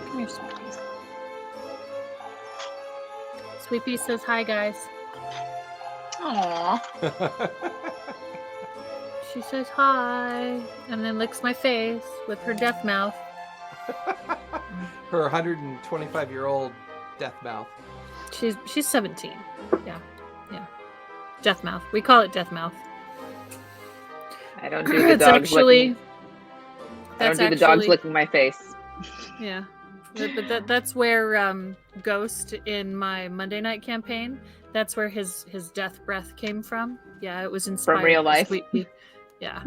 Come here, Sweet Pea. Sweet Pea says hi, guys. Aww. She says hi, and then licks my face with her death mouth. Her 125-year-old death mouth. She's 17. Yeah. Death mouth. We call it death mouth. I don't do the dogs licking. I don't do the dogs licking my face. Yeah. But that's where Ghost in my Monday night campaign, that's where his death breath came from. Yeah, it was inspired from real life. Sweet Pea. Yeah.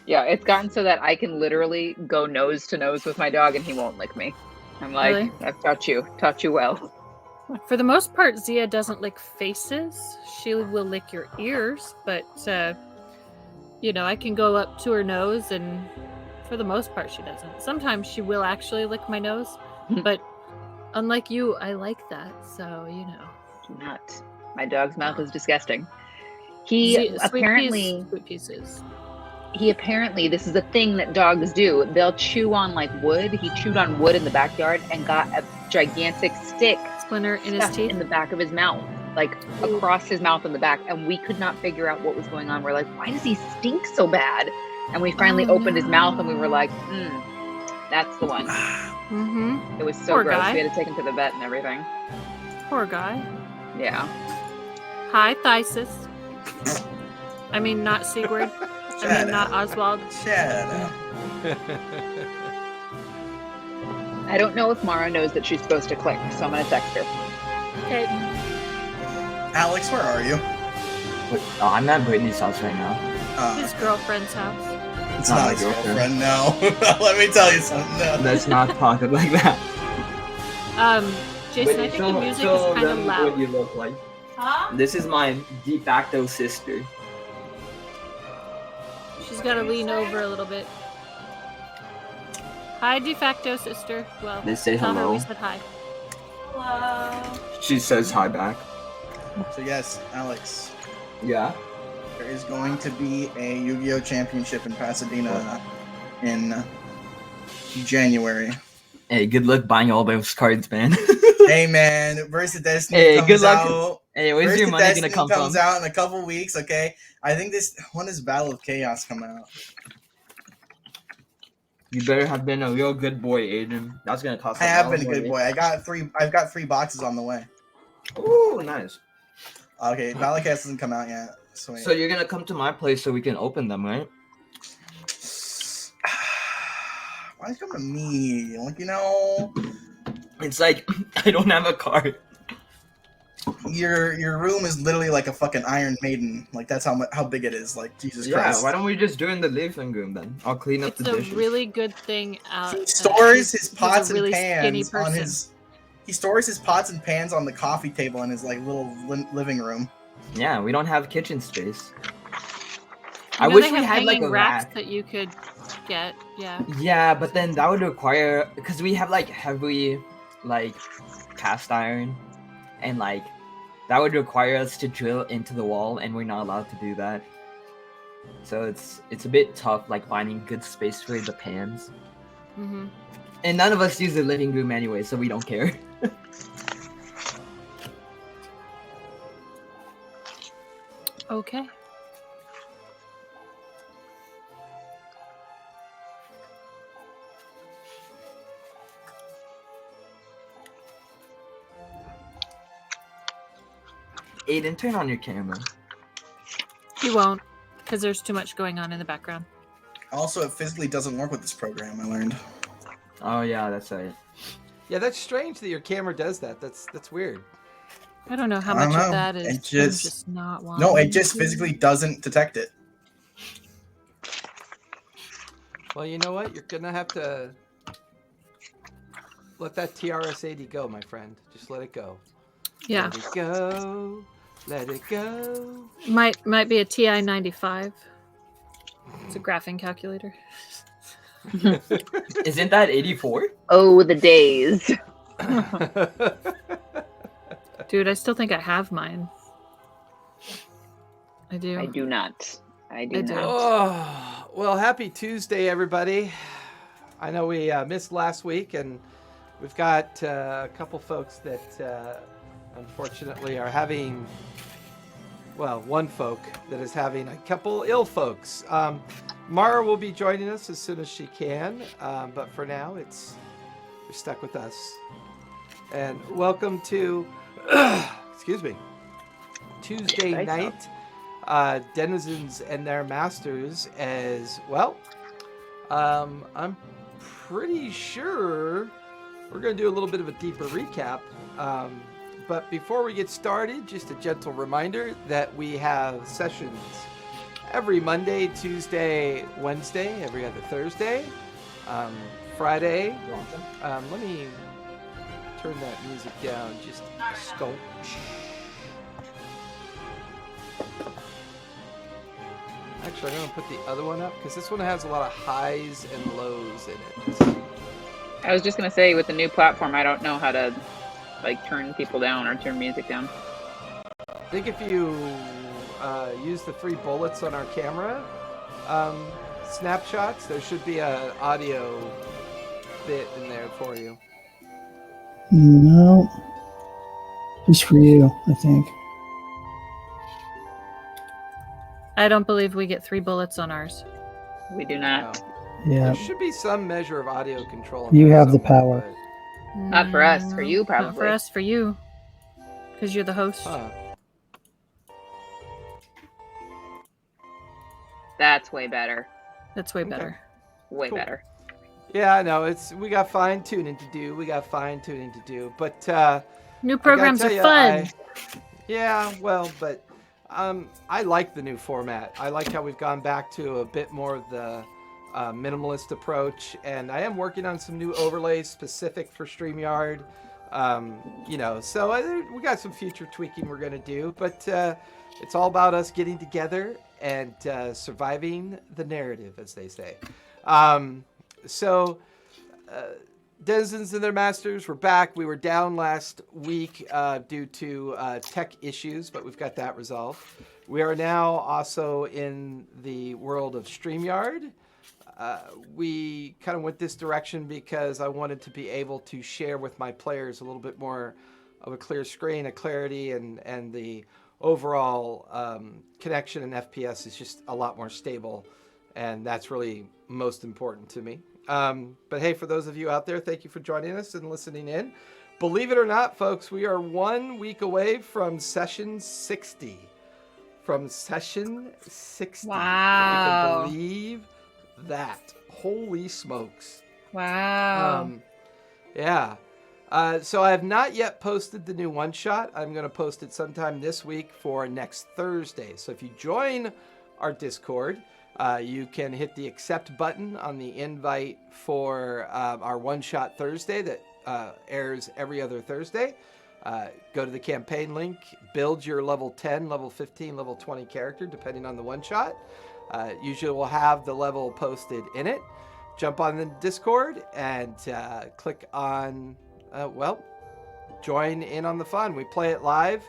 Yeah, it's gotten so that I can literally go nose to nose with my dog and he won't lick me. I'm like, Really? I've taught you well. For the most part, Zia doesn't lick faces. She will lick your ears, but I can go up to her nose, and for the most part, she doesn't. Sometimes she will actually lick my nose, but unlike you, I like that, so Do not. My dog's mouth is disgusting. He apparently, this is a thing that dogs do. They'll chew on like wood. He chewed on wood in the backyard and got a gigantic stick splinter in his teeth in the back of his mouth, like across his mouth in the back, and we could not figure out what was going on. We're like, why does he stink so bad? And we finally opened his mouth and we were like, that's the one. Mm-hmm. It was so Poor gross. guy. We had to take him to the vet and everything. Poor guy. Yeah. Hi, Thysis. I mean, not Sigurd. I mean, not Oswald. Shut up. I don't know if Mara knows that she's supposed to click, so I'm going to text her. Okay. Alex, where are you? Oh, I'm at Brittany's house right now. His girlfriend's house. It's not his girlfriend, no. Let me tell you something. No. Let's not talk it like that. Jason, I think the music is kind of loud. What you look like. Huh? This is my de facto sister. She's got to lean over a little bit. Hi, de facto sister. Well, They say tell her hello. we said hi. Hello. She says hi back. So yes, Alex, Yeah. there is going to be a Yu-Gi-Oh! Championship in Pasadena in January. Hey, good luck buying all those cards, man. Hey man, Versus Destiny Hey, comes good luck. out. Hey, where's Versus your money Destiny gonna come comes from? out in a couple weeks, okay? I think when does Battle of Chaos come out? You better have been a real good boy, Aiden. That's gonna cost. I have been a good boy. I've got three boxes on the way. Ooh, nice. Okay, Battle of Chaos hasn't come out yet. So you're gonna come to my place so we can open them, right? why you come to me? Like, It's like I don't have a card. your room is literally like a fucking Iron Maiden. Like that's how big it is. Like Jesus Christ. Why don't we just do it in the living room then? I'll clean up It's the dishes. a really good thing out. He stores his he's a pots really and skinny pans on person. his. He stores his pots and pans on the coffee table in his like little living room. Yeah, we don't have kitchen space. You I know wish they we have had like hanging a racks rack. that you could get. Yeah. Yeah, but then that would require, because we have like heavy like cast iron, and like that would require us to drill into the wall, and we're not allowed to do that. So it's a bit tough, like finding good space for the pans. Mm-hmm. And none of us use the living room anyway, so we don't care. Okay. Aiden, turn on your camera. He won't, because there's too much going on in the background. Also, it physically doesn't work with this program. I learned. Oh yeah, that's right. Yeah, that's strange that your camera does that. That's weird. I don't know how I don't much know. of that is It just- just not wanting No, it just to. physically doesn't detect it. Well, you know what? You're gonna have to let that TRS-80 go, my friend. Just let it go. Yeah. Let it go. Let it go. Might be a TI 95. It's a graphing calculator. Isn't that 84? Oh, the days. Dude, I still think I have mine. I do. I do not. I do I do. not. Oh, well, happy Tuesday, everybody. I know we missed last week, and we've got a couple folks that unfortunately are having, well, one folk that is having a couple ill folks. Mara will be joining us as soon as she can, but for now, you're stuck with us. And welcome to, excuse me, Tuesday night. Denizens and their masters as well. I'm pretty sure we're going to do a little bit of a deeper recap. But before we get started, just a gentle reminder that we have sessions every Monday, Tuesday, Wednesday, every other Thursday, Friday. Let me turn that music down just a scope. Actually, I'm going to put the other one up because this one has a lot of highs and lows in it. I was just gonna say, with the new platform, I don't know how to turn people down or turn music down. I think if you use the 3 bullets on our camera snapshots, there should be an audio bit in there for you. No. Just for you, I think. I don't believe we get 3 bullets on ours. We do not. Yeah. There should be some measure of audio control. You there have the somewhere, power. Not for us, for you, Not for probably. us, for you. Because you're the host. Huh. That's way better. That's way better. Way Cool. better. Yeah, I know. We got fine tuning to do. But New programs are tell ya, fun. yeah, well, but I like the new format. I like how we've gone back to a bit more of the minimalist approach, and I am working on some new overlays specific for StreamYard. So we got some future tweaking we're going to do, but it's all about us getting together and surviving the narrative, as they say. Denizens and their masters, we're back. We were down last week due to tech issues, but we've got that resolved. We are now also in the world of StreamYard. We kind of went this direction because I wanted to be able to share with my players a little bit more of a clear screen, a clarity, and the overall connection and FPS is just a lot more stable, and that's really most important to me. But hey, for those of you out there, thank you for joining us and listening in. Believe it or not, folks, we are 1 week away from session 60. From session 60. Wow. If you can believe that. Holy smokes. Wow. Yeah. So I have not yet posted the new one-shot. I'm going to post it sometime this week for next Thursday. So if you join our Discord, you can hit the accept button on the invite for our one-shot Thursday that airs every other Thursday. Go to the campaign link, build your level 10, level 15, level 20 character, depending on the one-shot. Usually we'll have the level posted in it. Jump on the Discord and click on, join in on the fun. We play it live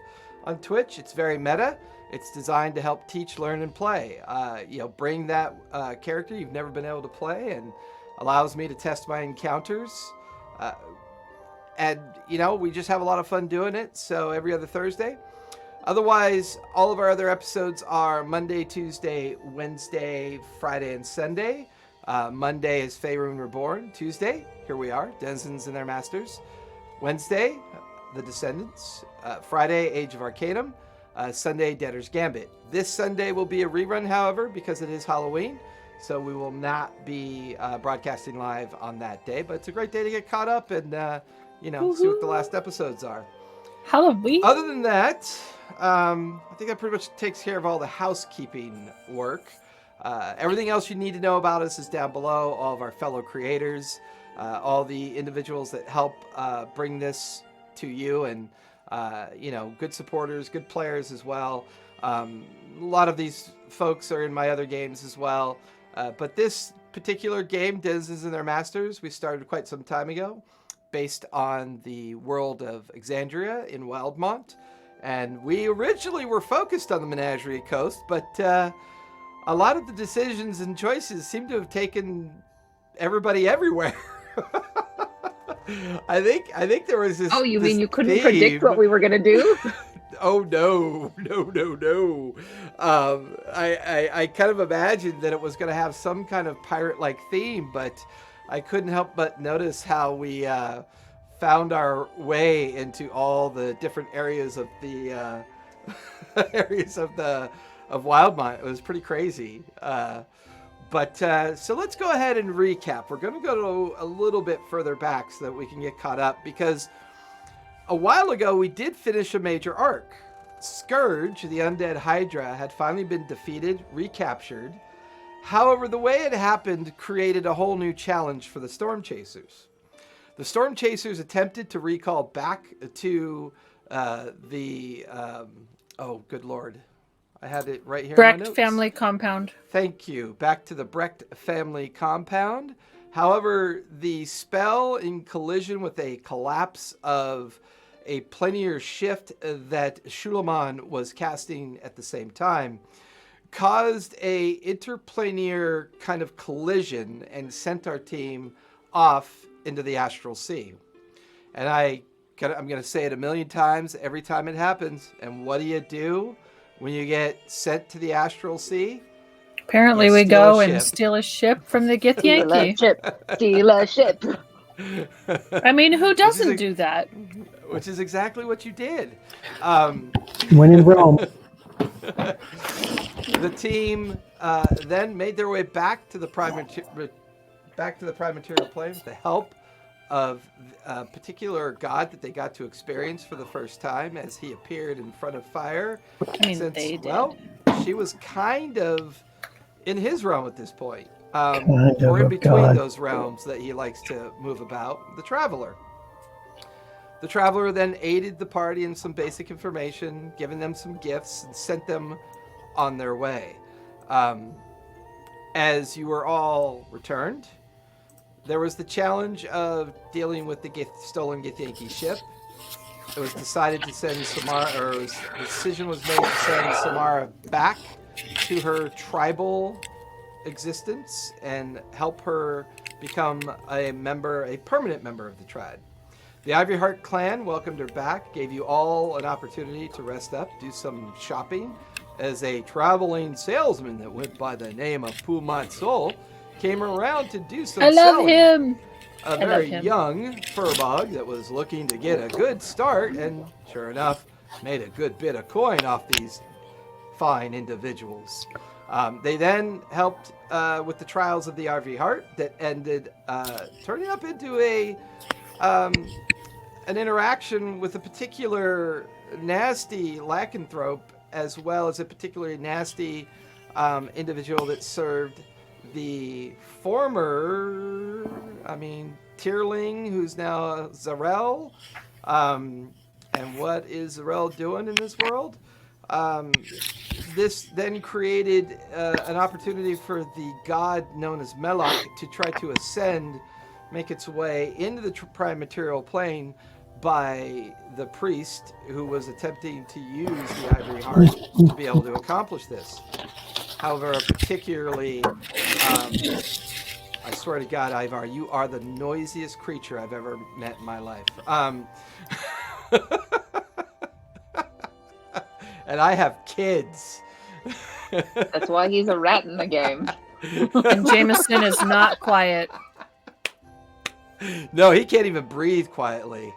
on Twitch. It's very meta. It's designed to help teach, learn, and play. Bring that character you've never been able to play, and allows me to test my encounters. We just have a lot of fun doing it. So every other Thursday. Otherwise, all of our other episodes are Monday, Tuesday, Wednesday, Friday, and Sunday. Monday is Faerun Reborn. Tuesday, here we are, Denizens and their masters. Wednesday, The Descendants. Friday, Age of Arcanum. Sunday, Debtor's Gambit. This Sunday will be a rerun, however, because it is Halloween. So we will not be broadcasting live on that day. But it's a great day to get caught up and, see what the last episodes are. Halloween? Other than that, I think that pretty much takes care of all the housekeeping work. Everything else you need to know about us is down below. All of our fellow creators, all the individuals that help bring this to you, and good supporters, good players as well. A lot of these folks are in my other games as well. But this particular game, Denizens and Their Masters, we started quite some time ago, based on the world of Exandria in Wildmont. And we originally were focused on the Menagerie Coast, but a lot of the decisions and choices seem to have taken everybody everywhere. I think there was this. Oh, you this mean you couldn't theme. predict what we were gonna do? Oh no. I kind of imagined that it was going to have some kind of pirate-like theme, but I couldn't help but notice how we found our way into all the different areas of the of Wildmont. It was pretty crazy. So let's go ahead and recap. We're going to go a little bit further back so that we can get caught up, because a while ago we did finish a major arc. Scourge, the undead Hydra, had finally been defeated, recaptured. However, the way it happened created a whole new challenge for the Storm Chasers. The Storm Chasers attempted to recall back to oh, good Lord. I had it right here in my Brecht notes. family compound. Thank you. Back to the Brecht family compound. However, the spell, in collision with a collapse of a planier shift that Shulaman was casting at the same time, caused a interplanier kind of collision and sent our team off into the astral sea. And I'm going to say it a million times every time it happens. And what do when you get sent to the astral sea? Apparently, we go and steal a ship from the Githyanki. Steal a ship. I mean, who doesn't do that? Which is exactly what you did. When in Rome. The team then made their way back to the prime material plane with the help of a particular god that they got to experience for the first time as he appeared in front of fire. I mean, they did. Well, she was kind of in his realm at this point. Kind or of in a between god. those realms that he likes to move about, the Traveler. The Traveler then aided the party in some basic information, given them some gifts, and sent them on their way. As you were all returned, there was the challenge of dealing with the stolen Githyanki ship. It was decided to send Samara, the decision was made to send Samara back to her tribal existence and help her become a permanent member of the tribe. The Ivory Heart clan welcomed her back, gave you all an opportunity to rest up, do some shopping, as a traveling salesman that went by the name of Pumat Sol came around to do some selling. I love him. A very young furbog that was looking to get a good start, and sure enough, made a good bit of coin off these fine individuals. They then helped with the trials of the Ivory Heart that ended turning up into an interaction with a particular nasty lycanthrope, as well as a particularly nasty individual that served the former, Tierling, who's now Zarel. And what is Zarel doing in this world? This then created an opportunity for the god known as Melok to try to ascend, make its way into the prime material plane by the priest who was attempting to use the Ivory Heart to be able to accomplish this. However, particularly, I swear to God, Ivar, you are the noisiest creature I've ever met in my life. And I have kids. That's why he's a rat in the game. And Jameson is not quiet. No, he can't even breathe quietly.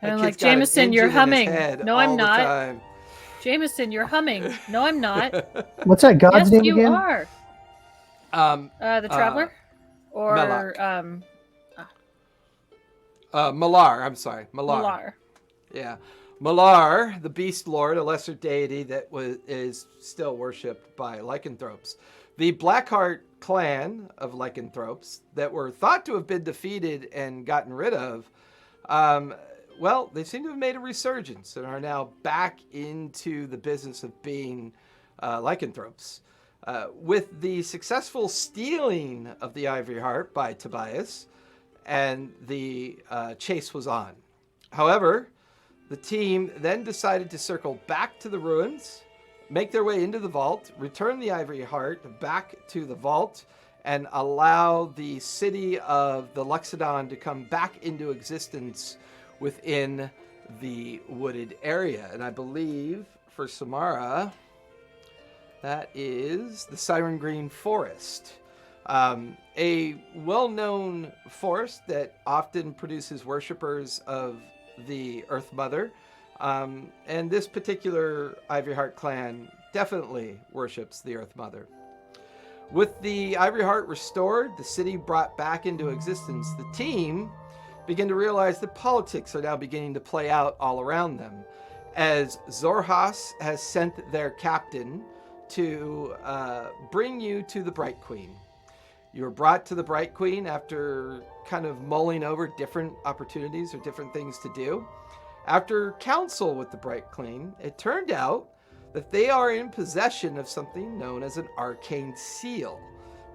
And I'm like, Jameson, you're humming. No, I'm not. Time. Jameson, you're humming. No, I'm not. What's that god's Yes, name you again? are. The Traveler? Or, Melok. Malar, I'm sorry. Malar. Yeah. Malar, the Beast Lord, a lesser deity that is still worshipped by lycanthropes. The Blackheart clan of lycanthropes that were thought to have been defeated and gotten rid of, well, they seem to have made a resurgence and are now back into the business of being lycanthropes. With the successful stealing of the Ivory Heart by Tobias, and the chase was on. However, the team then decided to circle back to the ruins, make their way into the vault, return the Ivory Heart back to the vault, and allow the city of the Luxodon to come back into existence within the wooded area. And I believe for Samara, that is the Siren Green Forest. A well-known forest that often produces worshippers of the Earth Mother. And this particular Ivory Heart clan definitely worships the Earth Mother. With the Ivory Heart restored, the city brought back into existence, the team began to realize that politics are now beginning to play out all around them, as Zorhas has sent their captain to bring you to the Bright Queen. You were brought to the Bright Queen after kind of mulling over different opportunities or different things to do. After counsel with the Bright Queen, it turned out that they are in possession of something known as an Arcane Seal.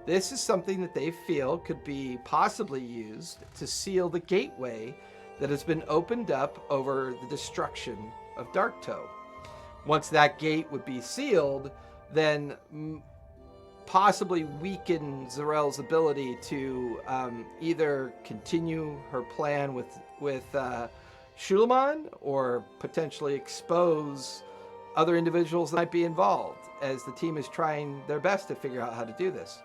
This is something that they feel could be possibly used to seal the gateway that has been opened up over the destruction of Darktoe. Once that gate would be sealed, then possibly weaken Zarel's ability to either continue her plan with Shulaman, or potentially expose other individuals that might be involved, as the team is trying their best to figure out how to do this.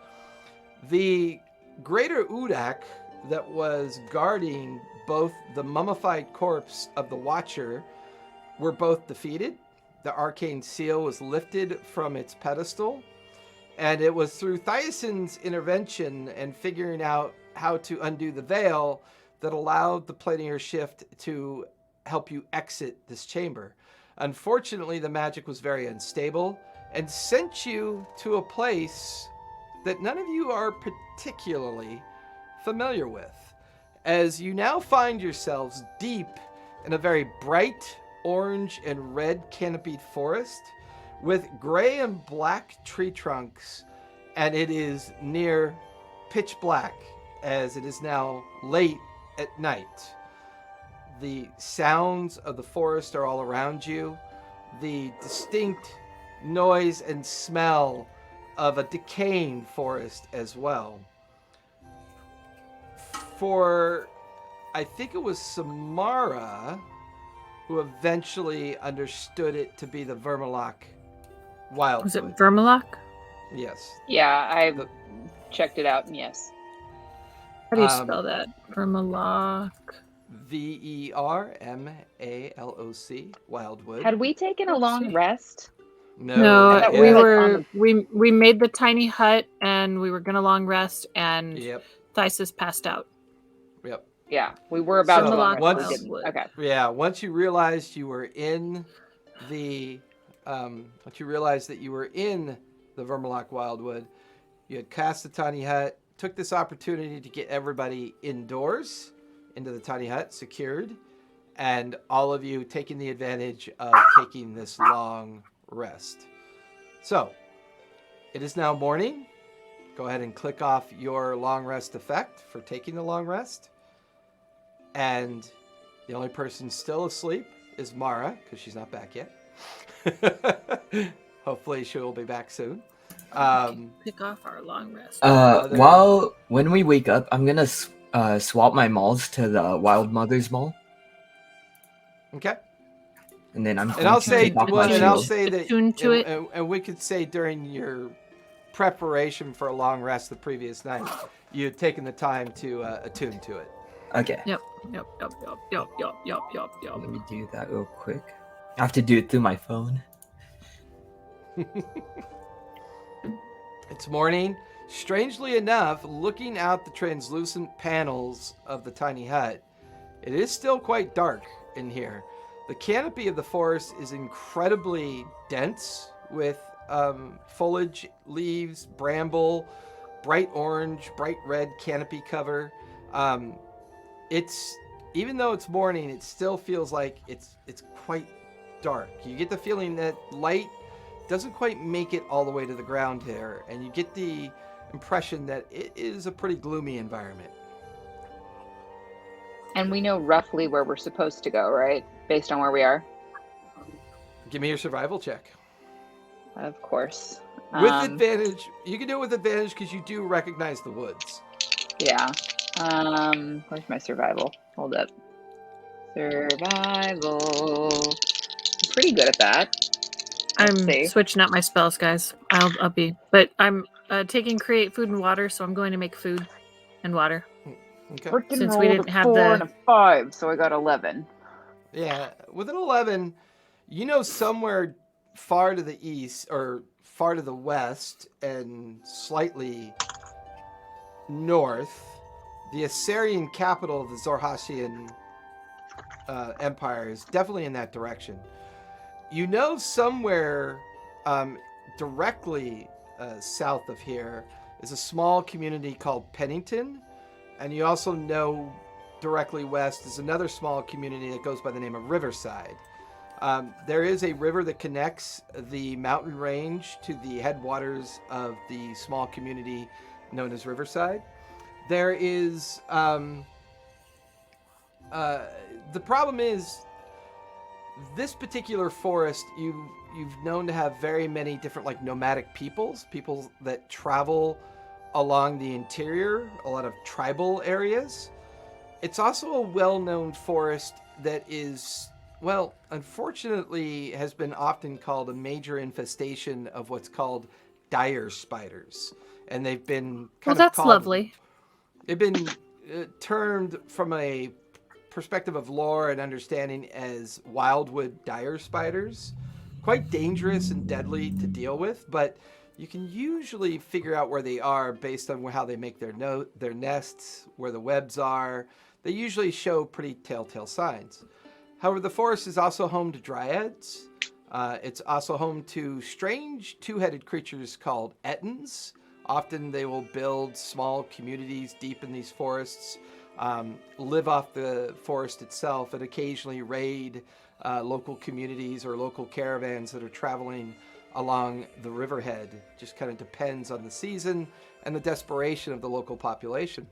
The greater Udak that was guarding both the mummified corpse of the Watcher were both defeated. The Arcane Seal was lifted from its pedestal, and it was through Thyacin's intervention and figuring out how to undo the veil that allowed the planar shift to help you exit this chamber. Unfortunately, the magic was very unstable and sent you to a place that none of you are particularly familiar with, as you now find yourselves deep in a very bright orange and red canopied forest with gray and black tree trunks, and it is near pitch black, as it is now late at night. The sounds of the forest are all around you. The distinct noise and smell of a decaying forest as well. For, I think it was Samara who eventually understood it to be the Vermaloc Wildwood. Was it Vermaloc? Yes. Yeah, I checked it out, and yes. How do you spell that? Vermaloc. Vermaloc, Wildwood. Had we taken a long rest? No, I thought we we were we made the tiny hut and we were gonna long rest, and Yep. Thysis passed out. Yep. Yeah, we were about So to long once- rest. We didn't. Okay. Yeah, once you realized you were in the Vermaloc Wildwood, you had cast the tiny hut, took this opportunity to get everybody indoors into the tiny hut, secured, and all of you taking the advantage of taking this long rest. So, it is now morning. Go ahead and click off your long rest effect for taking the long rest. And the only person still asleep is Mara, because she's not back yet. Hopefully she will be back soon. Pick off our long rest. When we wake up, I'm gonna swap my malls to the Wild Mother's Mall, Okay. and then I'll say shield. that, Attune to it. and we could say during your preparation for a long rest the previous night, you had taken the time to attune to it. Okay. Yep. Let me do that real quick. I have to do it through my phone. It's morning. Strangely enough, looking out the translucent panels of the tiny hut, it is still quite dark in here. The canopy of the forest is incredibly dense with foliage, leaves, bramble, bright orange, bright red canopy cover. It's even though it's morning, it still feels like it's quite dark. You get the feeling that light doesn't quite make it all the way to the ground here, and you get the impression that it is a pretty gloomy environment. And we know roughly where we're supposed to go, right? Based on where we are. Give me your survival check. Of course. With advantage. You can do it with advantage because you do recognize the woods. Yeah. Where's my survival? Hold up. Survival. I'm pretty good at that. Let's I'm see. switching out my spells, guys. I'll be, but I'm taking create food and water, so I'm going to make food and water. Okay. Freaking Since we rolled didn't a have 4 the- and a 5, so I got 11. Yeah, with an 11, you know somewhere far to the east or far to the west and slightly north, the Assyrian capital of the Zoroastrian Empire is definitely in that direction. You know somewhere directly south of here is a small community called Pennington, and you also know directly west is another small community that goes by the name of Riverside. There is a river that connects the mountain range to the headwaters of the small community known as Riverside. There is the problem is this particular forest you've known to have very many different like nomadic people that travel along the interior, a lot of tribal areas. It's also a well-known forest that is, well, unfortunately has been often called a major infestation of what's called dire spiders. And they've been Well, that's lovely. They've been termed from a perspective of lore and understanding as wildwood dire spiders. Quite dangerous and deadly to deal with, but you can usually figure out where they are based on how they make their nests, where the webs are. They usually show pretty telltale signs. However, the forest is also home to dryads. It's also home to strange two-headed creatures called ettins. Often they will build small communities deep in these forests, live off the forest itself, and occasionally raid local communities or local caravans that are traveling along the riverhead. Just kind of depends on the season and the desperation of the local population.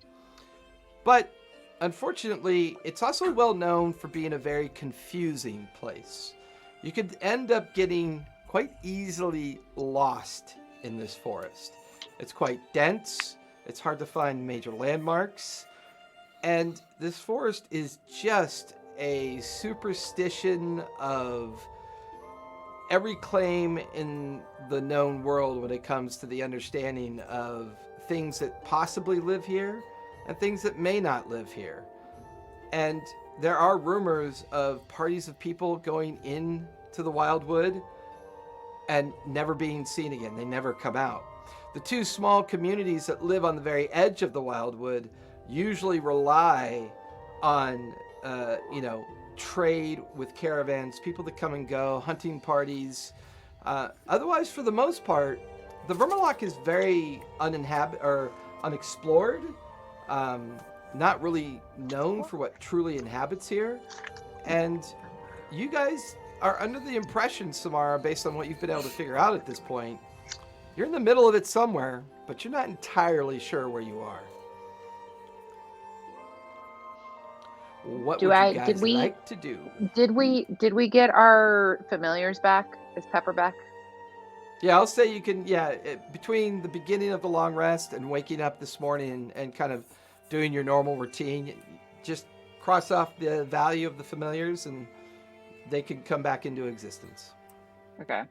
But unfortunately, it's also well known for being a very confusing place. You could end up getting quite easily lost in this forest. It's quite dense, it's hard to find major landmarks, and this forest is just a superstition of every claim in the known world when it comes to the understanding of things that possibly live here and things that may not live here. And there are rumors of parties of people going into the wildwood and never being seen again. They never come out. The two small communities that live on the very edge of the wildwood usually rely on, trade with caravans, people that come and go, hunting parties. Otherwise, for the most part, the Vermaloc is very unexplored. Not really known for what truly inhabits here. And you guys are under the impression, Samara, based on what you've been able to figure out at this point, you're in the middle of it somewhere, but you're not entirely sure where you are. What would you guys like to do? Did we get our familiars back? Is Pepper back? Yeah, I'll say you can, between the beginning of the long rest and waking up this morning and kind of doing your normal routine, just cross off the value of the familiars and they can come back into existence. Okay.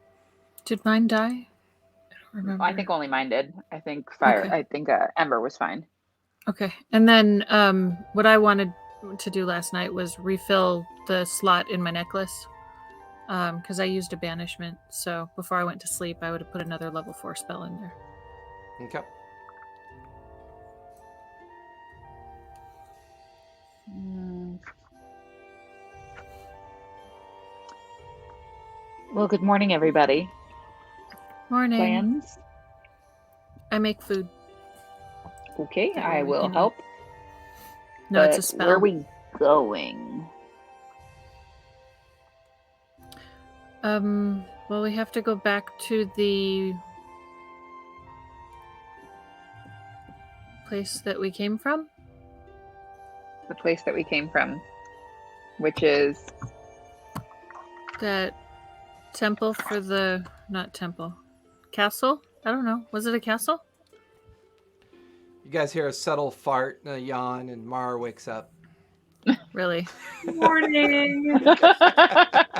Did mine die? I don't remember. I think only mine did. I think fire. Okay. I think Ember was fine. Okay. And then what I wanted to do last night was refill the slot in my necklace because I used a banishment. So before I went to sleep, I would have put another level 4 spell in there. Okay. Well, good morning, everybody. Morning. Plans? I make food. Okay, That I way we will can- help. No, it's a But spell. Where are we going? Well, we have to go back to the place that we came from. The place that we came from, which is That temple for the not temple. Castle? I don't know. Was it a castle? You guys hear a subtle fart and a yawn, and Mara wakes up. Really? Morning.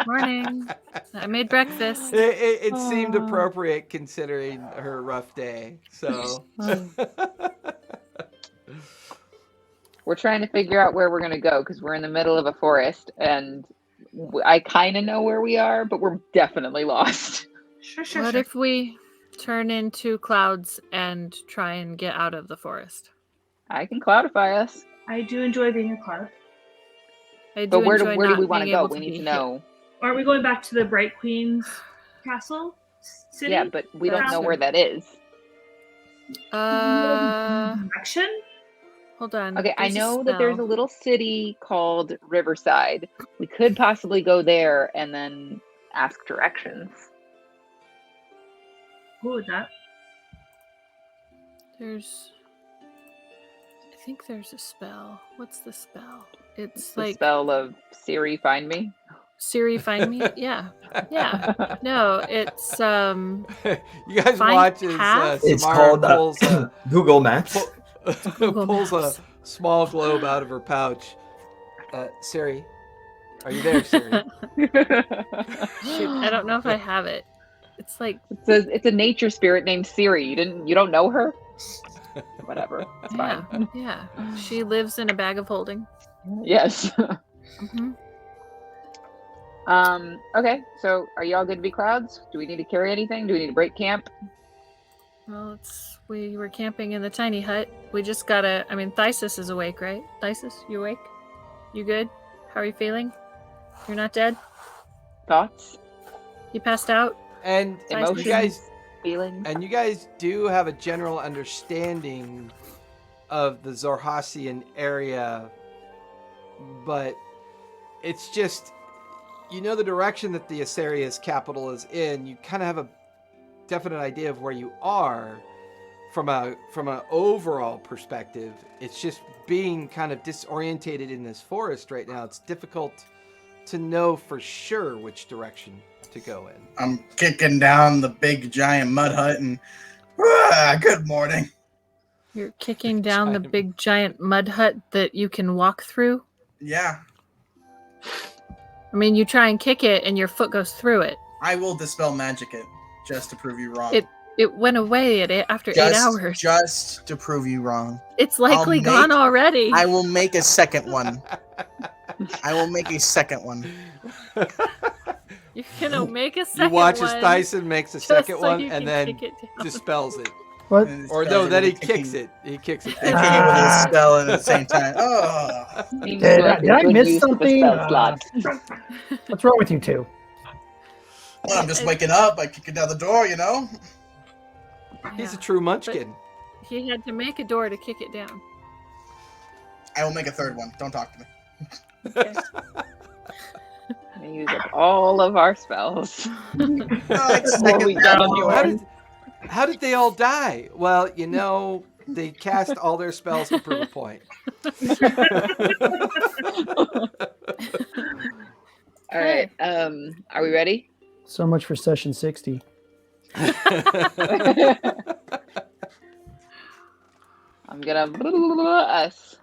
Morning. I made breakfast. It seemed appropriate considering her rough day. So we're trying to figure out where we're going to go because we're in the middle of a forest and I kind of know where we are, but we're definitely lost. Sure. What if we turn into clouds and try and get out of the forest? I can cloudify us. I do enjoy being a cloud. I do But where do enjoy we not want to being go? able We need be to know. Aren't we going back to the Bright Queen's castle? City? Yeah, but we don't know Castle. where that is. hit. Direction? Hold on. Okay, I There's a know that there's a spell. little city called Riverside. We could possibly go there and then ask directions. What would that? There's. I think there's a spell. What's the spell? It's The like spell of Siri, find me. Siri, find me. Yeah. No, it's you guys Find watch as path? It's Samara called pulls Google Maps. Google pulls Maps. a small globe out of her pouch. Siri, are you there, Siri? Shoot, I don't know if I have it. It's like It's a nature spirit named Siri. You don't know her? Whatever. It's yeah, fine. yeah. She lives in a bag of holding. Yes. Hmm. Okay, so are y'all good to be clouds? Do we need to carry anything? Do we need to break camp? Well, we were camping in the tiny hut. We just gotta. I mean, Thysis is awake, right? Thysis, you awake? You good? How are you feeling? You're not dead? Thoughts? You passed out? And Emotions? you guys Feelings? And you guys do have a general understanding of the Zorhasian area, but it's just, you know, the direction that the Assyria's capital is in. You kind of have a definite idea of where you are from an overall perspective. It's just being kind of disorientated in this forest right now. It's difficult to know for sure which direction to go in. I'm kicking down the big giant mud hut and good morning. You're kicking down the Giant- big giant mud hut that you can walk through? Yeah, I mean, you try and kick it and your foot goes through it. I will dispel magic it just to prove you wrong. It went away after 8 hours. Just to prove you wrong. It's likely I'll gone make- already. I will make a second one. I will make a second one. You're gonna make a second You watch one as Tyson makes a just second so one you and can then kick it down. dispels it. What? Or no, then he kicks it. He kicks it. I kick it with a spell and at the same time. Oh, Seems Did like a I good miss use of a something? spell slot. What's wrong with you two? well, I'm just waking up. I kick it down the door, you know. He's a Yeah. true munchkin. He had to make a door to kick it down. I will make a third one. Don't talk to me. Okay. We use up all of our spells. No, it's Before we second get round. into How it. did, how did they all die? Well, you know, they cast all their spells to prove a point. All right. Are we ready? So much for session 60. I'm gonna us.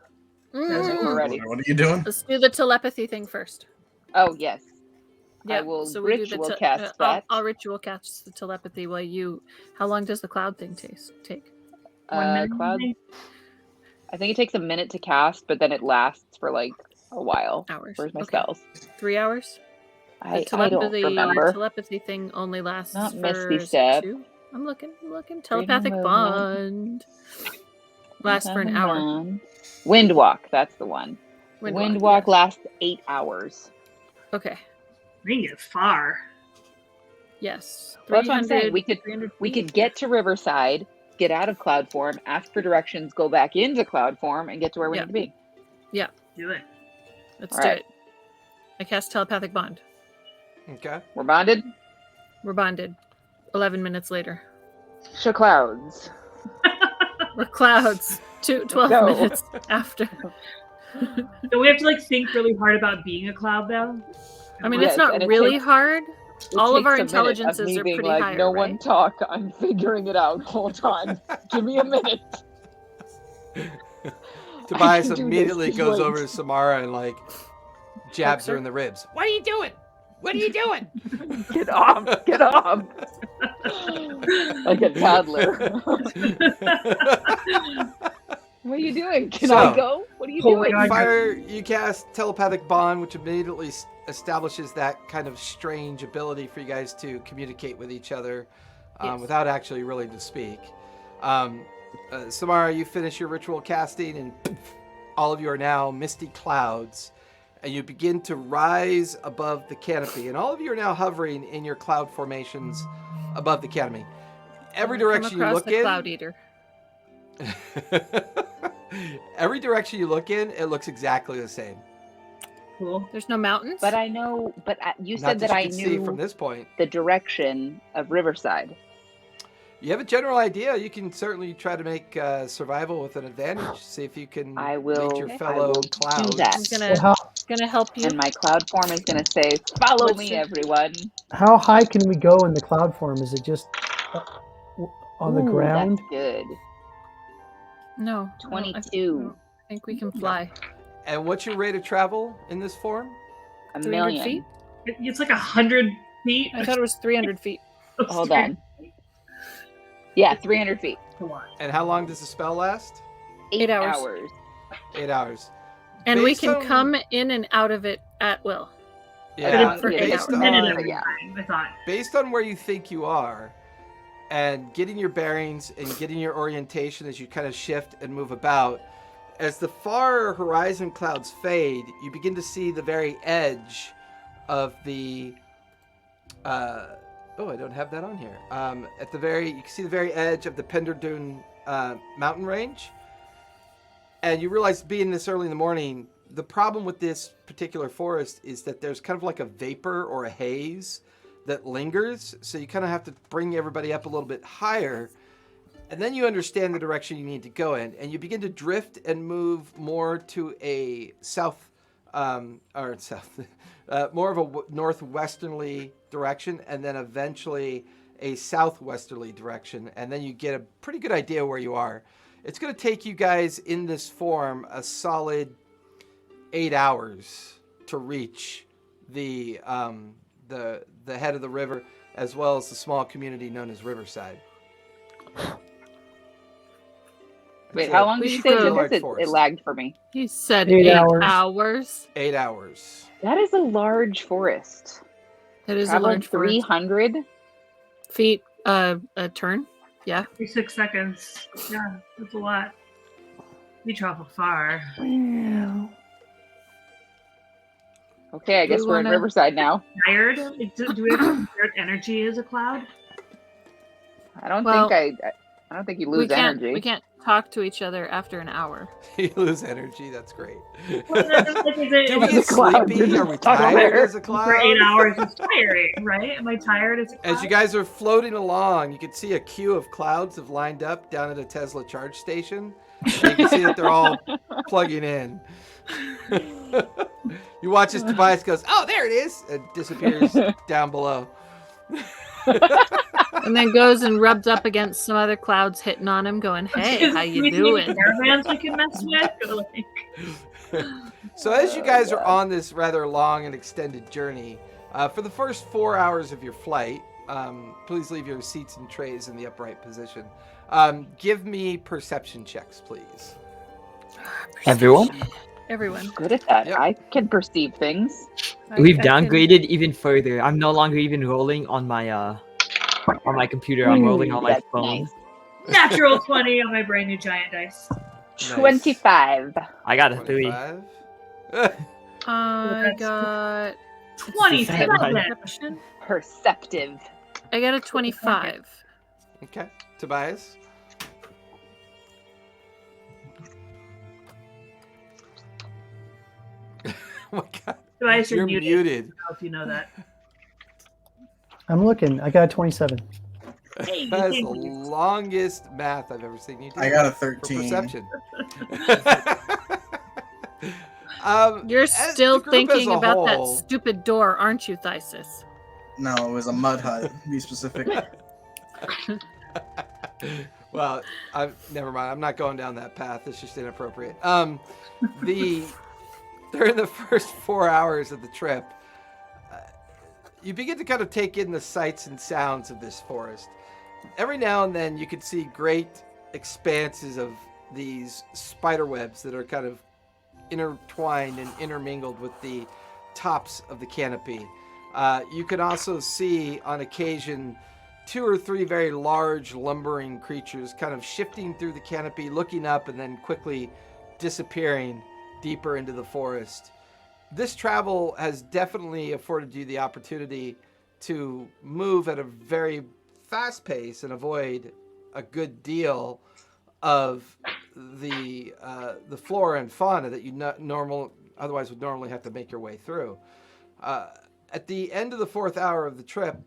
Mm. We're ready. What are you doing? Let's do the telepathy thing first. Oh yes. Yeah, will so we do ritual the cast I'll, that. I'll ritual cast the telepathy while you. How long does the cloud thing take? 1 minute. Cloud. I think it takes a minute to cast, but then it lasts for like a while. Hours. Where's my Okay. spells? 3 hours. I The don't remember. telepathy thing only lasts Not for Misty Step. 2. I'm looking. Telepathic movement. bond lasts for an hour. Wind walk. That's the one. Wind Wind walk, walk lasts 8 hours. yeah. Okay. We can get far. Yes. Well, that's what I'm saying. 300 We feet. could get to Riverside, get out of cloud form, ask for directions, go back into cloud form, and get to where we Yeah. need to be. Do it. Let's All do right. it. I cast telepathic bond. Okay. We're bonded. We're bonded. 11 minutes later. Clouds. We're clouds. 12 go. minutes after. So we have to like think really hard about being a cloud, though. I mean, Yes, it's not and it really takes- hard. It All of takes our a minute intelligences me are being pretty like, higher, no right? one talk. I'm figuring it out. Hold on. Give me a minute. Tobias can do immediately this. goes Wait. over to Samara and like jabs her her. in the ribs. What are you doing? What are you doing? Get off. Get off. Like a toddler. What are you doing? Can I So- go? What are you Oh my doing? God. Fire, you cast telepathic bond, which immediately establishes that kind of strange ability for you guys to communicate with each other Yes. without actually really to speak. Samara, you finish your ritual casting, and poof, all of you are now misty clouds, and you begin to rise above the canopy, and all of you are now hovering in your cloud formations above the canopy. Every direction Come you across look the in, Cloud Eater. every direction you look in, it looks exactly the same. Cool. There's no mountains? But I know. But you Not said that you I can see knew from this point. the direction of Riverside. You have a general idea. You can certainly try to make survival with an advantage. See if you can I will- lead your I fellow will do clouds. that. I'm Well, gonna help you. And my cloud form is going to say, "Follow What's me, your- everyone." how high can we go in the cloud form? Is it just on the Ooh, ground? That's good. No. I don't- 22. I think we can fly. And what's your rate of travel in this form? A 300 million. feet? It's like 100 feet. I thought it was 300 feet. Hold on. Yeah, 300 feet. A lot. And how long does the spell last? 8 hours. hours. 8 hours. And we Based can on- come in and out of it at will. Yeah, for 8 based hours. Minute on, every yeah. time, I thought. based on where you think you are, and getting your bearings and getting your orientation as you kind of shift and move about, as the far horizon clouds fade, you begin to see the very edge of the. Oh, I don't have that on here. You can see the very edge of the Penderdune mountain range, and you realize, being this early in the morning, the problem with this particular forest is that there's kind of like a vapor or a haze that lingers. So you kind of have to bring everybody up a little bit higher, and then you understand the direction you need to go in, and you begin to drift and move more to a more of a northwesterly direction, and then eventually a southwesterly direction, and then you get a pretty good idea where you are. It's going to take you guys in this form a solid 8 hours to reach the head of the river, as well as the small community known as Riverside. Wait, It's how a long did we you should say go it to took us? large It forest. lagged for me. He said 8 8 hours. hours. 8 hours. That is a large forest. That is a Traveled large forest. 300. Feet a turn. Yeah. Every 6 seconds. Yeah, that's a lot. We travel far. Okay, I guess We we're in wanna- Riverside now. Tired? Do we have tired energy as a cloud? I don't Well, think I don't think you lose energy. We can't talk to each other after an hour. You lose energy. That's great. Well, like, is it, Do we As get a cloud, sleepy? you're Are we just stuck tired there. as a cloud? for 8 hours is tiring, right? Am I tired as a cloud? As you guys are floating along, you can see a queue of clouds have lined up down at a Tesla charge station. And you can see that they're all plugging in. You watch as Tobias goes, "Oh, there it is," and disappears down below. And then goes and rubs up against some other clouds hitting on him, going, "Hey, how you doing?" Caravans we can mess with? Or like, So as you guys are on this rather long and extended journey, for the first 4 hours of your flight, please leave your seats and trays in the upright position. Give me perception checks, please. Everyone? Everyone. Good at that. Yep. I can perceive things. We've I can- downgraded even further. I'm no longer even rolling on my computer. I'm rolling on my That's phone. nice. natural 20 on my brand new giant dice. 25. I got a 3. 25. I That's- got 27. perception. Perceptive. I got a 25. Okay. Tobias? Oh my God. Tobias, You're muted. muted. I don't know if you know that. I'm looking. I got a 27. Hey, you That's the can't- longest math I've ever seen you do. I got a For 13. perception. You're as still the group as thinking a about that whole- stupid door, aren't you, Thysis? No, it was a mud hut. Be specific. Well, never mind. I'm not going down that path. It's just inappropriate. During the first 4 hours of the trip, you begin to kind of take in the sights and sounds of this forest. Every now and then, you can see great expanses of these spider webs that are kind of intertwined and intermingled with the tops of the canopy. You can also see, on occasion, 2 or 3 very large lumbering creatures kind of shifting through the canopy, looking up, and then quickly disappearing deeper into the forest. This travel has definitely afforded you the opportunity to move at a very fast pace and avoid a good deal of the flora and fauna that you otherwise would normally have to make your way through. At the end of the 4th hour of the trip,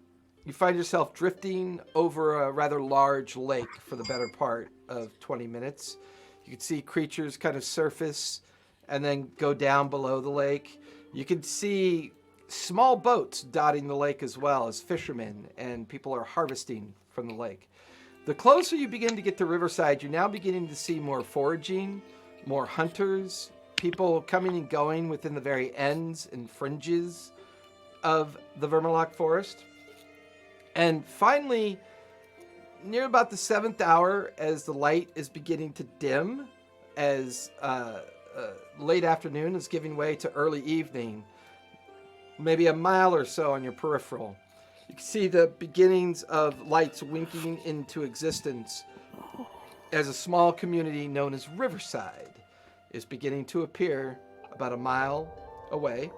you find yourself drifting over a rather large lake for the better part of 20 minutes. You can see creatures kind of surface and then go down below the lake. You can see small boats dotting the lake as well as fishermen, and people are harvesting from the lake. The closer you begin to get to Riverside, you're now beginning to see more foraging, more hunters, people coming and going within the very ends and fringes of the Vermaloc Forest. And finally, near about the 7th hour, as the light is beginning to dim, as late afternoon is giving way to early evening, maybe a mile or so on your peripheral, you can see the beginnings of lights winking into existence as a small community known as Riverside is beginning to appear about a mile away.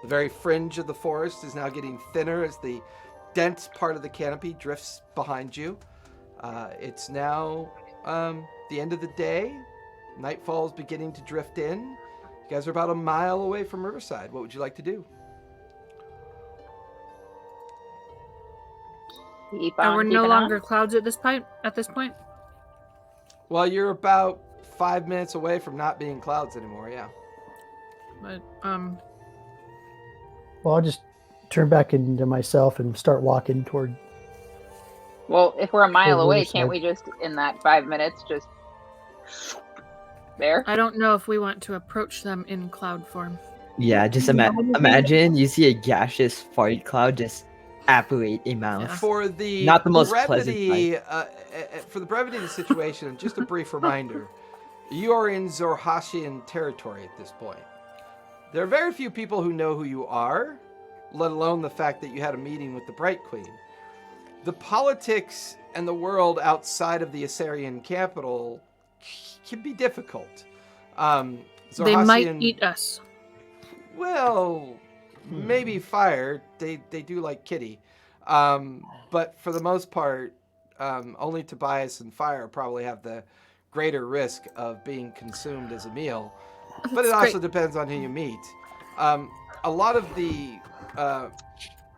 The very fringe of the forest is now getting thinner as the dense part of the canopy drifts behind you. It's now the end of the day. Nightfall is beginning to drift in. You guys are about a mile away from Riverside. What would you like to do? Keep And on we're no keeping longer on. clouds at this point. Well, you're about 5 minutes away from not being clouds anymore, yeah. But Well, I'll just turn back into myself and start walking toward. Well, if we're a mile Toward away, Riverside. can't we just, in that 5 minutes, just there? I don't know if we want to approach them in cloud form. Yeah, just imagine you see a gaseous fart cloud just apparate a mouth. Yeah. For the Not the most pleasant brevity, for the brevity of the situation, just a brief reminder: you are in Zorhashian territory at this point. There are very few people who know who you are, let alone the fact that you had a meeting with the Bright Queen. The politics and the world outside of the Assyrian capital can be difficult. They might Zorhasian- eat us. Well, maybe fire. They do like kitty. But for the most part, only Tobias and fire probably have the greater risk of being consumed as a meal. But it That's also great. depends on who you meet. A lot of the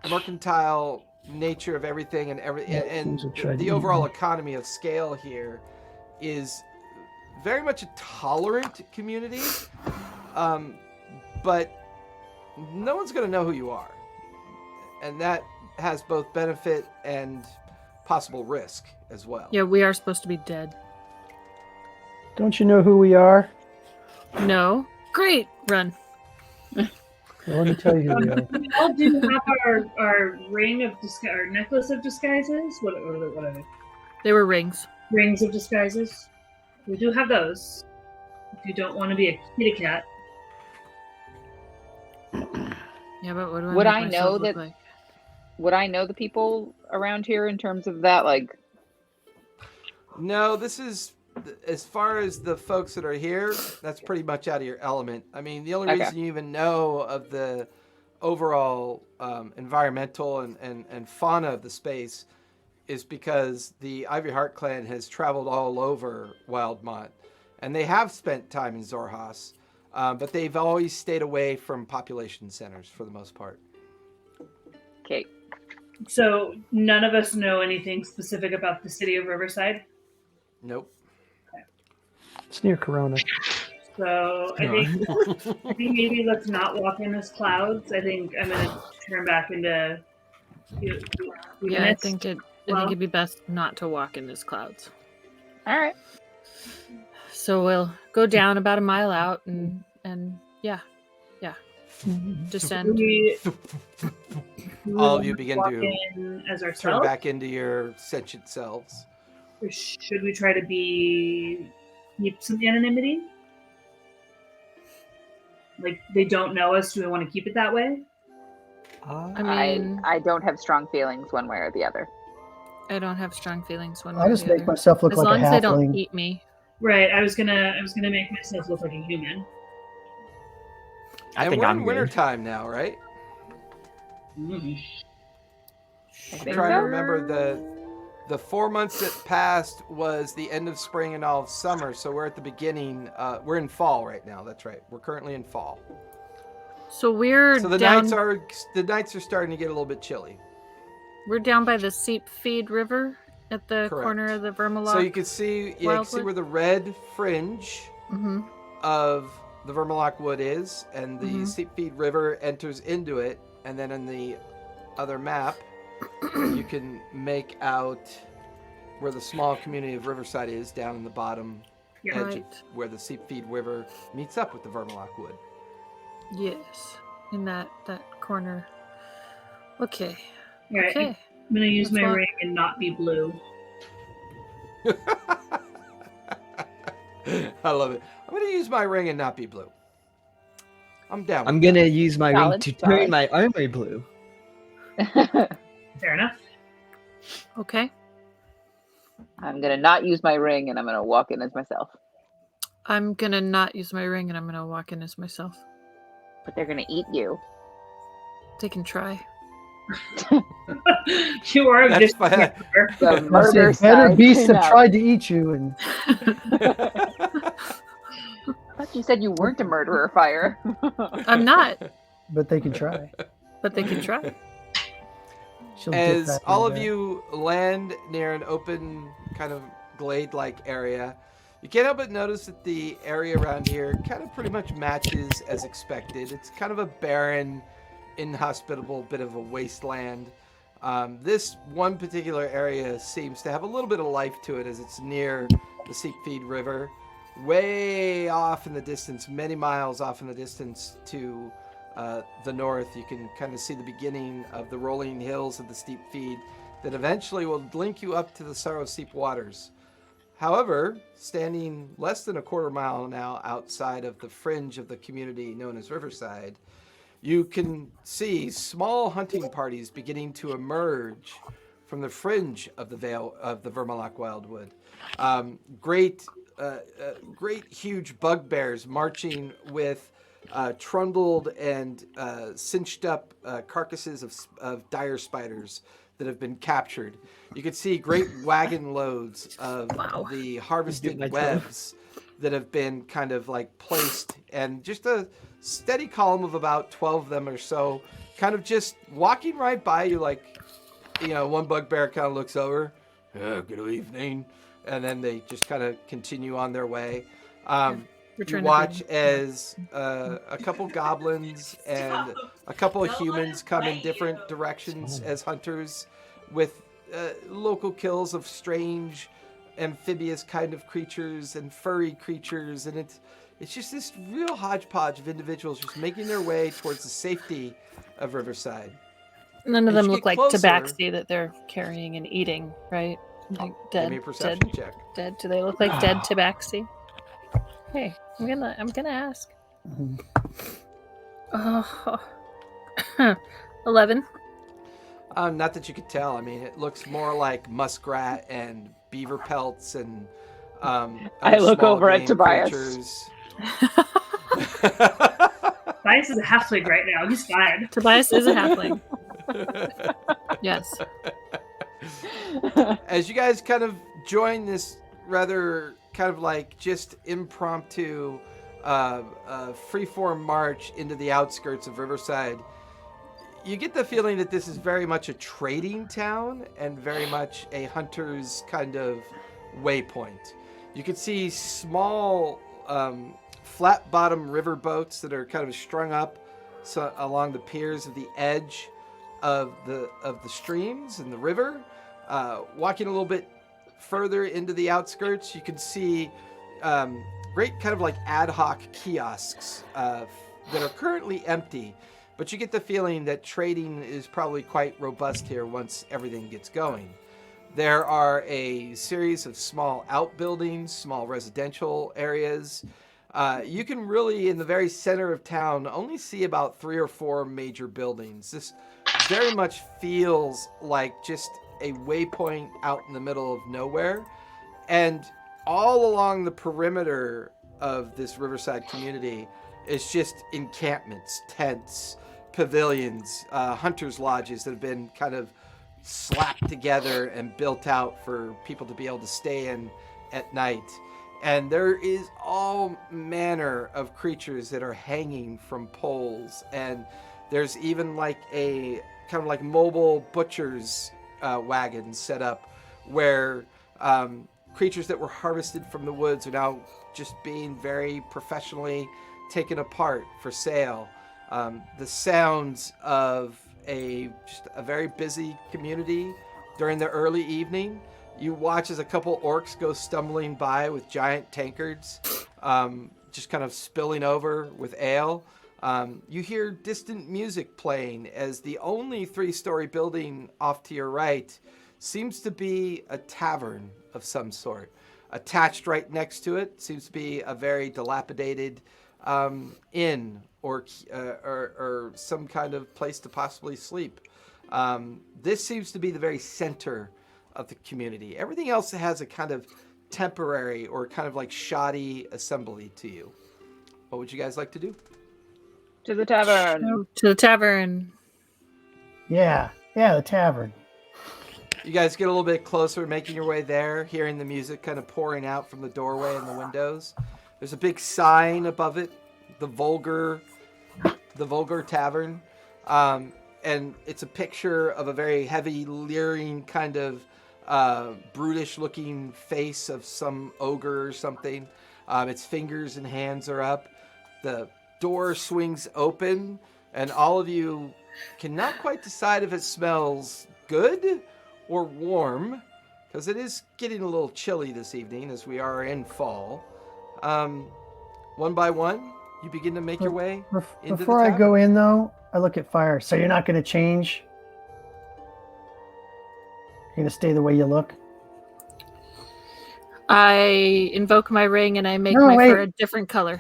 mercantile nature of everything and things are trying to the eat overall me. economy of scale here is very much a tolerant community. But no one's going to know who you are. And that has both benefit and possible risk as well. Yeah, we are supposed to be dead. Don't you know who we are? No. Great. Run. Well, let me tell you who we are. We all do have our ring of our necklace of disguises. What are they? They were rings. Rings of disguises. We do have those. If you don't want to be a kitty cat. Yeah, but what do Would make I myself know look that- like? Would I know the people around here in terms of that? Like, No, this is, as far as the folks that are here, that's pretty much out of your element. I mean, the only Okay. reason you even know of the overall environmental and fauna of the space is because the Ivy Heart clan has traveled all over Wildmont, and they have spent time in Zorhas, but they've always stayed away from population centers for the most part. Okay. So none of us know anything specific about the city of Riverside. Nope. It's near Corona. So I think maybe let's not walk in those clouds. I think I'm gonna turn back into. Yeah, I think it'd be best not to walk in those clouds. All right. So we'll go down about a mile out and yeah, descend. All of you begin walk to in as turn ourselves. back into your sentient selves. Or should we try to keep some anonymity? Like they don't know us. Do we want to keep it that way? I mean, I don't have strong feelings one way or the other. I don't have strong feelings one way I or just the make other. myself look As like long a as they don't halfling. eat me. Right. I was gonna make myself look like a human. I And think we're I'm in good. wintertime now, right? Mm. I I'm think trying to so. remember the 4 months that passed was the end of spring and all of summer, so we're at the beginning. We're in fall right now. That's right. We're currently in fall. So we're So the down. nights are starting to get a little bit chilly. We're down by the Seep Feed River at the Correct. corner of the Vermalock. So you can see, you can see Wildwood? where the red fringe Mm-hmm. of the Vermalock Wood is, and the Mhm. Seep Feed River enters into it, and then in the other map, you can make out where the small community of Riverside is, down in the bottom Yeah. edge Right. of where the Seep Feed River meets up with the Vermalock Wood. Yes, in that corner. Okay. All right. Okay. I'm gonna use Let's my walk. ring and not be blue. I love it. I'm going to use my ring and not be blue. I'm down. I'm with gonna use my ring Solid, to solid. turn my armor blue. Fair enough. Okay. I'm gonna not use my ring, and I'm gonna walk in as myself. I'm gonna not use my ring and I'm gonna walk in as myself. But they're gonna eat you. They can try. You are a That's vicious fine. murderer. The I say, murder better side beasts came have out. tried to eat you, and I thought you said you weren't a murderer, Fire. I'm not, but they can try. but they can try. She'll dip As back all in of there. you land near an open kind of glade-like area, you can't help but notice that the area around here kind of pretty much matches as expected. It's kind of a barren, inhospitable bit of a wasteland. This one particular area seems to have a little bit of life to it as it's near the Seep Feed River. Way off in the distance, many miles off in the distance to the north, you can kind of see the beginning of the rolling hills of the Steep Feed that eventually will link you up to the Cyrios Seep waters. However, standing less than a quarter mile now outside of the fringe of the community known as Riverside, you can see small hunting parties beginning to emerge from the fringe of the Vale of the Vermalock Wildwood. Great huge bugbears marching with trundled and cinched up carcasses of dire spiders that have been captured. You can see great wagon loads of the harvested my toe. webs that have been kind of like placed, and just a steady column of about 12 of them or so kind of just walking right by you, like, you know, one bugbear kind of looks over, good evening, and then they just kind of continue on their way. You Return watch to as a couple goblins and a couple of humans come in different directions as hunters with local kills of strange amphibious kind of creatures and furry creatures, and it's just this real hodgepodge of individuals just making their way towards the safety of Riverside. None of As them you look get like closer- tabaxi that they're carrying and eating, right? Like Give dead, me a perception dead, check. dead. Do they look like dead tabaxi? Hey, I'm gonna ask. Mhm. Oh, 11. Not that you could tell. I mean, it looks more like muskrat and beaver pelts and I other look small over at game Tobias. creatures. Tobias is a halfling right now. He's fine. Tobias is a halfling. Yes. As you guys kind of join this rather kind of like just impromptu freeform march into the outskirts of Riverside, you get the feeling that this is very much a trading town and very much a hunter's kind of waypoint. You can see small flat bottom river boats that are kind of strung up along the piers of the edge of the streams and the river. Walking a little bit further into the outskirts, you can see great kind of like ad hoc kiosks that are currently empty, but you get the feeling that trading is probably quite robust here once everything gets going. There are a series of small outbuildings, small residential areas. You can really, in the very center of town, only see about 3 or 4 major buildings. This very much feels like just a waypoint out in the middle of nowhere. And all along the perimeter of this Riverside community is just encampments, tents, pavilions, hunters' lodges that have been kind of slapped together and built out for people to be able to stay in at night. And there is all manner of creatures that are hanging from poles. And there's even like a kind of like mobile butcher's wagon set up where creatures that were harvested from the woods are now just being very professionally taken apart for sale. The sounds of just a very busy community during the early evening. You watch as a couple orcs go stumbling by with giant tankards, just kind of spilling over with ale. You hear distant music playing as the only 3-story building off to your right seems to be a tavern of some sort. Attached right next to it seems to be a very dilapidated inn or some kind of place to possibly sleep. This seems to be the very center of the community. Everything else has a kind of temporary or kind of like shoddy assembly to you. What would you guys like to do? To the tavern. To the tavern. Yeah, the tavern. You guys get a little bit closer, making your way there, hearing the music kind of pouring out from the doorway and the windows. There's a big sign above it, the vulgar tavern. And it's a picture of a very heavy, leering kind of brutish-looking face of some ogre or something. Its fingers and hands are up. The door swings open, and all of you cannot quite decide if it smells good or warm, because it is getting a little chilly this evening as we are in fall. One by one, you begin to make your way into Before I go in, though, I look at Fire. So you're not going to change? You're going to stay the way you look? I invoke my ring and I make my fur a different color.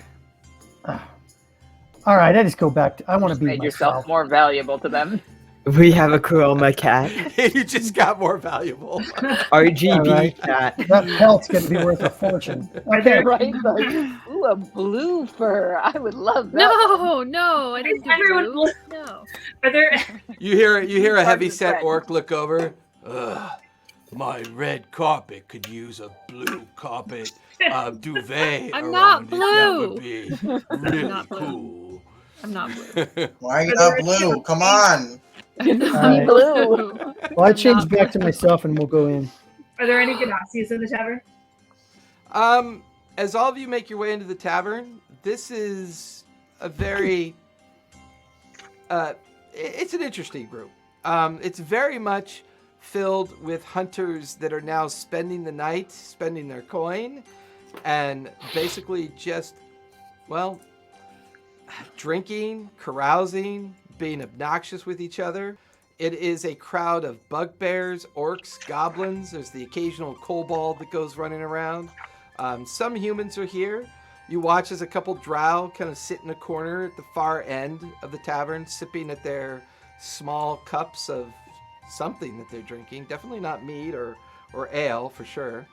All right, I just go back to... I want to be made myself. yourself more valuable to them. We have a chroma cat. You just got more valuable. RGB cat. That pelt's going to be worth a fortune. Okay. Right? Like, ooh, a blue fur. I would love that. No, I didn't do Everyone blue. No. Are there? You hear a heavy-set orc look over. Ugh, my red carpet could use a blue carpet duvet. I'm not around it. blue. That would be really not blue. cool. I'm not blue. Why are you not blue? Come on. Right. Blue. Well, I change back to myself and we'll go in. Are there any Ganassi's in the tavern? As all of you make your way into the tavern, this is a very it's an interesting group. It's very much filled with hunters that are now spending the night, spending their coin, and basically just, well, drinking, carousing, being obnoxious with each other. It is a crowd of bugbears, orcs, goblins. There's the occasional kobold that goes running around. Some humans are here. You watch as a couple drow kind of sit in a corner at the far end of the tavern, sipping at their small cups of something that they're drinking. Definitely not mead or ale, for sure.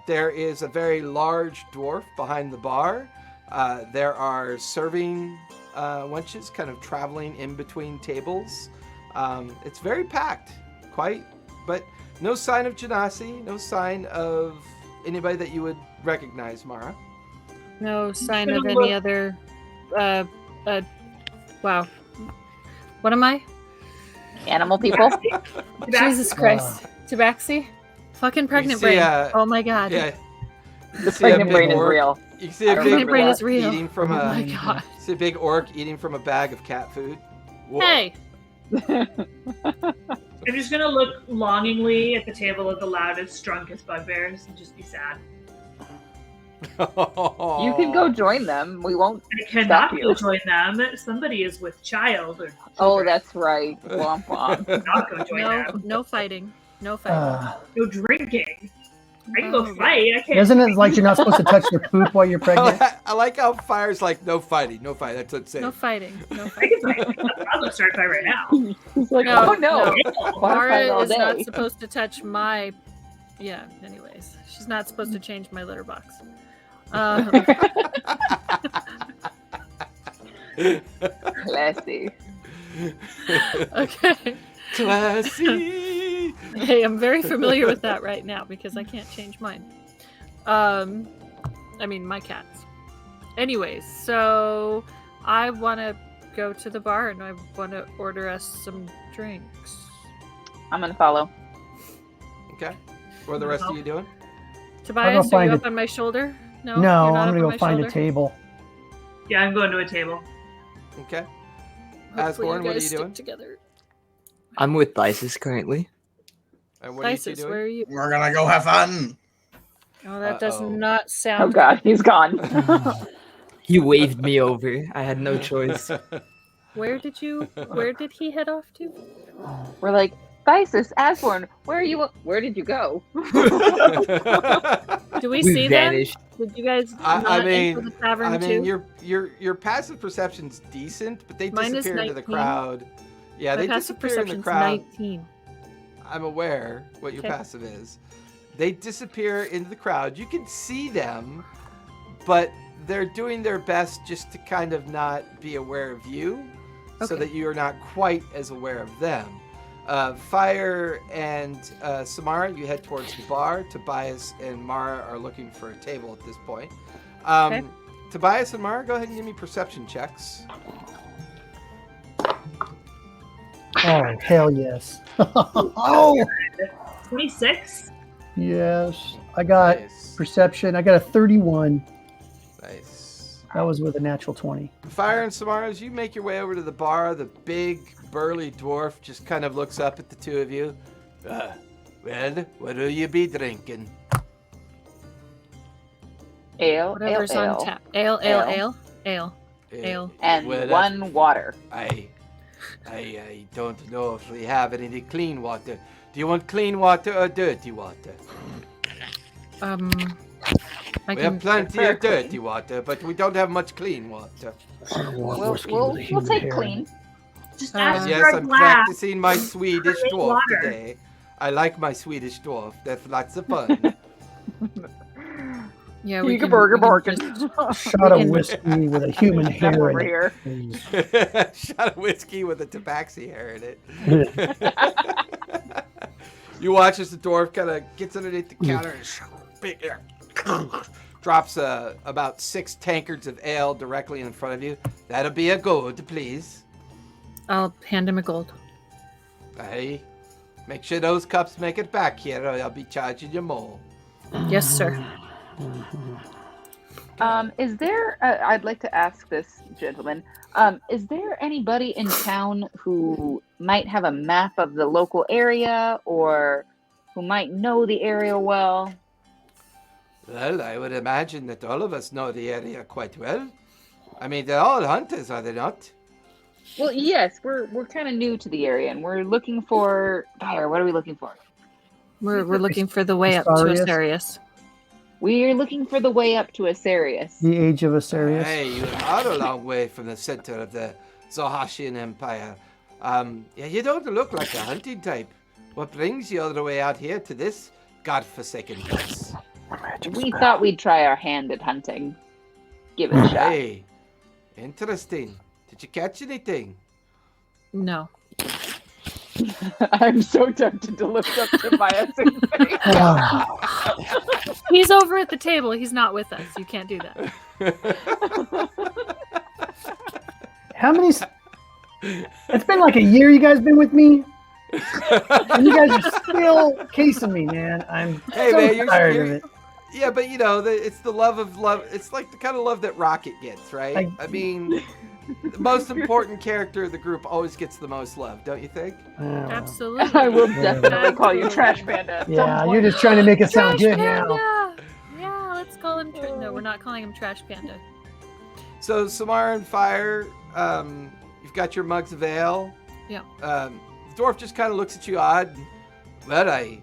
There is a very large dwarf behind the bar. There are serving wenches kind of traveling in between tables. It's very packed, but no sign of Genasi, no sign of anybody that you would recognize, Mara. No sign of any other. Wow. What am I? Animal people. Jesus Christ. Tabaxi? Fucking pregnant You see, brain. Oh my god. Yeah. The pregnant brain is orc. real. You can see a I big remember brain orc is real. eating from Oh a. my god. You see a big orc eating from a bag of cat food. Whoa. Hey! I'm just gonna look longingly at the table of the loudest, drunkest bugbears and just be sad. You can go join them. We won't. I cannot Stop you. go join them. Somebody is with child or Oh, children. that's right. Womp womp. Not go join them. No fighting. No fighting. No drinking. I can Oh, go fight. I can't. Isn't it like you're not supposed to touch your poop while you're pregnant? I like how Fire's like, no fighting, no fight. That's insane. No fighting. No I fighting. can fight. I'll go start a fight right now. He's like, No, oh no. Why Mara fight all is not day? supposed to touch my. Yeah, anyways. She's not supposed to change my litter box. Classy. Okay. Classy. Hey, I'm very familiar with that right now because I can't change mine. I mean, my cats. Anyways, so I want to go to the bar and I want to order us some drinks. I'm gonna follow. Okay. What are the rest of you doing? Tobias, are find you it. up on my shoulder? No, No, you're not I'm up gonna on go my find shoulder? a table. Yeah, I'm going to a table. Okay. Hopefully Asborn, you what are guys you stick doing? together. I'm with Lysis currently. And what are you two Isis, doing? where are you? We're gonna go have fun. Oh, that does Uh-oh. not Oh sound god, he's gone. He waved me over. I had no choice. Where did he head off to? We're like, Isis, Asborn, where did you go? Do we We see them? vanished. Did you guys I not mean, enter the tavern I mean, too? your passive perception's decent, but they Mine is disappear into the 19. crowd. Yeah, My they passive disappear in the perception's crowd. 19. I'm aware what your Okay. passive is. They disappear into the crowd. You can see them, but they're doing their best just to kind of not be aware of you, so Okay. that you are not quite as aware of them. Fire and Samara, you head towards the bar. Tobias and Mara are looking for a table at this point. Okay. Tobias and Mara, go ahead and give me perception checks. Oh, hell yes. Oh, 26. yes. I got Nice. perception. I got a 31. Nice. That was with a natural 20. Fire and Samara, as you make your way over to the bar, the big, burly dwarf just kind of looks up at the two of you. Well, what will you be drinking? Ale, Whatever's ale, on ale. tap. Ale. Ale. And Well, one water. I don't know if we have any clean water. Do you want clean water or dirty water? I We can. have plenty prefer of dirty clean. water, but we don't have much clean water. We'll take clean. Just Uh, ask Yes, for a I'm glass. practicing my Swedish Drink dwarf water. today. I like my Swedish dwarf. That's lots of fun. Yeah, we can. Burger we can Barkin. just- Shot of can- whiskey with a human Come hair over in here. it. Shot of whiskey with a tabaxi hair in it. You watch as the dwarf kind of gets underneath the counter and drops about 6 tankards of ale directly in front of you. That'll be a gold, please. I'll hand him a gold. Hey, make sure those cups make it back here, or I'll be charging you more. Yes, sir. Is there? I'd like to ask this gentleman. Is there anybody in town who might have a map of the local area, or who might know the area well? Well, I would imagine that all of us know the area quite well. I mean, they're all hunters, are they not? Well, yes, we're kind of new to the area, and we're looking for. Fire. What are we looking for? We're looking for the way up to Asarius? Asarius. We're looking for the way up to Asarius. The age of Asarius. Hey, you are a long way from the center of the Zohashian Empire. Yeah, you don't look like a hunting type. What brings you all the way out here to this godforsaken place? We thought we'd try our hand at hunting. give it a shot. Hey, interesting. Did you catch anything? No. I'm so tempted to lift up Tobias and say, He's over at the table. He's not with us. You can't do that. How many? It's been like a year. You guys been with me, and you guys are still casing me, man. I'm Hey, so man, tired of it. Yeah, but you know, it's the love of love. It's like the kind of love that Rocket gets, right? I mean, the most important character of the group always gets the most love, don't you think? Absolutely. I will definitely call you Trash Panda. At some Yeah, point. you're just trying to make it sound Trash good now. Panda! Yeah, let's call him. No, we're not calling him Trash Panda. So, Samara and Fire, you've got your mugs of ale. Yeah. The dwarf just kind of looks at you odd. Well, I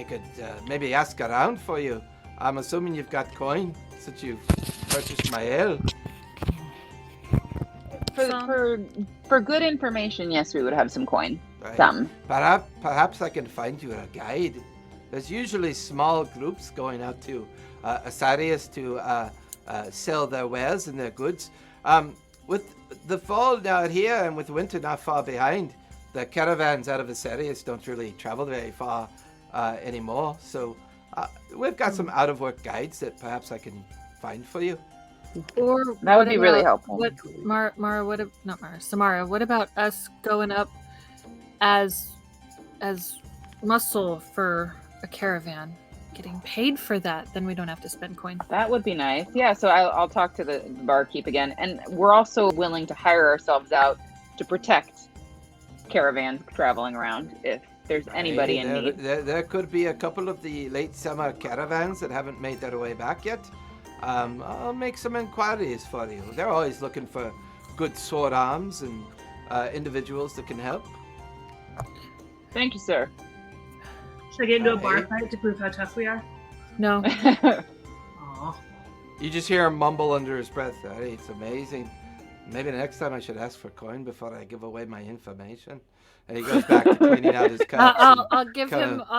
could maybe ask around for you. I'm assuming you've got coin since you've purchased my ale. For good information, yes, we would have some coin. Right. Some. Perhaps I can find you a guide. There's usually small groups going out to Cyrios to sell their wares and their goods. With the fall now here and with winter not far behind, the caravans out of Cyrios don't really travel very far anymore. So we've got some out-of-work guides that perhaps I can find for you. Or That would be really helpful. What, Samara, what about us going up as muscle for a caravan? Getting paid for that, then we don't have to spend coin. That would be nice. Yeah, so I'll talk to the barkeep again. And we're also willing to hire ourselves out to protect caravans traveling around if there's anybody in need. There could be a couple of the late summer caravans that haven't made their way back yet. I'll make some inquiries for you. They're always looking for good sword arms and individuals that can help. Thank you, sir. Should I get into a bar fight to prove how tough we are? No. Aw. You just hear him mumble under his breath. Hey, it's amazing. Maybe next time I should ask for coin before I give away my information. And he goes back to cleaning out his cups. I'll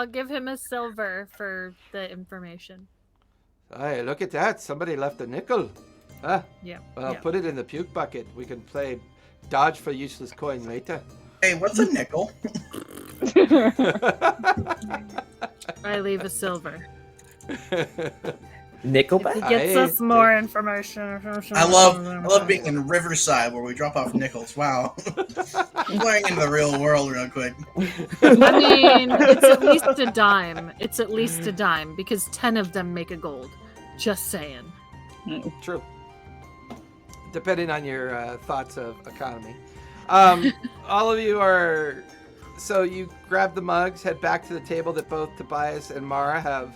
give him a silver for the information. Hey, look at that. Somebody left a nickel. Huh? Yeah. Well, yeah. put it in the puke bucket. We can play dodge for useless coin later. Hey, what's a nickel? I leave a silver. Nickelback? He gets us more information. I love being in Riverside where we drop off nickels. Wow. I'm going into the real world real quick. I mean, it's at least a dime. It's at least a dime because 10 of them make a gold. Just saying. True. Depending on your thoughts of economy. All of you are... So you grab the mugs, head back to the table that both Tobias and Mara have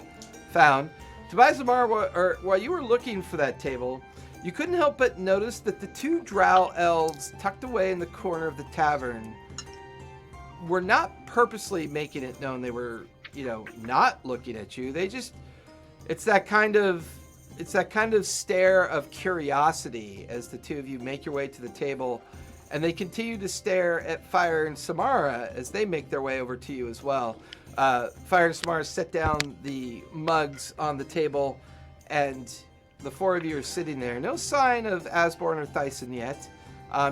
found. Tobias and Mara, while you were looking for that table, you couldn't help but notice that the two drow elves tucked away in the corner of the tavern were not purposely making it known they were, not looking at you. They just... It's that kind of stare of curiosity as the two of you make your way to the table, and they continue to stare at Fire and Samara as they make their way over to you as well. Fire and Samara set down the mugs on the table, and the four of you are sitting there. No sign of Asborn or Thyson yet.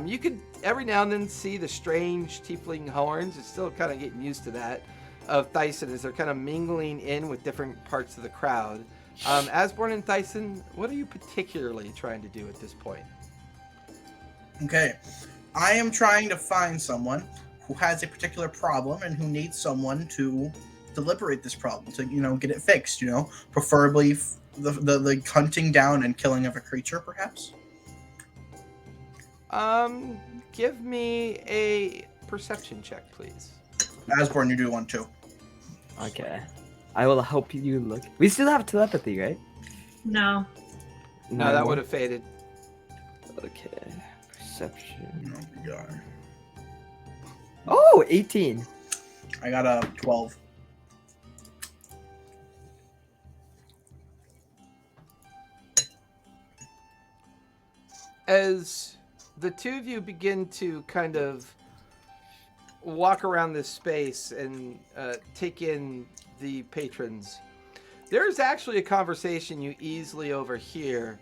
You could every now and then see the strange tiefling horns. It's still kind of getting used to that of Thyson as they're kind of mingling in with different parts of the crowd. Asborn and Thyson, what are you particularly trying to do at this point? Okay. I am trying to find someone who has a particular problem and who needs someone to liberate this problem, to, get it fixed, preferably the hunting down and killing of a creature, perhaps? Give me a perception check, please. Asborn, you do one too. Okay. I will help you look. We still have telepathy, right? No. No, that would have faded. Okay. Perception. Oh, my God. Oh, 18. I got a 12. As the two of you begin to kind of walk around this space and take in the patrons, there's actually a conversation you easily overhear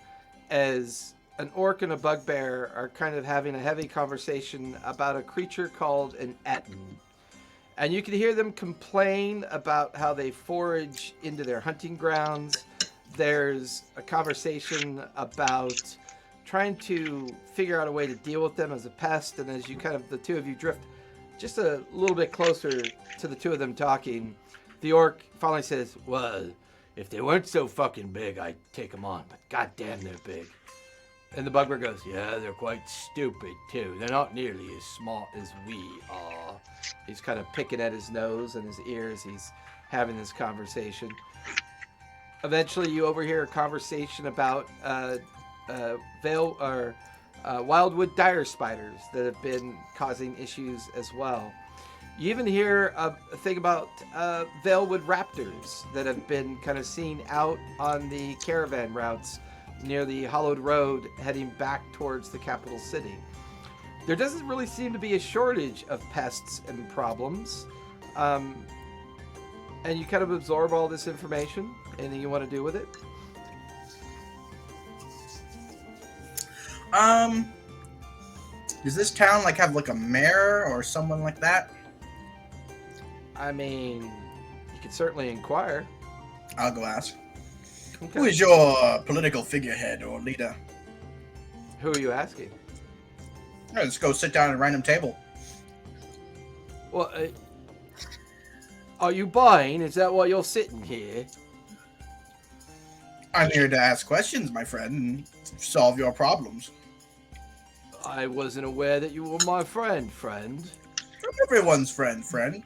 as an orc and a bugbear are kind of having a heavy conversation about a creature called an etten. And you can hear them complain about how they forage into their hunting grounds. There's a conversation about trying to figure out a way to deal with them as a pest. And as you kind of, the two of you drift just a little bit closer to the two of them talking, the orc finally says, well, if they weren't so fucking big, I'd take them on. But goddamn, they're big. And the bugbear goes, yeah, they're quite stupid, too. They're not nearly as smart as we are. He's kind of picking at his nose and his ears. He's having this conversation. Eventually, you overhear a conversation about wildwood dire spiders that have been causing issues as well. You even hear a thing about Valewood raptors that have been kind of seen out on the caravan routes near the hollowed road heading back towards the capital city. There doesn't really seem to be a shortage of pests and problems. And you kind of absorb all this information. Anything you want to do with it? Does this town like have like a mayor or someone like that? I mean, you could certainly inquire. I'll go ask. Okay. Who is your political figurehead or leader? Who are you asking? Let's go sit down at a random table. Well, are you buying? Is that why you're sitting here? I'm here to ask questions, my friend, and solve your problems. I wasn't aware that you were my friend. I'm everyone's friend.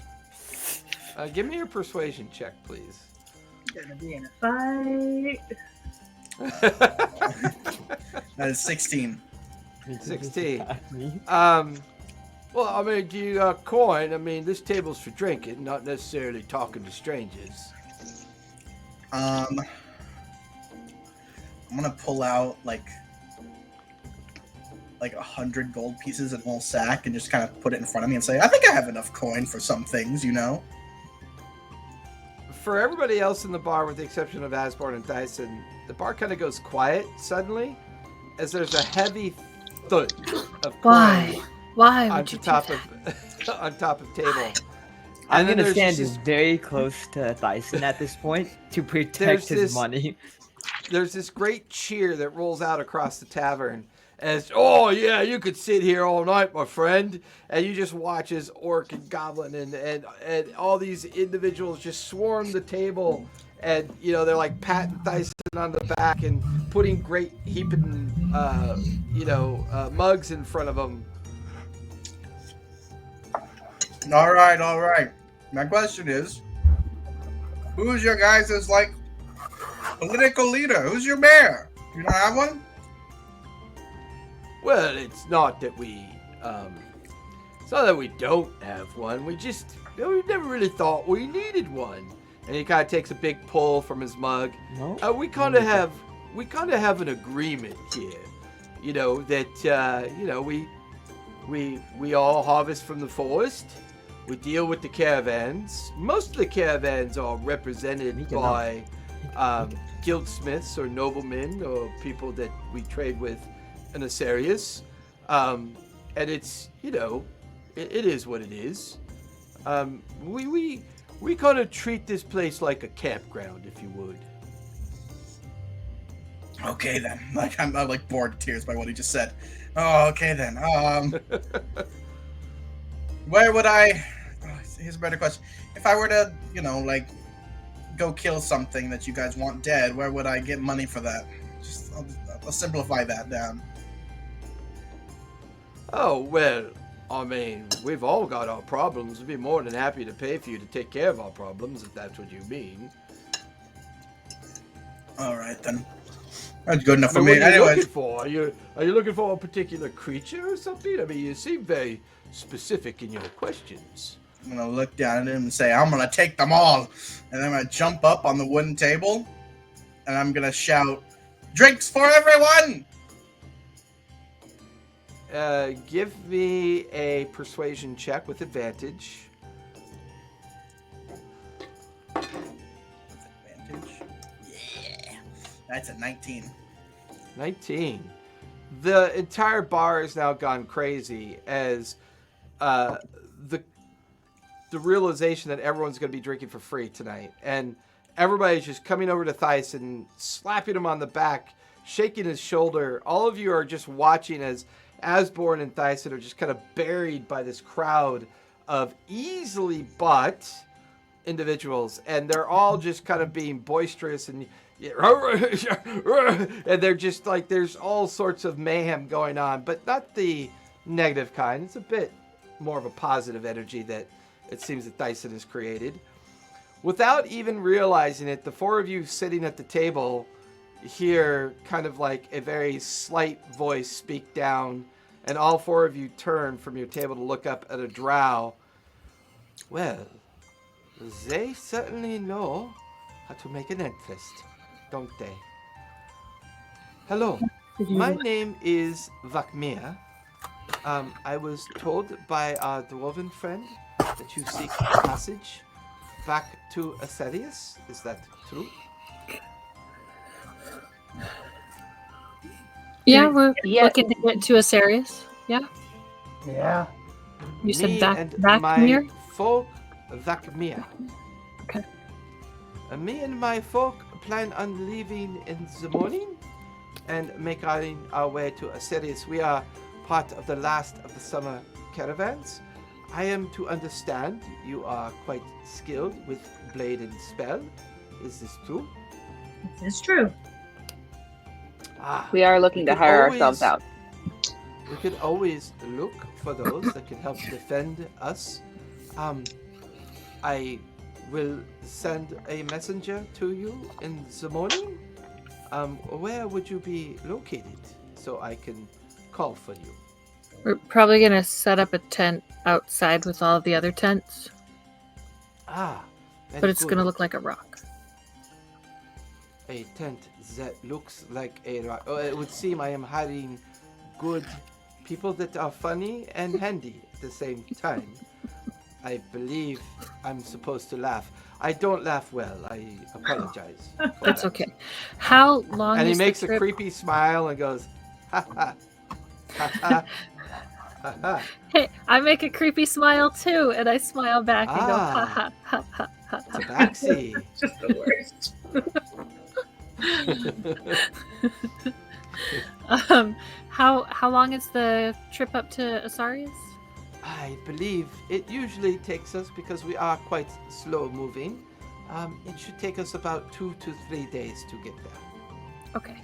Give me your persuasion check, please. Gonna be in a fight. That is 16. 16. Well, I mean, do you coin? I mean, this table's for drinking, not necessarily talking to strangers. I'm gonna pull out like 100 gold pieces in a whole sack and just kind of put it in front of me and say, I think I have enough coin for some things, you know? For everybody else in the bar, with the exception of Asborn and Dyson, the bar kind of goes quiet suddenly as there's a heavy thud of coin Why on would you do top that? on top of table. I'm then gonna there's stand just very close to Dyson at this point to There's protect his this- money. There's this great cheer that rolls out across the tavern as, oh yeah, you could sit here all night, my friend. And you just watch as Orc and Goblin and all these individuals just swarm the table. And, you know, they're like patting Dyson on the back and putting great heaping, mugs in front of them. All right. My question is, who's your guys' like political leader? Who's your mayor? You don't have one? Well, it's not that we don't have one. We never really thought we needed one. And he kind of takes a big pull from his mug. No? We kind of have an agreement here, you know, that we all harvest from the forest. We deal with the caravans. Most of the caravans are represented by guildsmiths or noblemen or people that we trade with in Cyrios. And it's, you know, it is what it is. We kind of treat this place like a campground, if you would. Okay then. Like I'm like bored to tears by what he just said. Oh, okay then. Where would I? Here's a better question. If I were to, you know, like, go kill something that you guys want dead, where would I get money for that? I'll simplify that down. Oh, well, I mean, we've all got our problems. We'd be more than happy to pay for you to take care of our problems, if that's what you mean. All right then. That's good enough I for mean, me. what are you Anyways, looking for? Are you looking for a particular creature or something? I mean, you seem very specific in your questions. I'm gonna look down at him and say, I'm gonna take them all. And I'm gonna jump up on the wooden table and I'm gonna shout, drinks for everyone! Give me a persuasion check with advantage. Advantage. Yeah. That's a 19. 19. The entire bar has now gone crazy as the realization that everyone's going to be drinking for free tonight. And everybody's just coming over to Theis and slapping him on the back, shaking his shoulder. All of you are just watching as Asborn and Thyson are just kind of buried by this crowd of easily bought individuals. And they're all just kind of being boisterous and they're just like, there's all sorts of mayhem going on, but not the negative kind. It's a bit more of a positive energy that it seems that Dyson has created. Without even realizing it, the four of you sitting at the table hear kind of like a very slight voice speak down, and all four of you turn from your table to look up at a drow. Well, they certainly know how to make an interest, don't they? Hello, my name is Vakmir. I was told by our dwarven friend that you seek passage back to Cyrios. Is that true? Yeah, we're Yeah. looking to get to Asarius. Yeah. Yeah. You said Me back and my near? folk, Vakmir. Okay. Me and my folk plan on leaving in the morning and making our way to Cyrios. We are part of the last of the summer caravans. I am to understand you are quite skilled with blade and spell. Is this true? This is true. Ah, We are looking to could hire always- ourselves out. we could always look for those that can help defend us. I will send a messenger to you in the morning. Where would you be located so I can call for you? We're probably going to set up a tent outside with all the other tents, Ah, but it's going to look like a rock. a tent that looks like a rock. Oh, it would seem I am hiring good people that are funny and handy at the same time. I believe I'm supposed to laugh. I don't laugh well. I apologize. for That's that. okay. How long And he is makes the a trip? creepy smile and goes, ha ha, ha ha, ha ha. Hey, I make a creepy smile too, and I smile back and go, ha Ah. ha ha ha ha. ha. Tabaxi. Just the worst. How long is the trip up to Asarius? I believe it usually takes us, because we are quite slow moving, it should take us about 2 to 3 days to get there. Okay.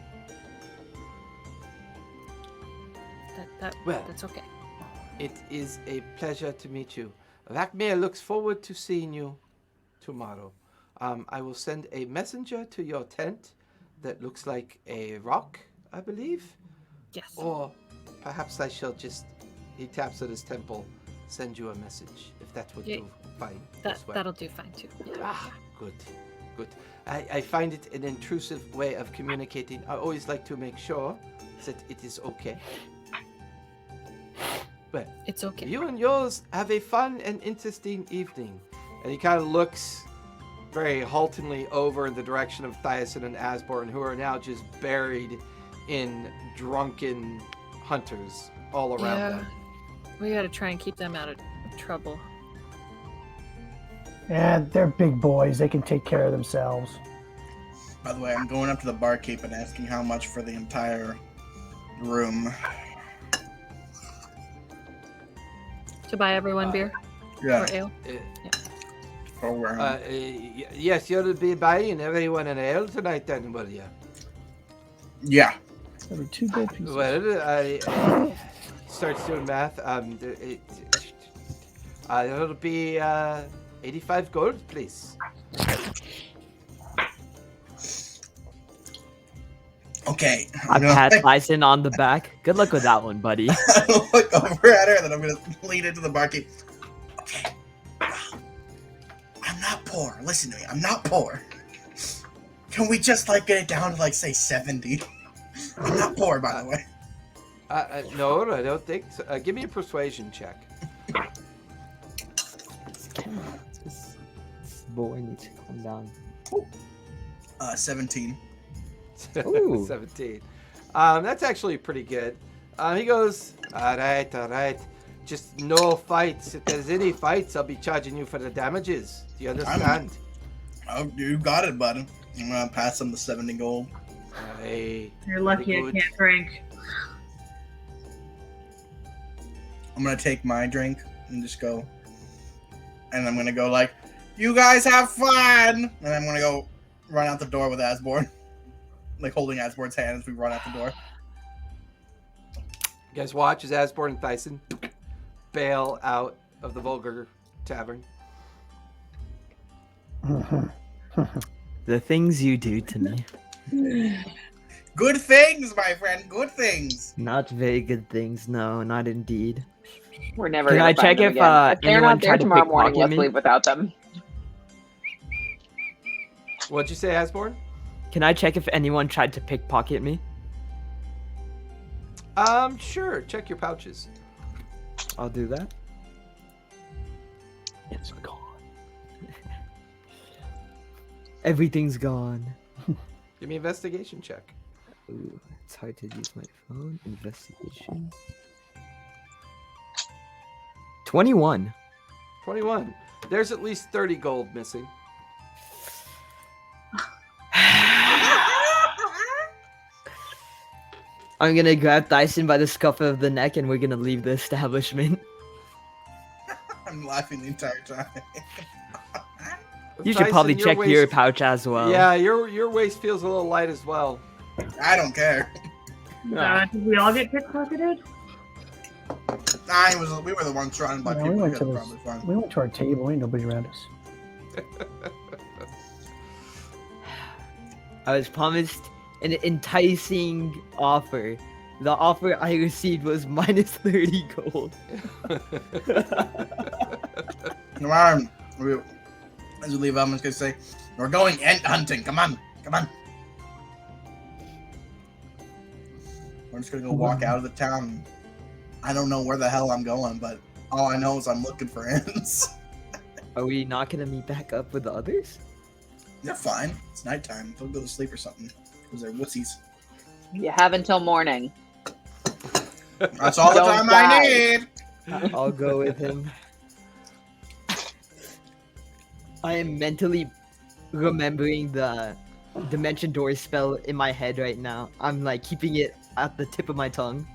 Well. That's okay. It is a pleasure to meet you. Vakmir looks forward to seeing you tomorrow. I will send a messenger to your tent that looks like a rock, I believe. Yes. Or perhaps I shall just, he taps at his temple, send you a message, if that would Yeah, do fine. That as well. that'll do fine too. Yeah. Ah, good, good. I find it an intrusive way of communicating. I always like to make sure that it is okay. Well, It's okay. you and yours have a fun and interesting evening. And he kind of looks very haltingly over in the direction of Thyasin and Asborn, who are now just buried in drunken hunters all around Yeah. them. We gotta try and keep them out of trouble. Yeah, they're big boys. They can take care of themselves. By the way, I'm going up to the barkeep and asking how much for the entire room. To buy everyone beer Yeah. or ale. Yes, you'll be buying everyone an ale tonight then, will you? Yeah. That'd be 2 gold pieces. Well, I starts doing math. It'll be 85 gold, please. Okay. I I'm gonna pat Tyson on the back. Good luck with that one, buddy. look over at her, and then I'm gonna lean into the barkeep. Okay. I'm not poor. Listen to me. I'm not poor. Can we just like get it down to like say 70? I'm not poor, by the way. No, I don't think so. Give me a persuasion check. This boy needs to calm down. 17. Ooh. 17. That's actually pretty good. He goes, all right. Just no fights. If there's any fights, I'll be charging you for the damages. Do you understand? Oh, you got it, bud. I'm gonna pass him the 70 gold. Hey, You're lucky I good. can't drink. I'm gonna take my drink and just go, and I'm gonna go like, "You guys have fun," and I'm gonna go run out the door with Asborn, like holding Asborn's hand as we run out the door. You guys watch as Asborn and Thyson bail out of the Vulgar Tavern. The things you do to me. Good things, my friend. Good things. Not very good things, no, not indeed. We're never Can gonna I find check them if, again. If they're anyone not there tried to tomorrow morning, pickpocket let's me? leave without them. What'd you say, Asborn? Can I check if anyone tried to pickpocket me? Sure. Check your pouches. I'll do that. It's gone. Everything's gone. Give me an investigation check. Ooh, it's hard to use my phone. Investigation. 21. 21. There's at least 30 gold missing. I'm gonna grab Dyson by the scuff of the neck and we're gonna leave the establishment. I'm laughing the entire time. You should Tyson, probably your check waist- your pouch as well. Yeah, your waist feels a little light as well. I don't care. Did we all get pickpocketed? We were the ones surrounded by Yeah, people. we went We to got this- probably fine. We went to our table. Ain't nobody around us. I was promised an enticing offer. The offer I received was minus 30 gold. Come on. As we leave, I'm just gonna say, we're going ant hunting. Come on. We're just gonna go walk out of the town. I don't know where the hell I'm going, but all I know is I'm looking for ants. Are we not gonna meet back up with the others? They're fine. It's nighttime. They'll go to sleep or something. Because they're wussies. You have until morning. That's all the Don't time die. I need. I'll go with him. I am mentally remembering the dimension door spell in my head right now. I'm like keeping it at the tip of my tongue.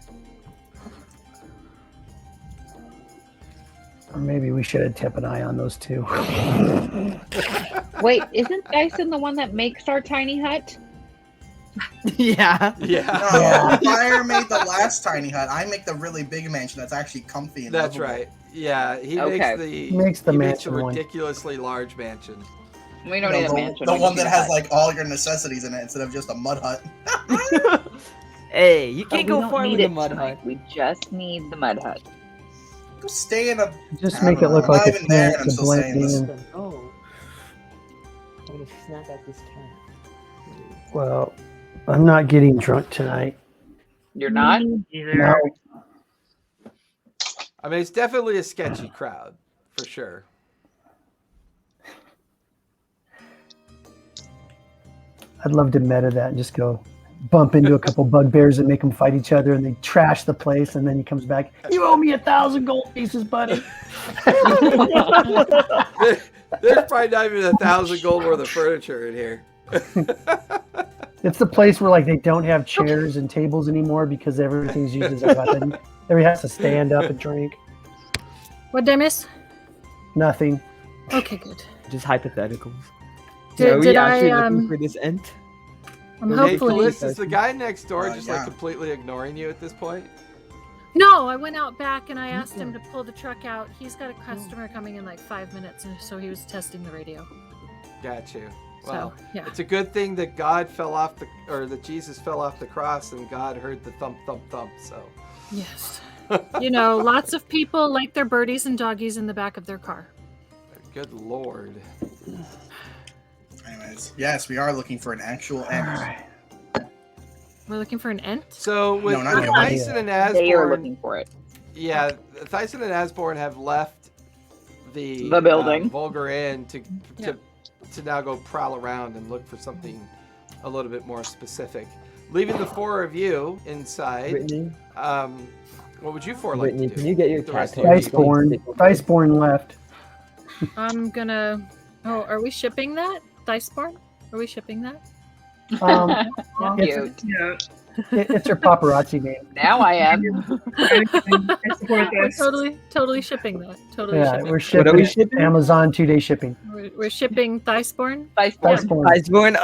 Or maybe we should have kept an eye on those two. Wait, isn't Dyson the one that makes our tiny hut? Yeah. Yeah. No, Fire made the last tiny hut. I make the really big mansion that's actually comfy and That's livable. right. Yeah, he Okay. makes the the a mansion one. ridiculously large mansion. We don't No, need a the, mansion. the we one need that a has hut. like all your necessities in it instead of just a mud hut. Hey, you But can't we go don't far need with a it mud tonight. hut. We just need the mud hut. Go stay in a. Just I make it don't look know. like I'm a not even there, tent and I'm to still blend saying this. in. Oh. I'm gonna snap at this cat. Well, I'm not getting drunk tonight. You're not? Either. No. I mean, it's definitely a sketchy crowd, for sure. I'd love to meta that and just go bump into a couple bugbears and make them fight each other, and they trash the place, and then he comes back. You owe me 1,000 gold pieces, buddy. There's probably not even 1,000 gold worth of furniture in here. It's the place where like they don't have chairs and tables anymore because everything's used as a weapon. Everybody has to stand up and drink. What did I miss? Nothing. Okay, good. Just hypotheticals. Did- Are we did actually I, looking for this ent? I'm Hey, hopefully. Callis, is the guy next door just yeah. like completely ignoring you at this point? No, I went out back and I asked him to pull the truck out. He's got a customer coming in like 5 minutes, and so he was testing the radio. Got you. Well, So yeah, it's a good thing that God fell off that Jesus fell off the cross and God heard the thump, thump, thump. So, yes. You know, lots of people like their birdies and doggies in the back of their car. good Lord. Anyways, yes, we are looking for an actual ant. We're looking for an ent. So with, No, not with you. Thyson and They are Asborn, looking for it. yeah, Thyson and Asborn have left the building. Vulgar Inn to Yeah. now go prowl around and look for something a little bit more specific. leaving the four of you inside. Brittany, What would you four like Brittany, to do? can you get your The rest cat of toys? you. Diceborn left. I'm gonna. Oh, are we shipping that? Diceborn? Are we shipping that? It's, Cute. Yeah. it's her paparazzi name. Now I am. I support We're this. totally shipping that. Totally Yeah, shipping. we're What are we shipping shipping? Amazon 2-day shipping. We're shipping Diceborn. Diceborn. Iceborn,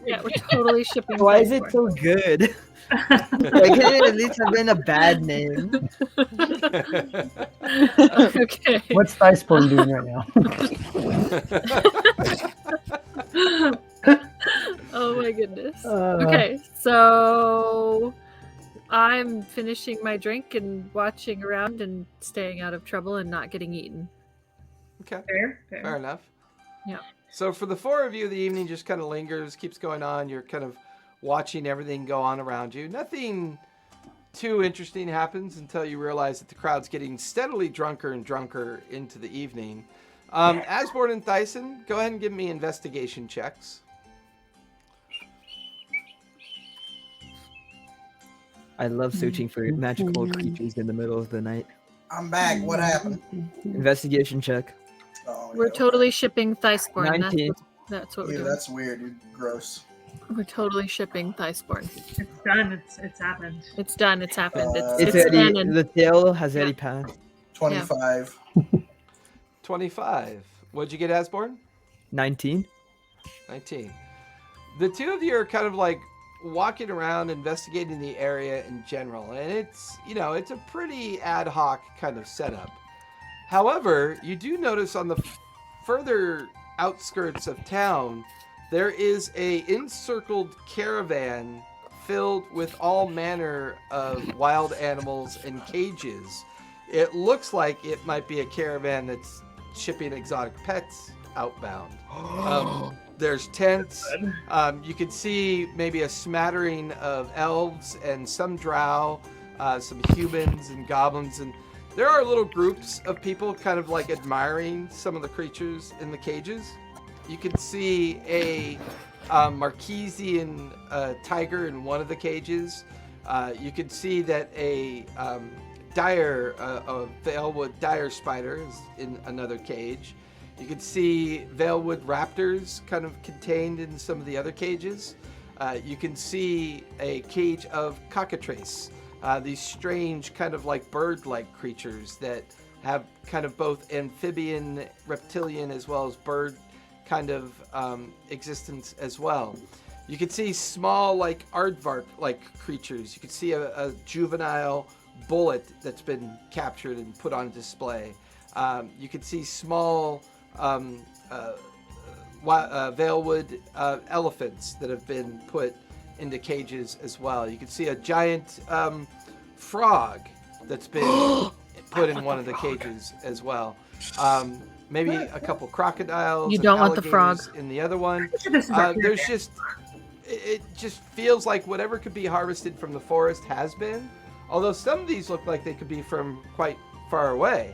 Yeah, we're totally shipping. why is it Diceborn. so good? Like, could it at least have been a bad name? Okay. What's Diceborn doing right now? Oh my goodness. Okay, so I'm finishing my drink and watching around and staying out of trouble and not getting eaten. Okay, Fair. fair enough. Yeah. So for the four of you, the evening just kind of lingers, keeps going on. You're kind of watching everything go on around you. Nothing too interesting happens until you realize that the crowd's getting steadily drunker and drunker into the evening. Asborn and Thyson, go ahead and give me investigation checks. I love searching for magical creatures in the middle of the night. I'm back. What happened? Investigation check. Oh, We're yeah, totally shipping Thiceborn. 19. That's what we're Yeah, doing. that's weird. You're gross. We're totally shipping Thiceborn. It's done. It's happened. It's done. It's happened. It's It's already, canon. the tail has Yeah. already passed. 25. 25. What'd you get, Asborn? 19. 19. The two of you are kind of like walking around investigating the area in general, and it's, you know, it's a pretty ad hoc kind of setup. However, you do notice on the further outskirts of town, there is a encircled caravan filled with all manner of wild animals and cages. It looks like it might be a caravan that's shipping exotic pets outbound. There's tents. You can see maybe a smattering of elves and some drow, some humans and goblins, and there are little groups of people kind of like admiring some of the creatures in the cages. You can see a Marquesian tiger in one of the cages. You can see that a Valewood dire spider is in another cage. You can see Valewood raptors kind of contained in some of the other cages. You can see a cage of cockatrice, these strange kind of like bird-like creatures that have kind of both amphibian, reptilian, as well as bird kind of existence as well. You can see small like aardvark-like creatures. You can see a juvenile bullet that's been captured and put on display. You can see small Valewood elephants that have been put into cages as well. You can see a giant frog that's been put in one of the cages as well. Maybe a couple crocodiles. You and don't want the frog. alligators in the other one. This is our There's character. it just feels like whatever could be harvested from the forest has been. Although some of these look like they could be from quite far away.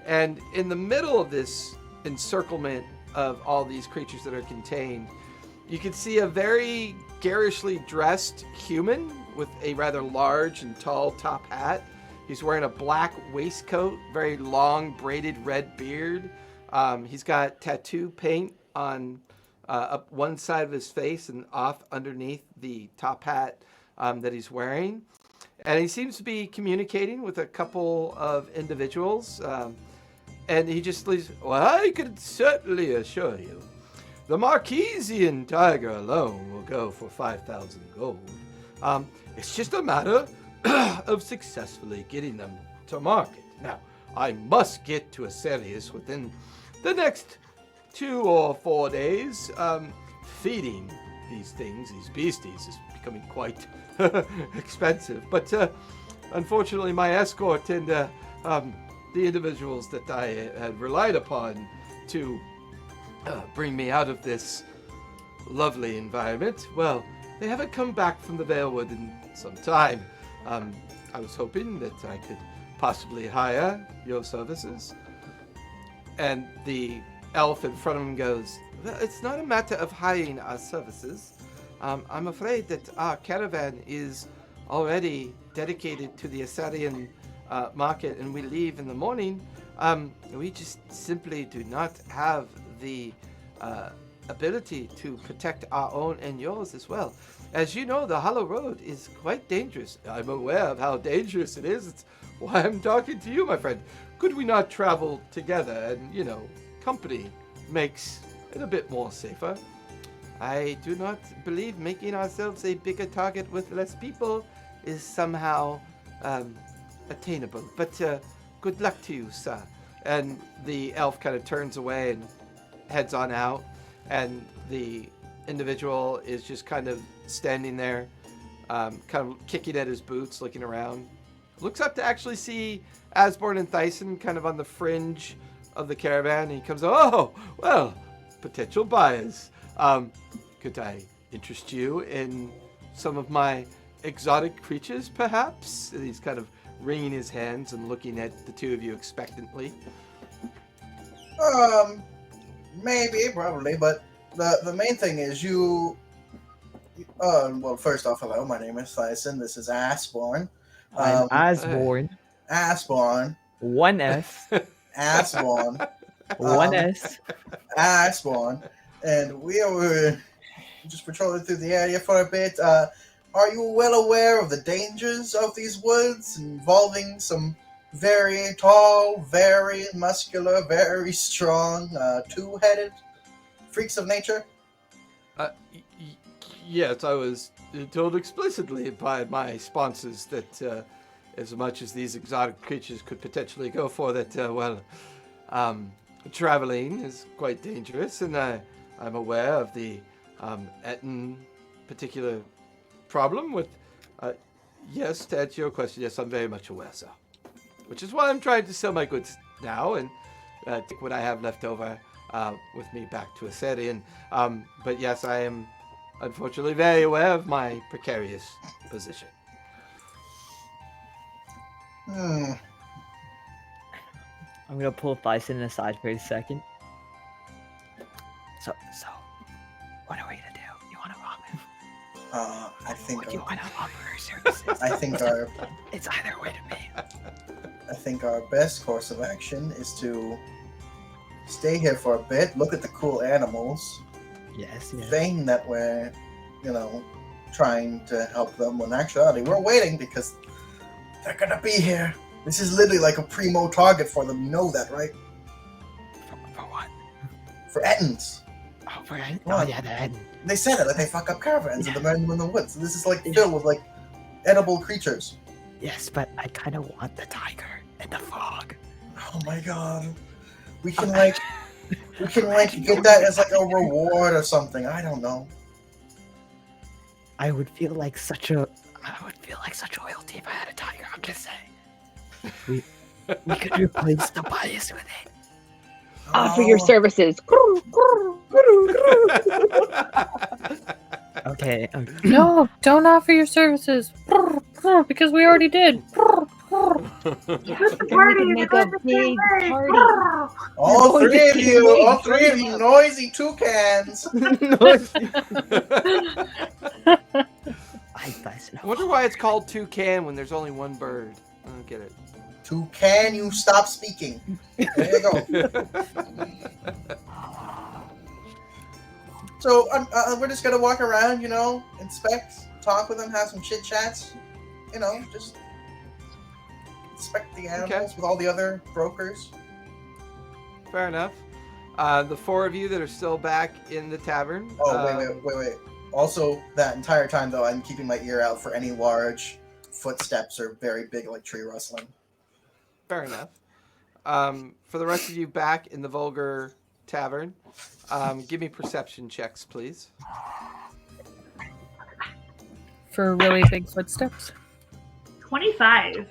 And in the middle of this encirclement of all these creatures that are contained, you can see a very garishly dressed human with a rather large and tall top hat. He's wearing a black waistcoat, very long braided red beard. He's got tattoo paint on up one side of his face and off underneath the top hat that he's wearing. And he seems to be communicating with a couple of individuals. And he just leaves, well, I could certainly assure you, the Marquesian tiger alone will go for 5,000 gold. It's just a matter of successfully getting them to market. Now, I must get to Cyrios within the next 2 or 4 days. Feeding these things, these beasties, is becoming quite expensive. But unfortunately, my escort and the individuals that I had relied upon to bring me out of this lovely environment, well, they haven't come back from the Valewood in some time. I was hoping that I could possibly hire your services. And the elf in front of him goes, well, it's not a matter of hiring our services. I'm afraid that our caravan is already dedicated to the Assyrian market, and we leave in the morning. We just simply do not have the ability to protect our own and yours as well. As you know, the Hollow Road is quite dangerous. I'm aware of how dangerous it is. It's why I'm talking to you, my friend. Could we not travel together? And, you know, company makes it a bit more safer. I do not believe making ourselves a bigger target with less people is somehow attainable. But good luck to you, sir. And the elf kind of turns away and heads on out. And the individual is just kind of standing there, kind of kicking at his boots, looking around. Looks up to actually see Asborn and Thyson kind of on the fringe of the caravan. And he comes, oh, well, potential buyers. Could I interest you in some of my exotic creatures, perhaps? And he's kind of wringing his hands and looking at the two of you expectantly. Maybe, probably, but the main thing is well, first off, hello, my name is Thyson. This is Asborn. I'm Asborn. Asborn. One S. Asborn. One S. Asborn. And we were just patrolling through the area for a bit. Are you well aware of the dangers of these woods involving some very tall, very muscular, very strong, two-headed freaks of nature? Yes, I was told explicitly by my sponsors that as much as these exotic creatures could potentially go for, that, traveling is quite dangerous, and I'm aware of the Etten particular problem with... yes, to answer your question, yes, I'm very much aware, sir. Which is why I'm trying to sell my goods now and take what I have left over with me back to Assyrian. But yes, I am unfortunately very aware of my precarious position. I'm gonna pull Thyson aside for a second. So, what are we gonna do? You wanna rob him? I think. Or do you wanna offer her services? I think it's either way to me. I think our best course of action is to stay here for a bit, look at the cool animals, Yes. feign that we're, trying to help them, when in actuality we're waiting because they're gonna be here. This is literally like a primo target for them. You know that, right? For what? For Ettins. Oh, for Etten? What? Oh, yeah, the Etten. They said it, like they fuck up caravans and the men in the woods. This is like filled with like edible creatures. Yes, but I kind of want the tiger and the frog. Oh my god. We can get that as like a reward or something. I don't know. I would feel like such royalty if I had a tiger. I'm just saying. We could replace the bias with it. Offer your services. Okay. No, don't offer your services because we already did. Put the party We can make a big party. All three of you noisy toucans. I wonder why it's called toucan when there's only one bird. I don't get it. Toucan, you stop speaking. There you go. So we're just gonna walk around, inspect, talk with them, have some chit chats, just inspect the animals with all the other brokers. Fair enough. The four of you that are still back in the tavern. Oh, wait. Also, that entire time though, I'm keeping my ear out for any large footsteps or very big like tree rustling. Fair enough. For the rest of you back in the Vulgar Tavern, give me perception checks, please. For really big footsteps. 25.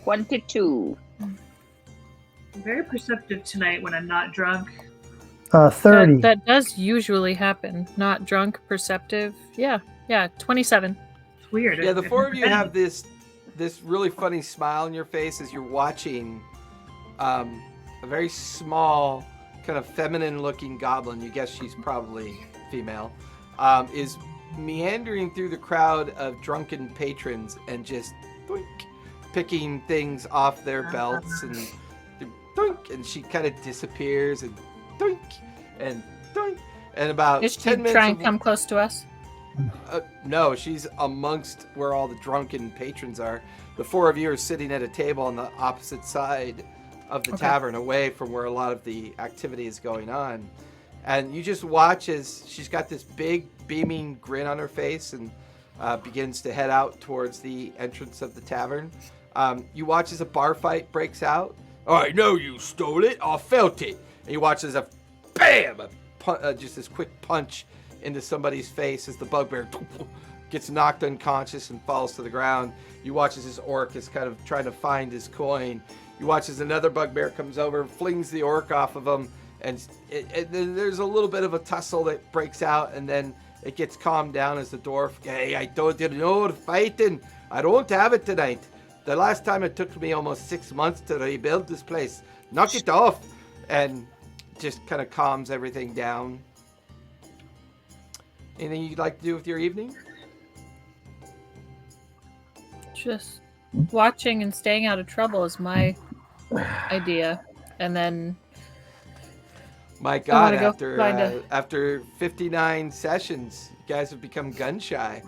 22. I'm very perceptive tonight when I'm not drunk. 30. That does usually happen. Not drunk, perceptive. Yeah, 27. It's weird. Yeah, the four of you have this really funny smile on your face as you're watching a very small, kind of feminine-looking goblin. You guess she's probably female. Is meandering through the crowd of drunken patrons and just doink, picking things off their belts and doink, and she kind of disappears and doink and doink. And about Is she 10 minutes. trying to come close to us? No, she's amongst where all the drunken patrons are. The four of you are sitting at a table on the opposite side of the tavern, away from where a lot of the activity is going on. And you just watch as she's got this big, beaming grin on her face and begins to head out towards the entrance of the tavern. You watch as a bar fight breaks out. Oh, I know you stole it. I felt it. And you watch as a bam, just this quick punch into somebody's face as the bugbear gets knocked unconscious and falls to the ground. You watch as this orc is kind of trying to find his coin. You watch as another bugbear comes over, flings the orc off of him, and there's a little bit of a tussle that breaks out, and then it gets calmed down as the dwarf, hey, I told you no fighting. I don't have it tonight. The last time it took me almost 6 months to rebuild this place. Knock it off. And just kind of calms everything down. Anything you'd like to do with your evening? Just watching and staying out of trouble is my idea. And then My God, go after 59 sessions, you guys have become gun shy.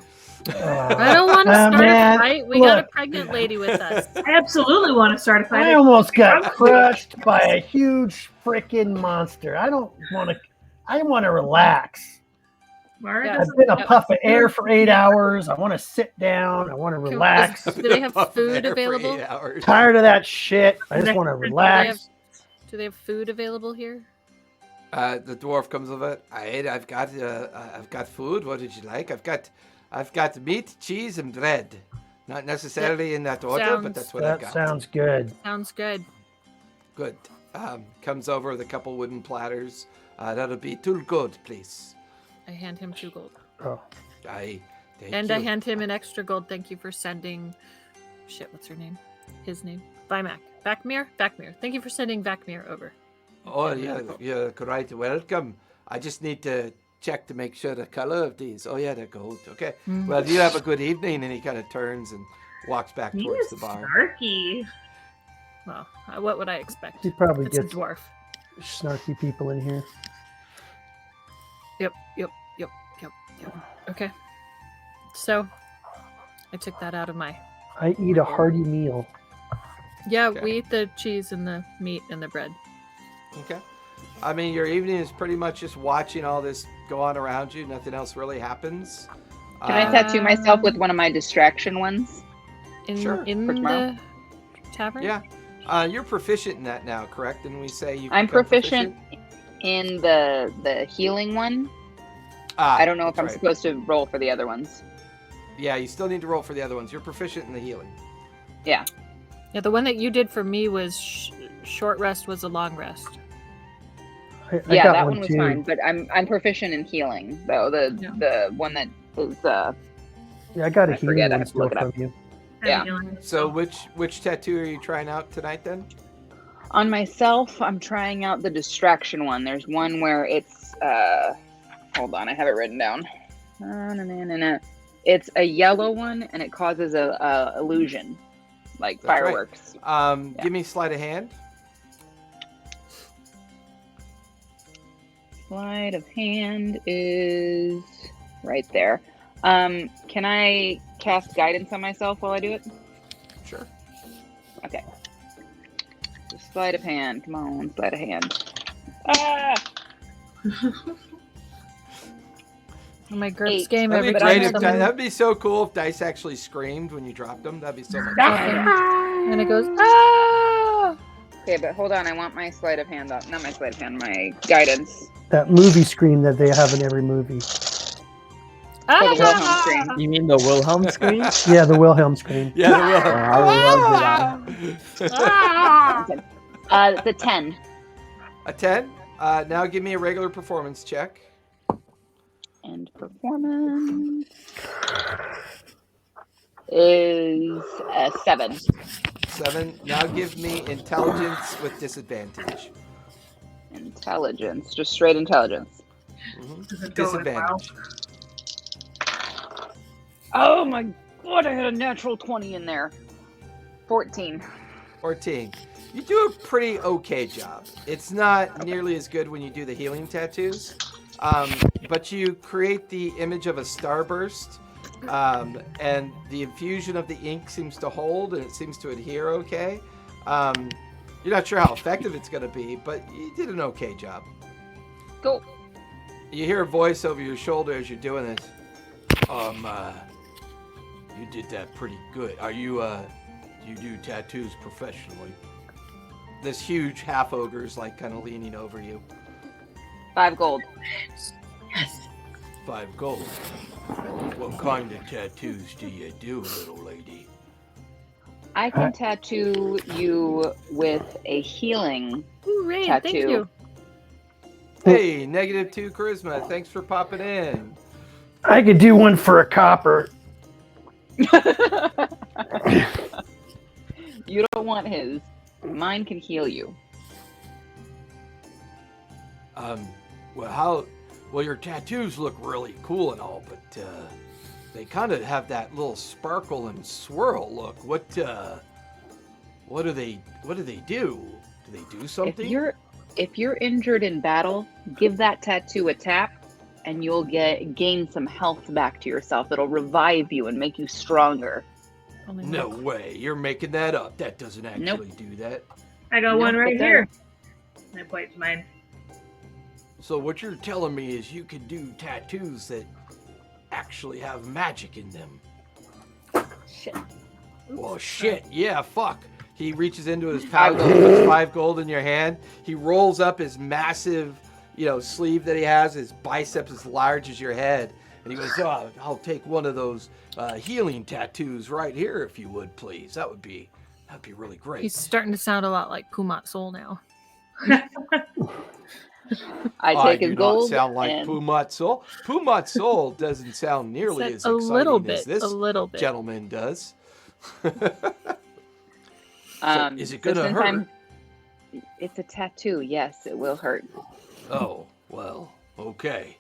I don't want to start man, a fight. We got a pregnant lady with us. I absolutely want to start a fight. I almost got crushed by a huge freaking monster. I want to relax. Mara Yeah. I've doesn't- been a puff of air for 8 hours. I want to sit down. I want to relax. Do they have food available? Tired of that shit. I just want to relax. Do they have food available here? The dwarf comes over. I've got food. What did you like? I've got meat, cheese, and bread. Not necessarily in that order, but that's what I've That got. sounds good. Sounds good. Good. Comes over with a couple wooden platters. That'll be 2 gold, please. I hand him 2 gold. Oh, Thank And you. I hand him an extra gold. Thank you for sending. Shit, what's her name? His name. Vimac. Vakmir? Vakmir. Thank you for sending Vakmir over. Oh, yeah, you're quite welcome. I just need to check to make sure the color of these. Oh, yeah, they're gold. Okay. Mm. Well, you have a good evening. And he kind of turns and walks back He towards is the bar. snarky. Well, what would I expect? he probably It's a gets dwarf. snarky people in here. Yep. Okay. So, I took that out of my... I eat a hearty meal. Yeah, Okay. we eat the cheese and the meat and the bread. Okay. I mean, your evening is pretty much just watching all this go on around you. Nothing else really happens. Can I tattoo myself with one of my distraction ones? Sure. In For tomorrow? the tavern? Yeah. You're proficient in that now, correct? Didn't we say you? I'm proficient in the healing one. I don't know if I'm right. supposed to roll for the other ones. Yeah, you still need to roll for the other ones. You're proficient in the healing. Yeah, the one that you did for me was short rest was a long rest. I Yeah, got that one was too. fine, but I'm proficient in healing though. The one that is Yeah, I got a I healing forget, I one have to still look it up. from you. Yeah. So which tattoo are you trying out tonight then? on myself. I'm trying out the distraction one. There's one where it's hold on, I have it written down. It's a yellow one and it causes a illusion, like That's right. fireworks. Give me sleight of hand. Sleight of hand is right there. Can I cast guidance on myself while I do it? Sure. Okay. So sleight of hand. Come on, sleight of hand. Ah! My GURPS 8. game That'd every be but great. time If someone... that'd be so cool if dice actually screamed when you dropped them. That'd be so much fun. And it goes, ah! Okay, but hold on. I want my sleight of hand up. Not my sleight of hand, my guidance. That movie scream that they have in every movie. For the Wilhelm scream. You mean the Wilhelm scream? Yeah, the Wilhelm scream. Yeah, the will. I love that. The 10. A 10. Now give me a regular performance check. And performance is a 7. 7. Now give me intelligence with disadvantage. Intelligence. Just straight intelligence. Mhm. Does it go like, wow? Disadvantage. Oh my god, I had a natural 20 in there. 14. 14. You do a pretty okay job. It's not nearly as good when you do the healing tattoos, but you create the image of a starburst, and the infusion of the ink seems to hold, and it seems to adhere okay. You're not sure how effective it's going to be, but you did an okay job. Go. You hear a voice over your shoulder as you're doing this. You did that pretty good. Are you, do you do tattoos professionally? This huge half ogre is like kind of leaning over you. 5 gold. Yes. 5 gold. What kind of tattoos do you do, little lady? I can tattoo you with a healing Ooh, Rain, tattoo. thank you. Hey, -2 charisma. Thanks for popping in. I could do one for a copper. You don't want his. Mine can heal you. Well, your tattoos look really cool and all, but they kind of have that little sparkle and swirl look. What do they do? Do they do something? If you're injured in battle, give that tattoo a tap and you'll gain some health back to yourself. It'll revive you and make you stronger. Only No one. way. You're making that up. That doesn't actually do that. I got one Nope, right it here. I point to mine. So what you're telling me is you can do tattoos that actually have magic in them. Shit. Well, shit. Yeah, fuck. He reaches into his pouch, puts 5 gold in your hand. He rolls up his massive, sleeve that he has. His biceps as large as your head. And he goes, "Oh, I'll take one of those healing tattoos right here, if you would, please. That'd be really great." He's starting to sound a lot like Pumat Soul now. I take his gold. Not sound like and Pumat Soul. Pumat Soul doesn't sound nearly as a exciting little as bit, this a little bit. gentleman does. Is it so gonna since hurt? It's a tattoo. Yes, it will hurt. Oh, well, okay.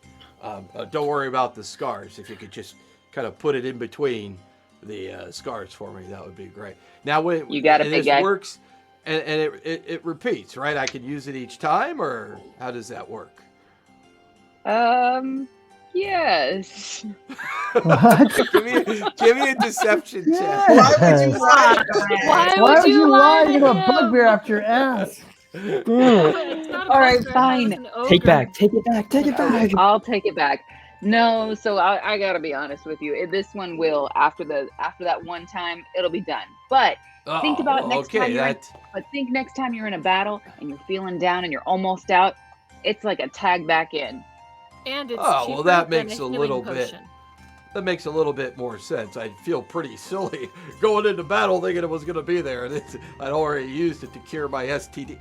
Don't worry about the scars. If you could just kind of put it in between the scars for me, that would be great. Now, when You got it, big this guy. works, and it repeats, right? I can use it each time, or how does that work? Yes. What? give me a deception check. Yes. Why would you lie? Why would you lie to to a him? bugbear up your ass? It's not a All right, bugbear, fine. it's an ogre. Take it back. I'll take it back. No, so I gotta be honest with you. This one will after that one time, it'll be done. But think about next time think next time you're in a battle and you're feeling down and you're almost out. It's like a tag back in. And it's Oh, well, cheaper that than makes a healing little bit. potion. That makes a little bit more sense. I feel pretty silly going into battle thinking it was going to be there. And I'd already used it to cure my STD.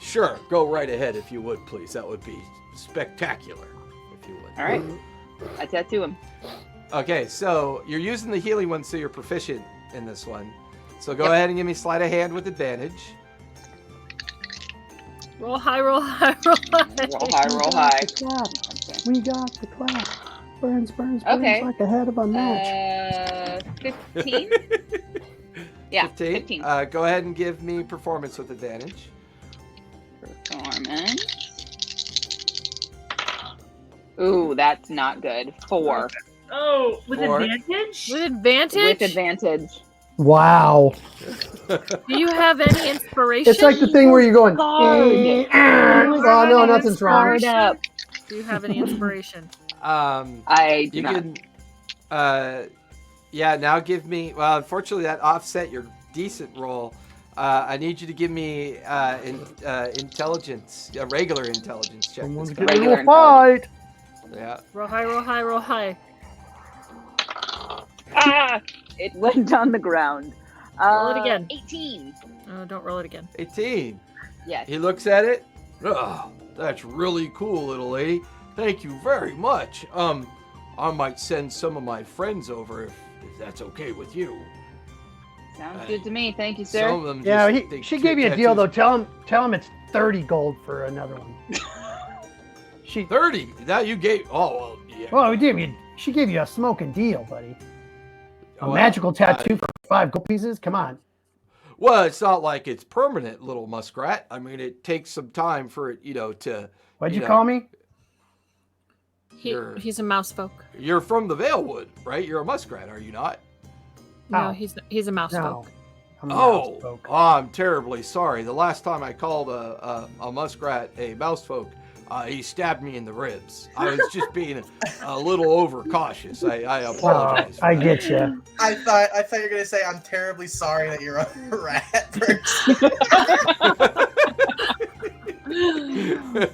Sure, go right ahead if you would, please. That would be spectacular, if you would. All right. I tattoo him. Okay, so you're using the healing one, so you're proficient in this one. So go Yep. ahead and give me sleight of hand with advantage. Roll high, roll high, roll high. Roll high, roll high. We got the clap. Burns, Okay. like a head of a match. 15? Yeah, 15. Go ahead and give me performance with advantage. Performance. Ooh, that's not good. 4. Oh, with 4. advantage? With advantage? With advantage. Wow. Do you have any inspiration? It's like the thing where you're going, Hard. oh no, nothing's wrong. Hard up. Do you have any inspiration? I do You not. can, now give me, well, unfortunately that offset your decent roll. I need you to give me intelligence, a regular intelligence check. Someone's this time. getting Regular a fight. Yeah. Roll high, roll high, roll high. Ah! It went on the ground. Roll it again. 18. Oh, don't roll it again. 18. Yes. He looks at it. Oh, that's really cool, little lady. Thank you very much. I might send some of my friends over if that's okay with you. Sounds good to me. Thank you, sir. Some of them Yeah, just she gave you a tattoos. deal though. Tell him it's 30 gold for another one. She 30. Now you gave. Oh well. Yeah. well, she gave you a smoking deal, buddy. A Well, magical tattoo for 5 gold pieces? Come on. Well, it's not like it's permanent, little muskrat. I mean, it takes some time for it, to. What'd you know, call me? He's a mouse folk. You're from the Valewood, right? You're a muskrat, are you not? No, Oh. he's a mouse No. folk. I'm a Oh, mouse folk. I'm terribly sorry. The last time I called a muskrat a mouse folk, he stabbed me in the ribs. I was just being a little overcautious. I apologize. I get you. I thought you were gonna say I'm terribly sorry that you're a rat person.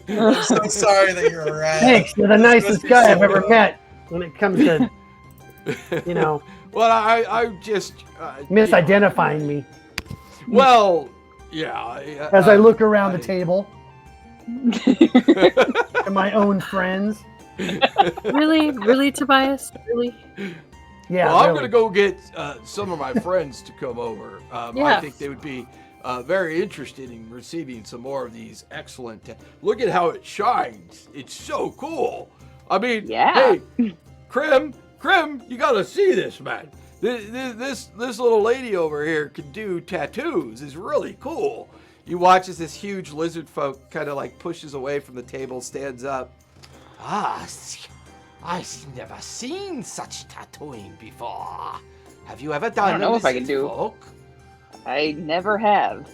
I'm so sorry that you're a rat. Thanks. You're the nicest guy I've ever met when it comes to, Well, I just misidentifying me. Well, yeah. As I look around the table to my own friends. Really, Tobias? Really? Yeah. Well, I'm really. gonna go get some of my friends to come over. I Yeah. think they would be very interested in receiving some more of these excellent. Look at how it shines. It's so cool. I mean, Yeah. hey, Krim, you gotta see this, man. This little lady over here can do tattoos. It's really cool. You watch as this huge lizard folk kind of like pushes away from the table, stands up. I've never seen such tattooing before. Have you ever done I don't know if I can lizard do. folk? I never have.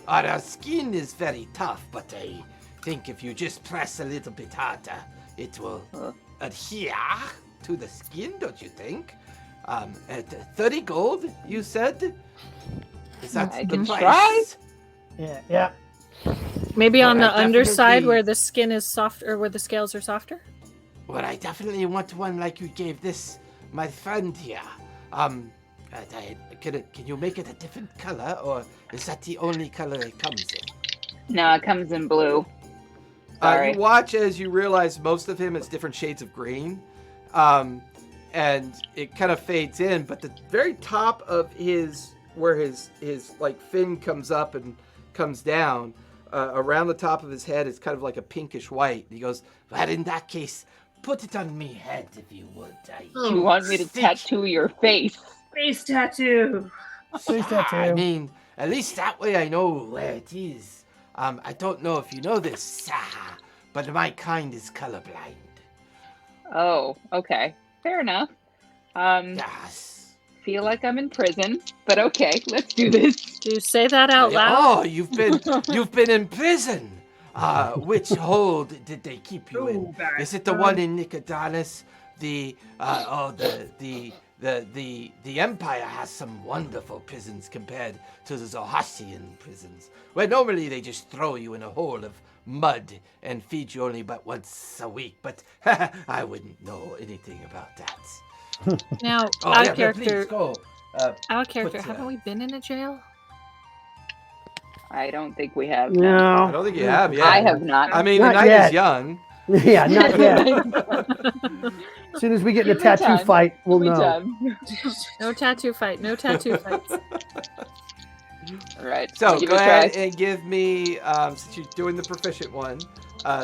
Our skin is very tough, but I think if you just press a little bit harder, it will adhere to the skin, don't you think? At 30 gold, you said? Is that I the can price? try. Yeah. Maybe Well, on the I underside definitely- where the skin is soft or where the scales are softer? Well, I definitely want one like you gave this, my friend here. Can you make it a different color, or is that the only color it comes in? No, it comes in blue. Sorry. You watch as you realize most of him is different shades of green, and it kind of fades in. But the very top of where his like fin comes up and comes down, around the top of his head is kind of like a pinkish white. And he goes, "Well, in that case, put it on me head if you would." You want me to tattoo your face? Face tattoo. Face tattoo. I mean, at least that way I know where it is. I don't know if you know this, but my kind is colorblind. Oh, okay. Fair enough. Yes. Feel like I'm in prison, but okay, let's do this. Do you say that out loud? Oh, you've been in prison. Which hold did they keep you in? Is it the one in Nicodranus? The Empire has some wonderful prisons compared to the Zohasian prisons, where normally they just throw you in a hole of mud and feed you only but once a week. But I wouldn't know anything about that. Now, Oh, our yeah, but character, please go. Put, haven't we been in a jail? I don't think we have. I No. don't think you have yet. I have not. I mean, Not the night yet. is young. Yeah, not yet. As soon as we get in a Every tattoo time. fight, we'll Every know. time. No tattoo fight. No tattoo fights. All right. So I'll give go it a try. ahead and give me, since you're doing the proficient one,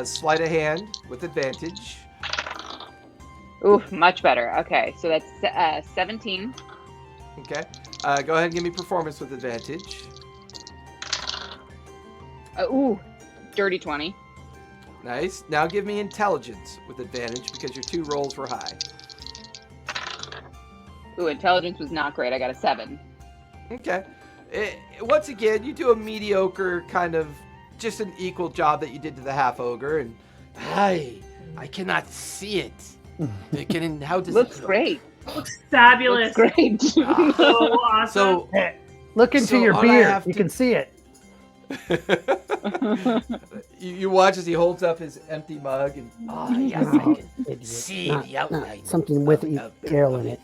sleight of hand with advantage. Ooh, much better. Okay, so that's 17. Okay. Go ahead and give me performance with advantage. Ooh, dirty 20. Nice. Now give me intelligence with advantage because your 2 rolls were high. Ooh, intelligence was not great. I got a 7. Okay. Once again, you do a mediocre kind of, just an equal job that you did to the half ogre, and I cannot see it. How does Looks it look? great. Looks fabulous. Looks great. So awesome. So Hey, look into So your all I beard. have You to- can see it. you watch as he holds up his empty mug and yes, I No, can idiot. see Not- the not outline. something with of arrow in it.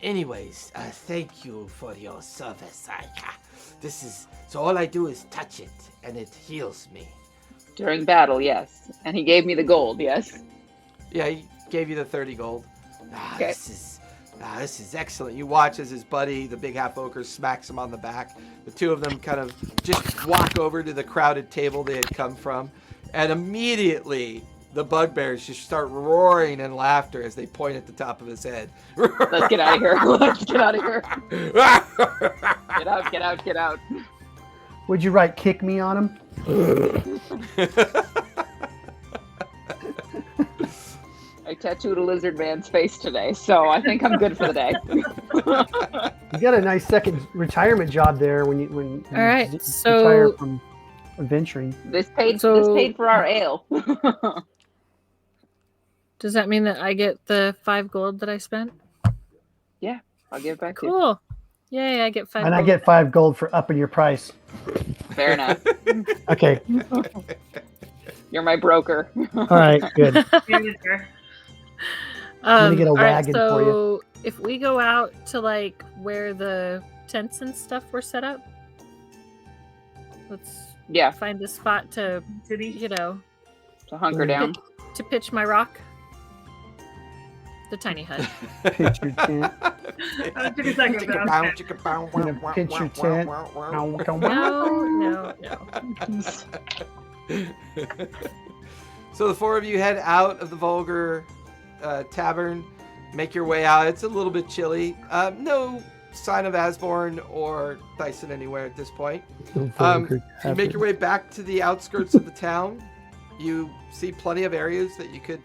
Anyways, thank you for your service. So all I do is touch it and it heals me. During battle, yes. And he gave me the gold, yes. Yeah, he gave you the 30 gold. Okay. This is excellent. You watch as his buddy, the big half ogre, smacks him on the back. The two of them kind of just walk over to the crowded table they had come from. And immediately the bugbears just start roaring in laughter as they point at the top of his head. Let's get out of here. Let's get out of here. Get out, get out, get out. Would you write "kick me" on him? I tattooed a lizard man's face today, so I think I'm good for the day. You got a nice second retirement job there when you All right, retire so from adventuring. This paid So- for our ale. does that mean that I get the 5 gold that I spent? I'll give it back to you. Cool. Yay, I get 5 And gold. I get 5 gold for upping your price. Fair enough. Okay. You're my broker. All right. Good. Manager. gonna get a all right, wagon for you. so if we go out to like where the tents and stuff were set up, let's Yeah, find a spot to, City. you know, to hunker down. to pitch my rock. The tiny hut. Pitch your tent. It took a second, but I was good. Gonna pitch your tent. No. So the 4 of you head out of the Vulgar Tavern, make your way out. It's a little bit chilly. No sign of Asborn or Dyson anywhere at this point. You make your way back to the outskirts of the town. You see plenty of areas that you could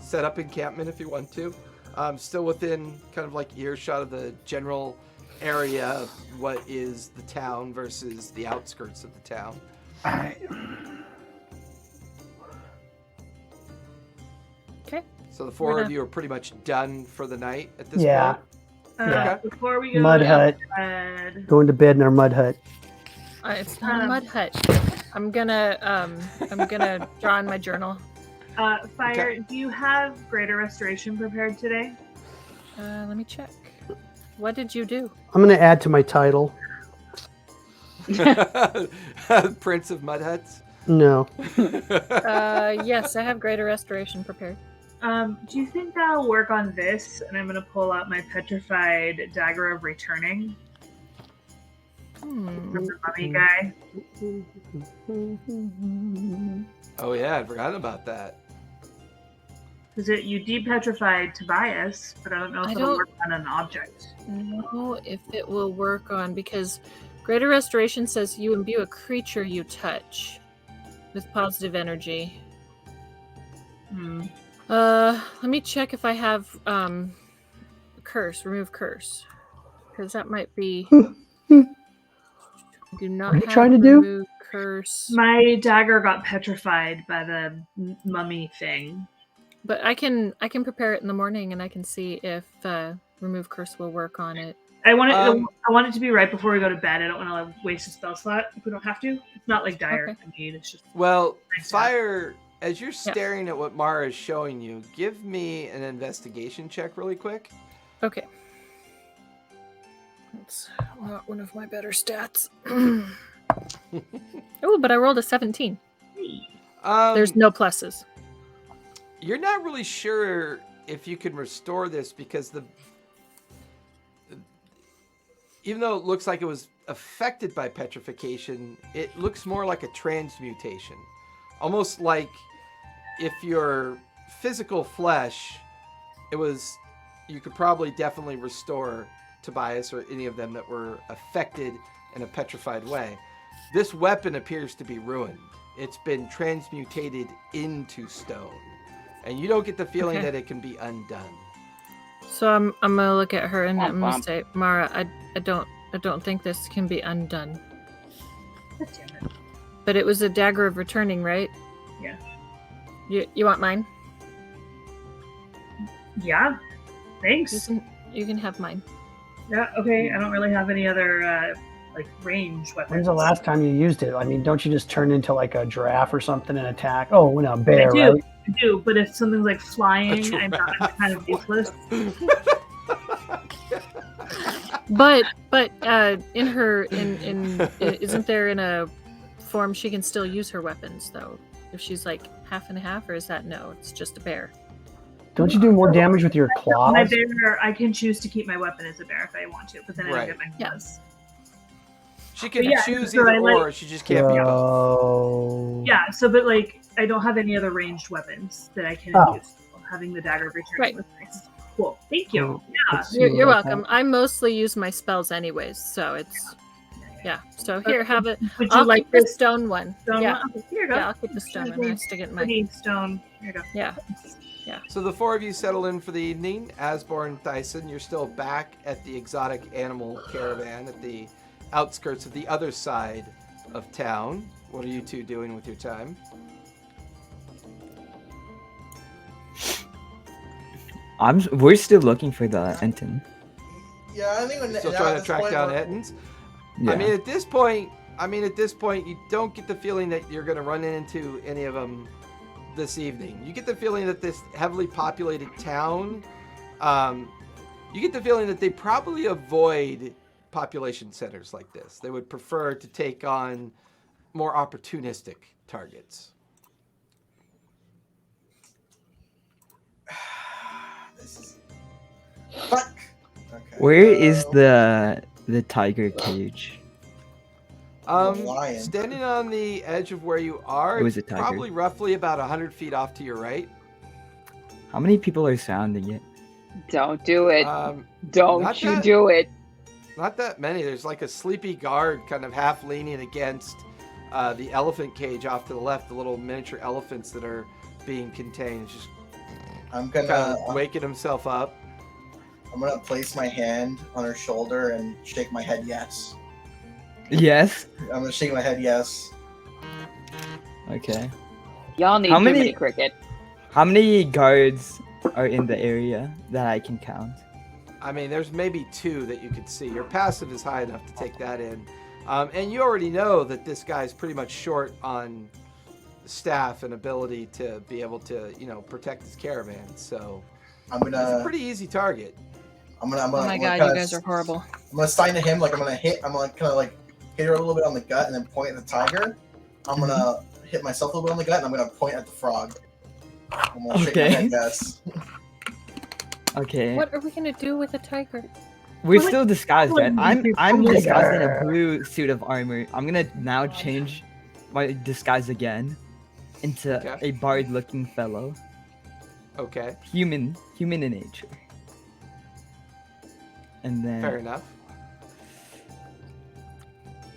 set up encampment if you want to. Still within kind of like earshot of the general area of what is the town versus the outskirts of the town. All right. Okay. So the 4 of you are pretty much done for the night at this Yeah. point. Yeah. Before we go Mud to hut. bed, Going to bed in our mud hut. It's not a mud hut. I'm gonna draw in my journal. Fire, Okay. do you have Greater Restoration prepared today? Let me check. What did you do? I'm going to add to my title. Prince of Mud Huts. No. Yes, I have greater restoration prepared. Do you think that'll work on this? And I'm going to pull out my petrified dagger of returning from the mummy guy. Oh yeah, I forgot about that. Because you depetrified Tobias, but I don't know if I it'll don't- work on an object. know if it will work on, because greater restoration says you imbue a creature you touch with positive energy. Let me check if I have remove curse, because that might be. Do not What are you have trying to do? remove curse, My dagger got petrified by the mummy thing. but I can prepare it in the morning, and I can see if remove curse will work on it. I want it to be right before we go to bed. I don't want to waste a spell slot if we don't have to. It's not like dire Okay. need. It's just Well, Nice. Fire, as you're staring at what Mara is showing you, give me an investigation check really quick. Okay. That's not one of my better stats. Oh, but I rolled a 17. There's no pluses. You're not really sure if you can restore this because even though it looks like it was affected by petrification, it looks more like a transmutation. Almost like if your physical flesh, you could probably definitely restore Tobias or any of them that were affected in a petrified way. This weapon appears to be ruined. It's been transmutated into stone. And you don't get the feeling Okay. that it can be undone. So I'm gonna look at her and I'm gonna Womp. say, Mara, I don't think this can be undone. God damn it. But it was a dagger of returning, right? Yeah. You want mine? Yeah. Thanks. You can have mine. Yeah. Okay. I don't really have any other like range weapons. When's the last time you used it? I mean, don't you just turn into like a giraffe or something and attack? Oh, no, a bear, I do. right? I do, but if something's like flying, I'm kind of useless. But in her isn't there in a form she can still use her weapons though? If she's like half and half, or is that no? It's just a bear. Don't you do more damage with your My claws? bear, I can choose to keep my weapon as a bear if I want to, but then I Right. don't get my Yeah. claws. She can Yeah, choose so either I like- or. She just can't be both. Oh. Yeah. So, but like I don't have any other ranged weapons that I can Oh. use. Having the dagger of return Right. was nice. Cool. Thank you. Cool. Yeah. Let's You're, see you're what I welcome. I mostly use my spells anyways, so it's yeah. So here, have it. Would you I'll like keep the this stone one. stone Yeah, one? Okay, here you go. yeah. I'll keep the stone one. I stick it in my. Pretty stone. Here you go. Yeah. So the four of you settle in for the evening. Asborn, Thyson, you're still back at the exotic animal caravan at the outskirts of the other side of town. What are you two doing with your time? We're still looking for the Enton. Yeah, I think when Still now trying at to this track point, down we're- Ettins? Yeah. I mean, at this point, you don't get the feeling that you're going to run into any of them this evening. You get the feeling that this heavily populated town, you get the feeling that they probably avoid population centers like this. They would prefer to take on more opportunistic targets. This is... Fuck! Okay. Where is the tiger cage? lion. Standing on the edge of where you are, It was it's a tiger. probably roughly about 100 feet off to your right. How many people are surrounding it? Don't do it. Not Don't you that- do it. Not that many. There's like a sleepy guard kind of half leaning against the elephant cage off to the left, the little miniature elephants that are being contained. Just I'm kind gonna of waking himself up. I'm gonna place my hand on her shoulder and shake my head yes. Yes. I'm gonna shake my head yes. Okay. Y'all need How too many- many cricket. How many guards are in the area that I can count? I mean, there's maybe 2 that you could see. Your passive is high enough to take that in. And you already know that this guy's pretty much short on staff and ability to be able to, protect his caravan. So I'm it's a gonna pretty easy target. I'm gonna Oh my I'm gonna god, kinda you guys are horrible. I'm gonna sign to him like I'm gonna kind of like hit her a little bit on the gut and then point at the tiger. I'm gonna hit myself a little bit on the gut and I'm gonna point at the frog. I'm gonna shake my Okay. head yes. Okay. What are we gonna do with a tiger? We're Well, still disguised, well, right? I'm Tiger. disguised in a blue suit of armor. I'm gonna now change my disguise again into Okay. a bard-looking fellow, Okay, human in nature. And then fair enough.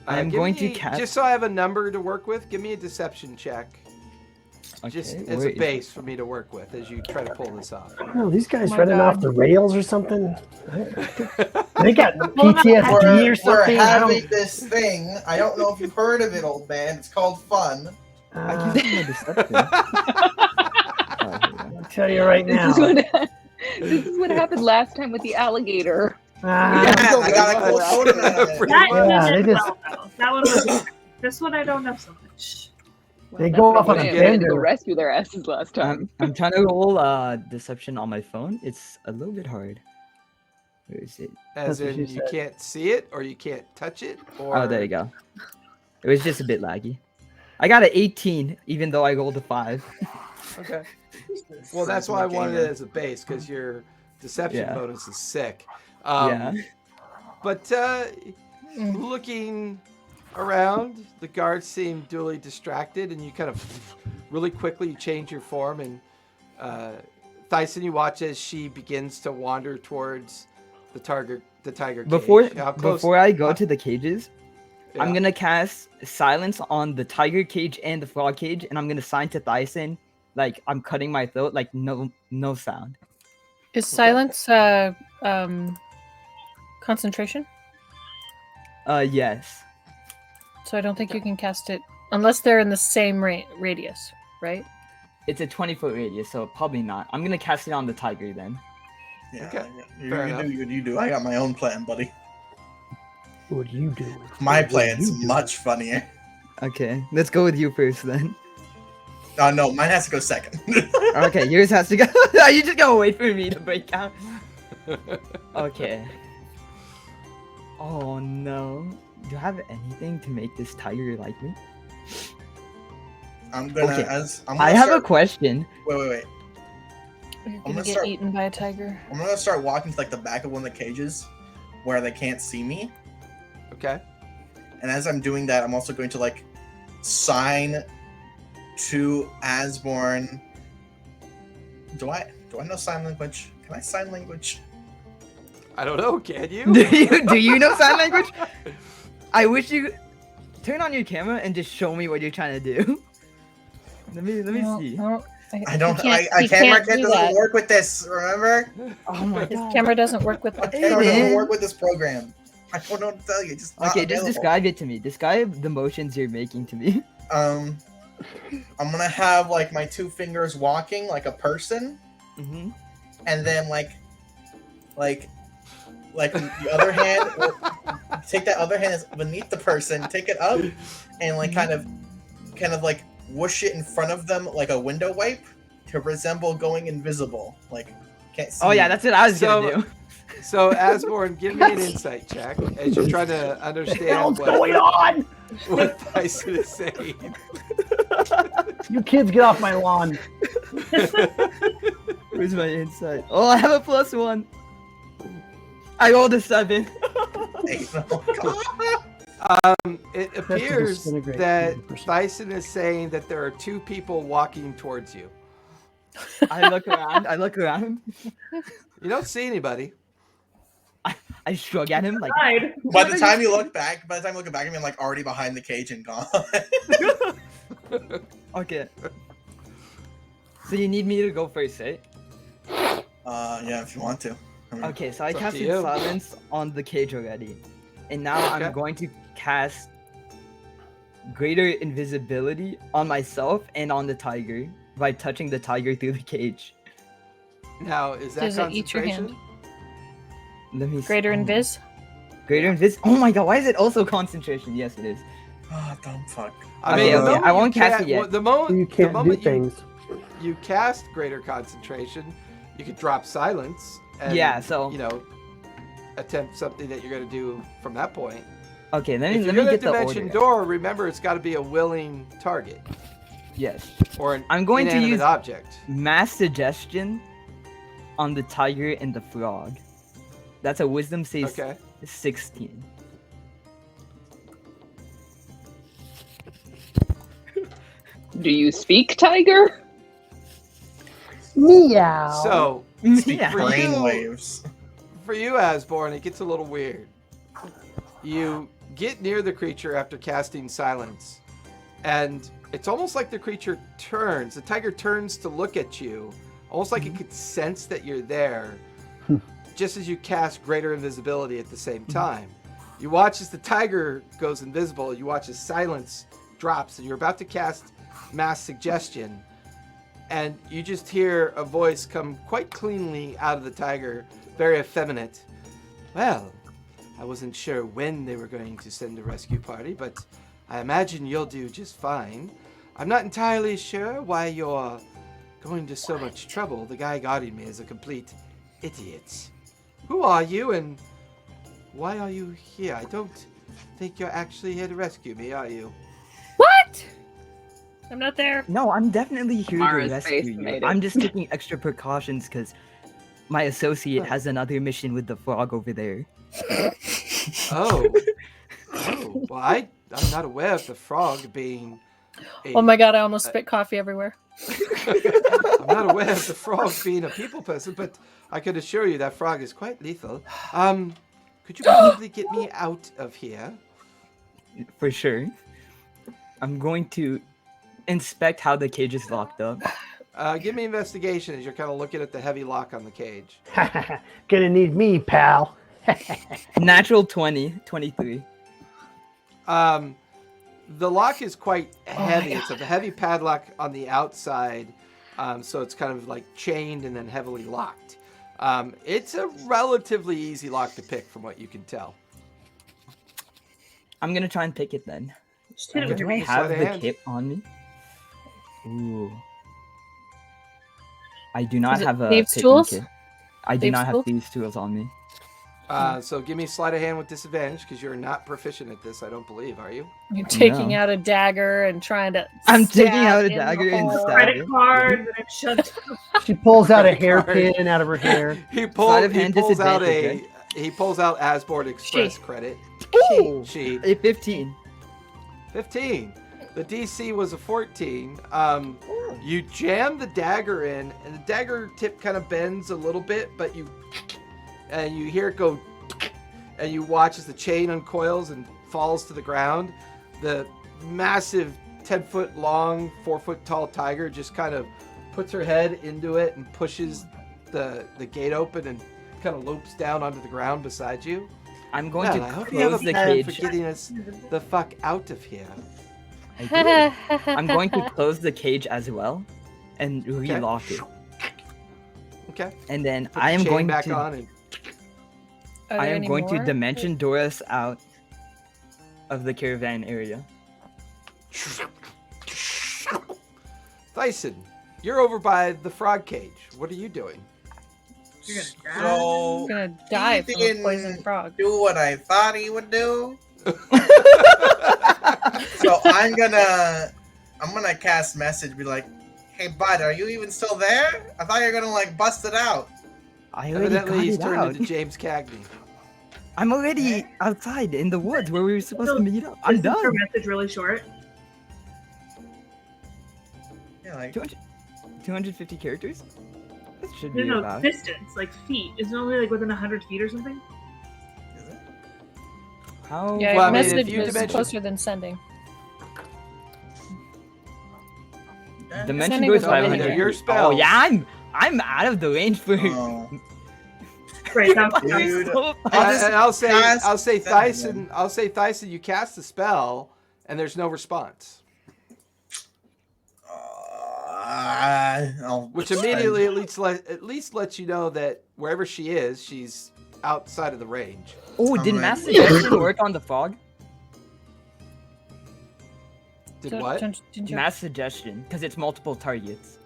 I'm give going me- to cast. Just so I have a number to work with, give me a deception check. Just Okay, as where a is- base for me to work with as you try to pull this off. Oh, these guys Oh my running God. off the rails or something. They got PTSD or We're something. I don't- having this thing. I don't know if you've heard of it, old man. It's called fun. I Uh, can see my deception. Oh, here we go. I'll tell you right now. This is what happened last time with the alligator. Ah, Yeah, I got a cold soda out of it. Pretty That much. Yeah, one they did just- well, though. That one was good. This one I don't know so much. They go off on a They had to go bender. rescue their asses last time. I'm trying to roll deception on my phone. It's a little bit hard. Where is it? As That's what in, she you said. can't see it or you can't touch it, or Oh, there you go. It was just a bit laggy. I got an 18, even though I rolled a 5. Okay. Well, that's why I wanted it as a base because your deception Yeah. bonus is sick. Yeah. But looking around, the guards seem duly distracted, and you kind of really quickly change your form. And Thyson, you watch as she begins to wander towards the tiger cage. How close- Before I go to the cages, Yeah. I'm gonna cast silence on the tiger cage and the frog cage, and I'm gonna sign to Thyson like I'm cutting my throat, like no sound. Is silence concentration? Yes. So I don't think you can cast it unless they're in the same radius, right? It's a 20-foot radius, so probably not. I'm gonna cast it on the tiger then. Yeah, Okay, you, fair you enough. do what you do. I got my own plan, buddy. What do you do? My What do plan's you do? much funnier. Okay, let's go with you first then. No, mine has to go second. Okay, yours has to go. You just gotta wait for me to break out. Okay. Oh no. Do I have anything to make this tiger like me? I'm gonna Okay. I'm I have a question. Wait. You're I'm gonna gonna get start- eaten by a tiger. I'm gonna start walking to like the back of one of the cages where they can't see me. Okay. And as I'm doing that, I'm also going to like sign to Asborn. Do I know sign language? Can I sign language? I don't know. Can you? Do you know sign language? I wish you turn on your camera and just show me what you're trying to do. Let me see. I don't. He I camera can't do doesn't that. work with this. Remember? Oh my His god. camera doesn't work with My the camera doesn't Aiden. work with this program. I don't know what to tell you. Just not Okay, just available. describe it to me. Describe the motions you're making to me. I'm gonna have like my two fingers walking like a person, Mm-hmm. and then like the other hand, take that other hand that's beneath the person, take it up, and like kind of like whoosh it in front of them like a window wipe to resemble going invisible. Like can't see. Oh yeah, that's what I was So- gonna do. So, Asborn, give me an insight check as you're trying to understand going on? what Tyson is saying. You kids get off my lawn. Where's my insight? Oh, I have a +1. I rolled a 7. Hey, no, God. It appears disintegrate that 100%. Tyson is saying that there are two people walking towards you. I look around. You don't see anybody. I shrug at him like, Hide. By the time you look back, at me, I'm like already behind the cage and gone. okay. So you need me to go first, right? Yeah, if you want to. I mean, Okay, so I It's up to casted you. silence on the cage already. And now Okay. I'm going to cast greater invisibility on myself and on the tiger by touching the tiger through the cage. Now, is that Does it eat your concentration? hand? Let me see. Greater invis? Greater invis. Oh my god, why is it also concentration? Yes, it is. Oh, dumb fuck. I Okay, mean, the okay, moment I you won't cast ca- it yet. well, The moment You can't do things. you cast greater concentration, you could drop silence. And, Yeah, so- you know, attempt something that you're going to do from that point. Okay, let If me you're let me going to get the dimension order. door, remember it's got to be a willing target Yes. or an I'm going to inanimate use object. mass suggestion on the tiger and the frog. That's a wisdom save Okay. 16. Do you speak, tiger? Meow. So, Yeah. For Brain you- waves. for you, Asborn, it gets a little weird. You get near the creature after casting silence, and it's almost like the creature turns. The tiger turns to look at you, almost like it could sense that you're there, just as you cast greater invisibility at the same time. You watch as the tiger goes invisible, you watch as silence drops, and you're about to cast mass suggestion, and you just hear a voice come quite cleanly out of the tiger, very effeminate. Well, I wasn't sure when they were going to send a rescue party, but I imagine you'll do just fine. I'm not entirely sure why you're going to so much trouble. The guy guarding me is a complete idiot. Who are you and why are you here? I don't think you're actually here to rescue me, are you? What? I'm not there. No, I'm definitely here Mara's to rescue face you. made it. I'm just taking extra precautions because my associate has another mission with the frog over there. Oh. Oh, well, I'm not aware of the frog being a... Oh my god, I almost spit coffee everywhere. I'm not aware of the frog being a people person, but I can assure you that frog is quite lethal. Could you possibly get me out of here? For sure. I'm going to inspect how the cage is locked up. Give me investigation as you're kind of looking at the heavy lock on the cage. Gonna need me, pal. Natural 20, 23. The lock is quite heavy. my It's a heavy padlock on the outside, so it's kind of like chained and then heavily locked. It's a relatively easy lock to pick from what you can tell. I'm gonna try and pick it then. Just hit it with Do your I Sleight have of the hand. kit on me? Ooh. I do not Is it have a thieves' picking tools? kit. I do Thieves' not have tools? these tools on me. So give me sleight of hand with disadvantage because you're not proficient at this, I don't believe, are you? You're taking No. out a dagger and trying to. I'm taking stab out a in the dagger and hole. stab- Credit card that I've shoved. She pulls out a Credit card. hairpin out of her hair. He Sleight pulls. of He hand pulls out a. disadvantage, He pulls out Asborn Express She. credit. Ooh! She. A 15. 15. The DC was a 14. You jam the dagger in, and the dagger tip kind of bends a little bit, but you hear it go, and you watch as the chain uncoils and falls to the ground. The massive 10-foot long, 4-foot tall tiger just kind of puts her head into it and pushes the gate open and kind of lopes down onto the ground beside you. I'm going Well, to I hope you have close a the plan for cage. getting us the fuck out of here. I do. I'm going to close the cage as well and relock it. Okay. And then Put I the am chain going back to on and I am going to dimension door us out of the caravan area. Thyson, you're over by the frog cage. What are you doing? You're gonna die. So I'm gonna die from a didn't poison frog. do what I thought he would do. So I'm gonna cast message, be like, "Hey, bud, are you even still there? I thought you were gonna like bust it out." I already got Evidently, he's it turned out. into James Cagney. I'm already outside in the woods where we were supposed to meet up. I'm Is your done. message really short? Yeah, like 250 characters? That should No, be no, about. distance, like feet. Isn't it only like within 100 feet or something? is it? How? Yeah, Well, I mean, if message you is dimension- closer than sending. Dimension Sending door is was already 500. there. Your spell. Oh yeah, I'm out of the range for. Oh, Right, that's dude. So I'll just And I'll say cast Thyson. I'll say Thyson. You cast the spell, and there's no response, I'll which spend- immediately at least lets you know that wherever she is, she's outside of the range. Oh, did I'm mass like- suggestion work on the frog? Did what? Didn't you- Mass suggestion, because it's multiple targets.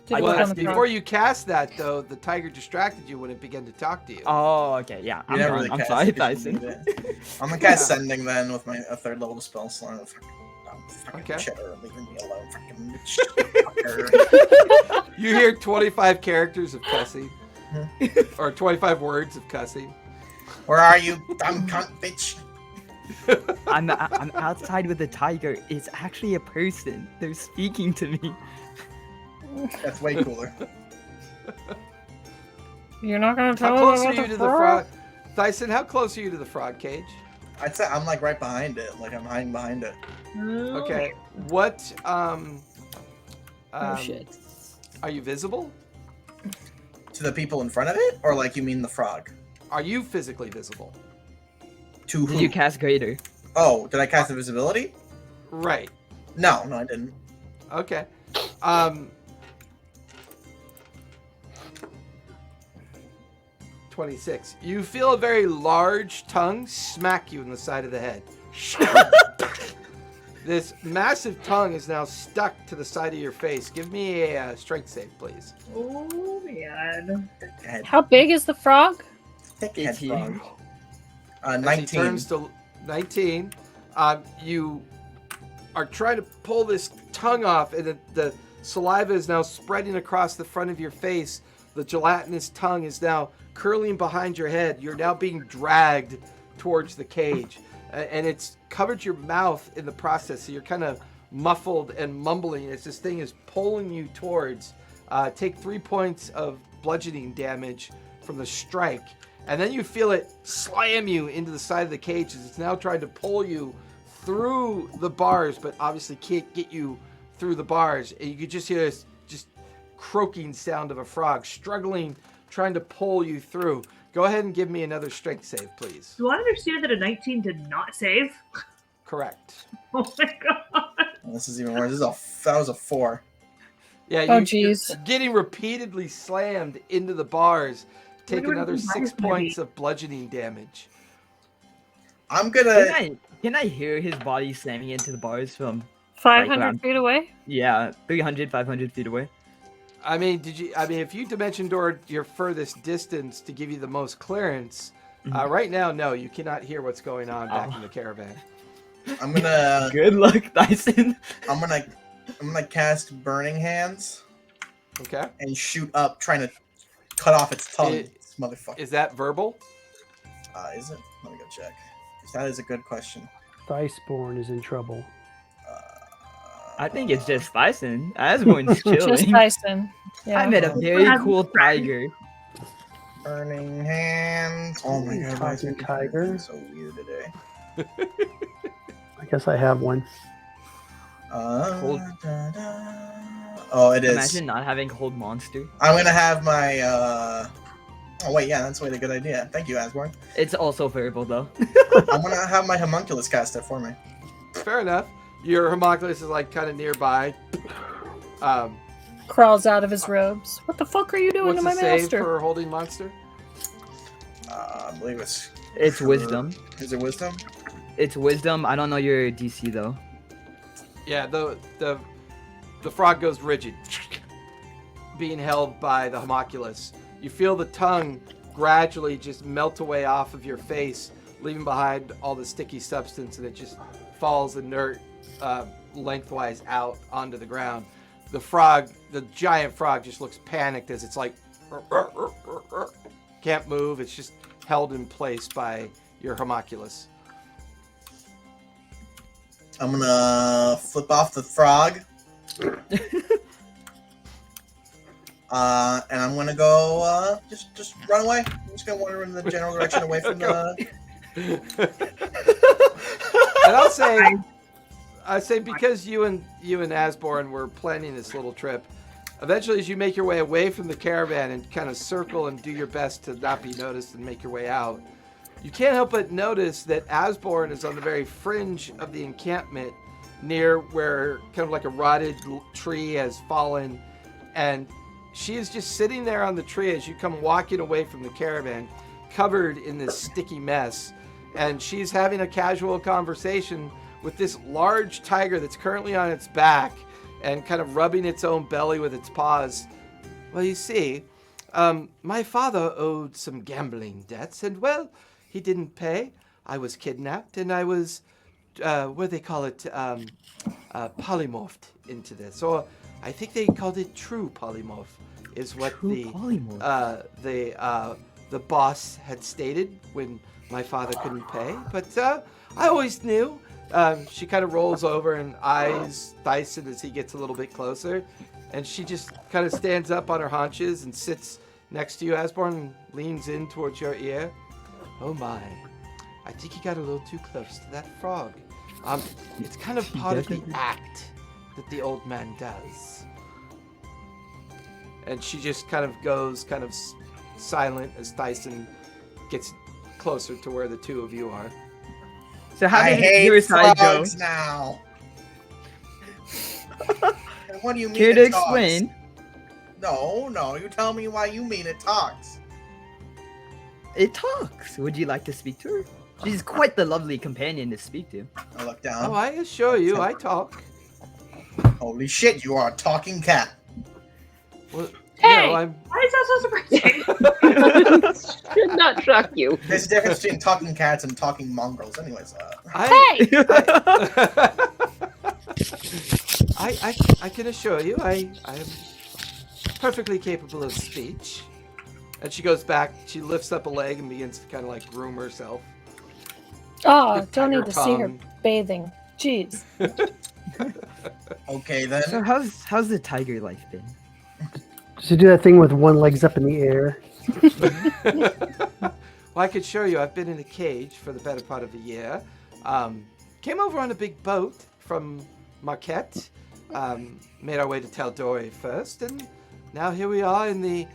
did it Well, work Well, on the frog? before you cast that, though, the tiger distracted you when it began to talk to you. Oh, okay, yeah. You I'm never done. really I'm cast sorry, it 'cause you Tyson. need it. I'm gonna cast sending then with my third level spell slot. Fucking Okay. cheddar, leaving me alone, fucking fucker. You hear 25 characters of cussing, or 25 words of cussing. Where are you, dumb cunt, bitch? I'm outside with the tiger. It's actually a person. They're speaking to me. That's way cooler. You're not gonna How tell close me are about you the to the frog? frog? Thyson, how close are you to the frog cage? I'd say I'm like right behind it. Like I'm hiding behind it. Okay. What? Oh shit. Are you visible? To the people in front of it, or like you mean the frog? Are you physically visible? To Did who? you cast greater? Oh, did I cast invisibility? Right. No, I didn't. Okay. 26. You feel a very large tongue smack you in the side of the head. This massive tongue is now stuck to the side of your face. Give me a strength save, please. Oh man. Head, How big is the frog? thick head 18. frog. As he 19. turns to 19. You are trying to pull this tongue off, and the saliva is now spreading across the front of your face. The gelatinous tongue is now curling behind your head. You're now being dragged towards the cage, and it's covered your mouth in the process, so you're kind of muffled and mumbling as this thing is pulling you towards. Take 3 points of bludgeoning damage from the strike, and then you feel it slam you into the side of the cage as it's now trying to pull you through the bars, but obviously can't get you through the bars. And you could just hear this just croaking sound of a frog struggling, trying to pull you through. Go ahead and give me another strength save, please. Do I understand that a 19 did not save? Correct. Oh my god. This is even worse. That was a 4. Yeah, Oh, you're jeez. getting repeatedly slammed into the bars. Take Wonder what another the 6 bars gonna points be. of bludgeoning damage. I'm gonna. Can I hear his body slamming into the bars from 500 around- feet away? 500 feet away? I mean, if you dimension door your furthest distance to give you the most clearance, right now, no, you cannot hear what's going on back in the caravan. I'm gonna. Good luck, Dyson. I'm gonna cast Burning Hands Okay. and shoot up, trying to cut off its tongue. This motherfucker. Is that verbal? Is it? Let me go check. That is a good question. Iceborne is in trouble. I think it's just Bison. Asborn's chilling. Just Tyson. I Yeah. met a very cool tiger. Burning hands. Oh my god, why is Talking my tiger. computer so weird today? I guess I have one. Cold. Oh, it is. Imagine not having cold monster. I'm gonna have my. Oh wait, yeah, that's a good idea. Thank you, Asborn. It's also variable though. I'm gonna have my homunculus cast it for me. Fair enough. Your homunculus is like kind of nearby. Crawls out of his robes. What the fuck are you doing What's to the my save master? for holding monster? I believe it's. It's wisdom. Is it wisdom? It's wisdom. I don't know your DC though. Yeah, the frog goes rigid, being held by the homunculus. You feel the tongue gradually just melt away off of your face, leaving behind all the sticky substance, and it just falls inert lengthwise out onto the ground. The frog, the giant frog, just looks panicked as it's like can't move. It's just held in place by your homunculus. I'm gonna flip off the frog. And I'm gonna go just run away. I'm just gonna wander in the general direction away from the. And I say because you and Asborn were planning this little trip, eventually as you make your way away from the caravan and kind of circle and do your best to not be noticed and make your way out, you can't help but notice that Asborn is on the very fringe of the encampment, near where kind of like a rotted tree has fallen, and she is just sitting there on the tree as you come walking away from the caravan, covered in this sticky mess, and she's having a casual conversation with this large tiger that's currently on its back and kind of rubbing its own belly with its paws. Well, you see, my father owed some gambling debts, and well, he didn't pay. I was kidnapped, and I was, what do they call it, polymorphed into this. Or I think they called it true polymorph, is what the boss had stated when my father couldn't pay. But I always knew. She kind of rolls over and eyes Dyson as he gets a little bit closer. And she just kind of stands up on her haunches and sits next to you, Asborn, and leans in towards your ear. Oh my, I think he got a little too close to that frog. It's kind of part of the act that the old man does. And she just kind of goes kind of silent as Dyson gets closer to where the two of you are. So how I did hate your side go? frogs now. And what do you mean? Care to it talks? explain? No. You tell me why you mean it talks. It talks. Would you like to speak to her? She's quite the lovely companion to speak to. I look down. Oh, I assure you, I talk. Holy shit! You are a talking cat. Well, Hey! no, I'm... Why is that so surprising? Should not shock you. There's a difference between talking cats and talking mongrels. Anyways, Hey! I can assure you, I am perfectly capable of speech. And she goes back, she lifts up a leg and begins to kind of like groom herself. Oh, With don't tiger need to see her tongue. bathing. Jeez. okay then. So how's the tiger life been? Does he do that thing with one leg's up in the air? Well, I could show you, I've been in a cage for the better part of a year. Came over on a big boat from Marquette. Made our way to Taldori first, and now here we are in the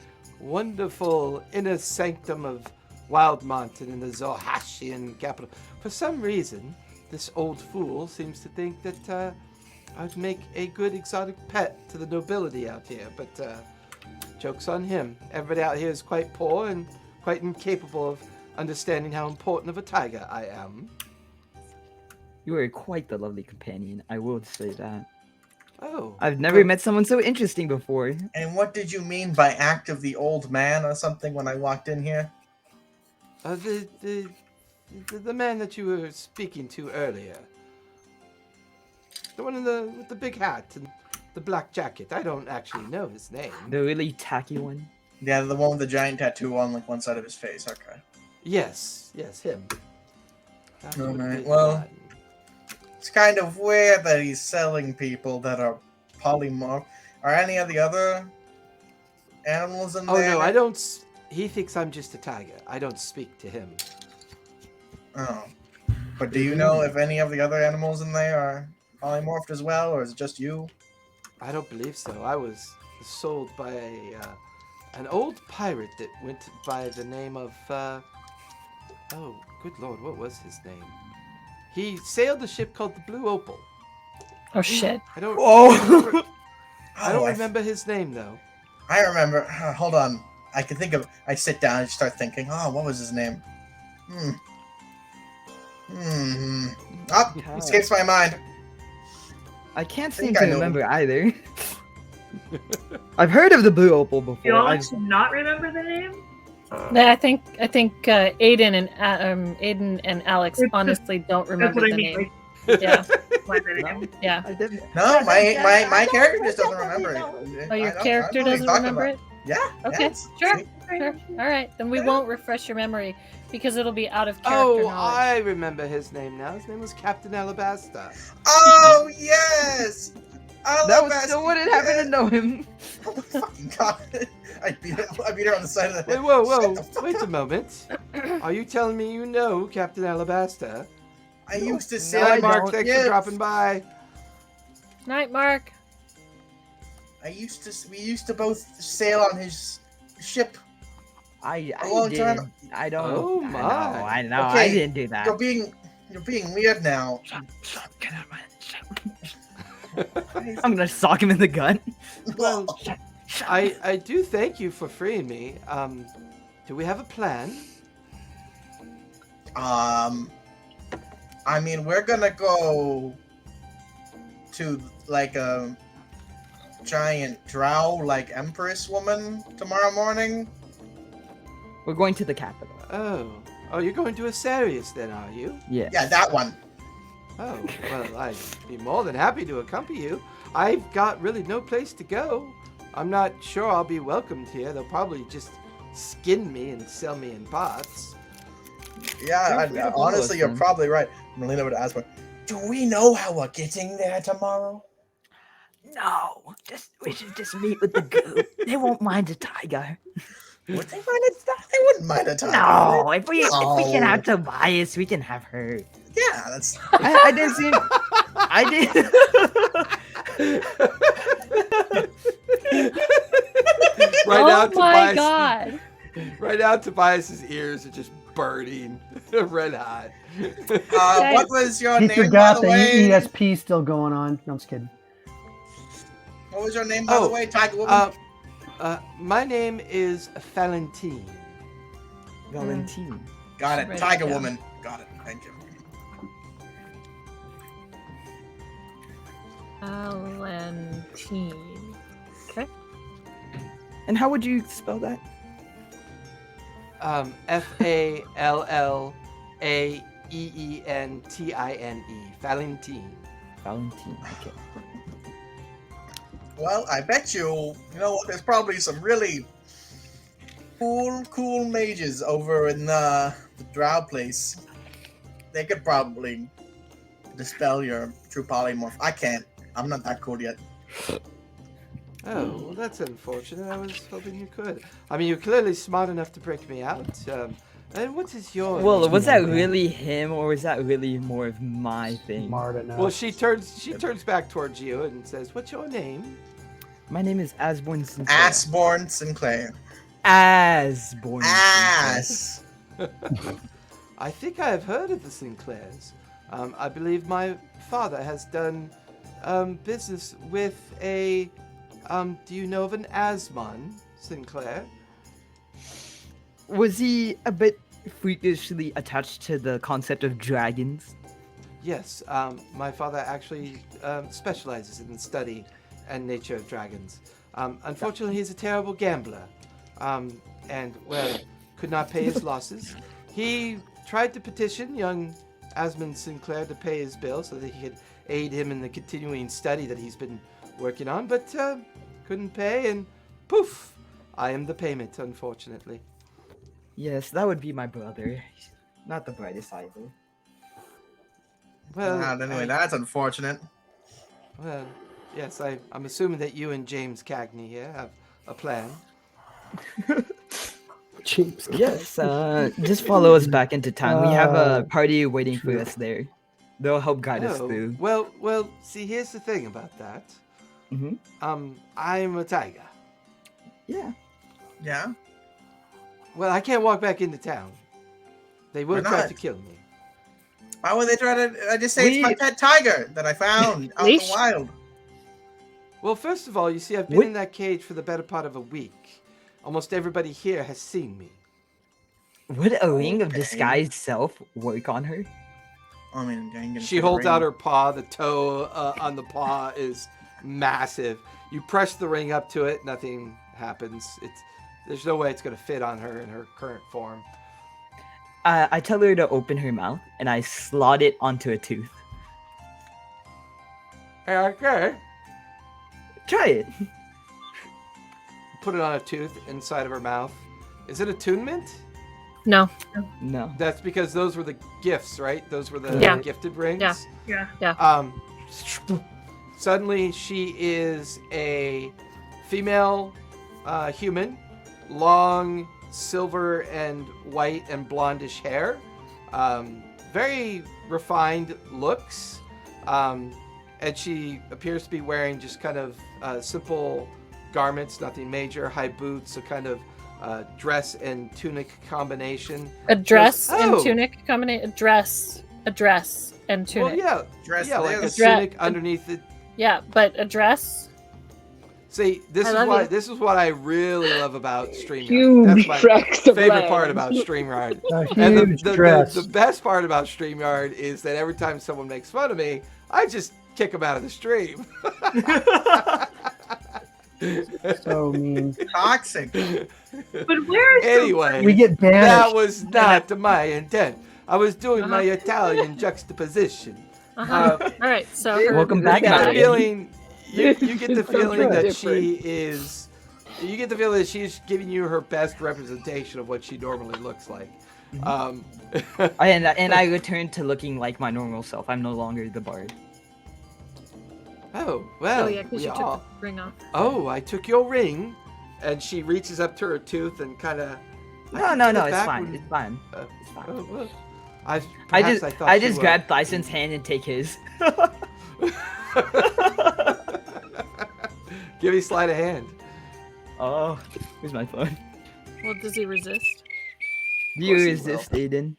wonderful inner sanctum of Wildmont and in the Zohashian capital. For some reason, this old fool seems to think that I'd make a good exotic pet to the nobility out here, but joke's on him. Everybody out here is quite poor and quite incapable of understanding how important of a tiger I am. You are quite the lovely companion, I will say that. Oh. I've never met someone so interesting before. And what did you mean by act of the old man or something when I walked in here? The man that you were speaking to earlier. The one with the big hat and the black jacket. I don't actually know his name. The really tacky one. Yeah, the one with the giant tattoo on like one side of his face. Okay. Yes, him. That would Alright, be the well, one. It's kind of weird that he's selling people that are polymorph. Are any of the other animals in Oh there? no, I don't. He thinks I'm just a tiger. I don't speak to him. Oh. But do you know if any of the other animals in there are polymorphed as well, or is it just you? I don't believe so. I was sold by an old pirate that went by the name of. Oh, good lord, what was his name? He sailed a ship called the Blue Opal. Oh shit. I don't. Oh. I don't remember his name though. I remember. Hold on. I can think of. I sit down and start thinking. Oh, what was his name? Oh, escapes my mind. I can't seem think to I know. remember either. I've heard of the Blue Opal before. You all I've- do not remember the name? Yeah, I think Aiden and Alex It's- honestly don't That's remember what I the mean. name. Like, Yeah, why the name? yeah. I didn't. No, my character just doesn't remember it. Oh, your I know character what you're doesn't talking remember about. it? Yeah. Okay, yes. sure. See? Sure. All right, then we Yeah. won't refresh your memory because it'll be out of character Oh, knowledge. I remember his name now. His name was Captain Alabasta. Oh yes. That was still what it happened to know him. Oh my fucking god! I beat her on the side of the Wait, head. whoa, Shut the fuck wait a up. moment. Are you telling me you know Captain Alabasta? I used to No, say, Hi, I Mark. don't. Thanks Yes. for dropping by. Night, Mark. we used to both sail on his ship. I A long did. time- I don't. Oh, I know. my. I know. I Okay, didn't do that. You're being weird now. Get out of my. I'm gonna sock him in the gut. Well, I do thank you for freeing me. Do we have a plan? I mean, we're gonna go to like a giant drow, like empress woman tomorrow morning. We're going to the capital. Oh, you're going to Cyrios then, are you? Yeah. Yeah, that one. Oh, well, I'd be more than happy to accompany you. I've got really no place to go. I'm not sure I'll be welcomed here. They'll probably just skin me and sell me in pots. Yeah, Yeah, honestly, you're listen. probably right. I'm gonna lean over to Aspen. Do we know how we're getting there tomorrow? No, we should just meet with the group. They won't mind a tiger. Would they mind it? They wouldn't mind a time. No, if we can No. have Tobias, we can have her. Yeah, that's. I didn't see. I did. Right oh now, my Tobias. god. Right now, Tobias's ears are just burning, red hot. What was your He name, by forgot the the way? ESP still going on. No, I'm just kidding. What was your name, by the Oh, way, Tiger Woman? My name is Valentine. Valentine. Got it, write it Tiger down. Woman. Got it. Thank you. Valentine. Okay. And how would you spell that? Falaeentine. Valentine. Valentine. Okay. Well, I bet you know what? There's probably some really cool mages over in the drow place. They could probably dispel your true polymorph. I can't. I'm not that cool yet. Oh, well, that's unfortunate. I was hoping you could. I mean, you're clearly smart enough to break me out. And what is your Well, name? was that really him, or was that really more of my thing? Smart enough. Well, she turns back towards you and says, "What's your name?" My name is Asborn Sinclair. Assborn Sinclair. Asborn. Ass. I think I have heard of the Sinclairs. I believe my father has done business with a. Do you know of an Asmon Sinclair? Was he a bit freakishly attached to the concept of dragons? Yes, my father actually specializes in the study and nature of dragons. Unfortunately, he's a terrible gambler, and, well, could not pay his losses. He tried to petition young Asmund Sinclair to pay his bill so that he could aid him in the continuing study that he's been working on, but couldn't pay, and poof, I am the payment, unfortunately. Yes, that would be my brother. Not the brightest either. Well, Anyway, that's unfortunate. well, yes, I'm assuming that you and James Cagney here have a plan. James. Yes, just follow us back into town. We have a party waiting for true. us there. They'll help guide us Oh, through. well, see, here's the thing about that. Hmm. I'm a tiger. Yeah. Yeah. Well, I can't walk back into town. They will Why try not? to kill me. Why would they try to? I just say it's my pet tiger that I found out in the Leash? wild. Well, first of all, you see, I've been in that cage for the better part of a week. Almost everybody here has seen me. Would a ring of Okay. disguised self work on her? I mean, I ain't gonna She say holds ring. out her paw. The toe on the paw is massive. You press the ring up to it, nothing happens. There's no way it's going to fit on her in her current form. I tell her to open her mouth, and I slot it onto a tooth. Okay. Try it. Put it on a tooth inside of her mouth. Is it attunement? No. No. That's because those were the gifts, right? Those were the Yeah. gifted rings. Yeah. Yeah. Suddenly she is a female human, long silver and white and blondish hair, very refined looks, and she appears to be wearing just kind of simple garments, nothing major, high boots, a kind of dress and tunic combination. A dress Oh! and tunic combination. A dress and tunic. Well, Dress yeah, like a this. tunic underneath it. Yeah, but a dress. See, this I is love why you. this is what I really love about StreamYard. Huge That's my tracts of favorite part land. about StreamYard. A And huge the dress. best part about StreamYard is that every time someone makes fun of me, I just kick them out of the stream. So mean. Toxic. But where is Anyway, We get that banished. was not my intent. I was doing my Italian juxtaposition. All right. So her, Welcome You back, get the Maddie. feeling. You get the feeling that Different. she is. You get the feeling that she's giving you her best representation of what she normally looks like. And I return to looking like my normal self. I'm no longer the bard. Oh well. Oh yeah, because we you took all- the ring off. Oh, I took your ring, and she reaches up to her tooth and kind of. No, it's fine. It's fine. It's fine. Oh, well, I perhaps just thought you grab Thyson's hand and take his. Give me sleight of hand. Oh, here's my phone. Well, does he resist? Do you course he resist, Aiden?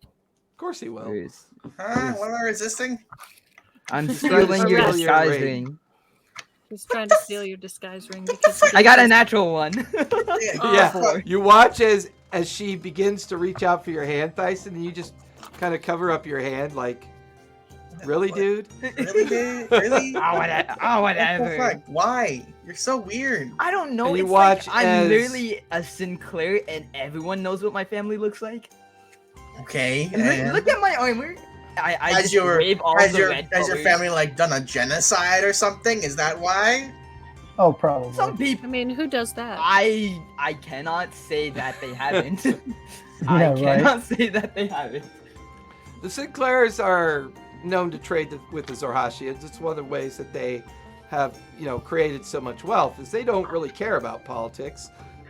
Of course he will. Huh? What am I resisting? I'm trying to stealing your steal your disguise ring. ring. He's trying to steal your disguise ring because I got a natural one. Yeah, Four. you watch as she begins to reach out for your hand, Tyson, and you just kind of cover up your hand, like, really, dude? Really, dude? Really? Oh, What whatever. the fuck? Why? You're so weird. I don't know. And you It's watch like I'm as- literally a Sinclair, and everyone knows what my family looks like. Okay. And and look at my armor. I has just your wave all has the your red has your colors. family like done a genocide or something? Is that why? Oh, probably. Some people. I mean, who does that? I cannot say that they haven't. Yeah, I right. cannot say that they haven't. The Sinclairs are known to trade with the Zorhashians. It's one of the ways that they have, created so much wealth is they don't really care about politics.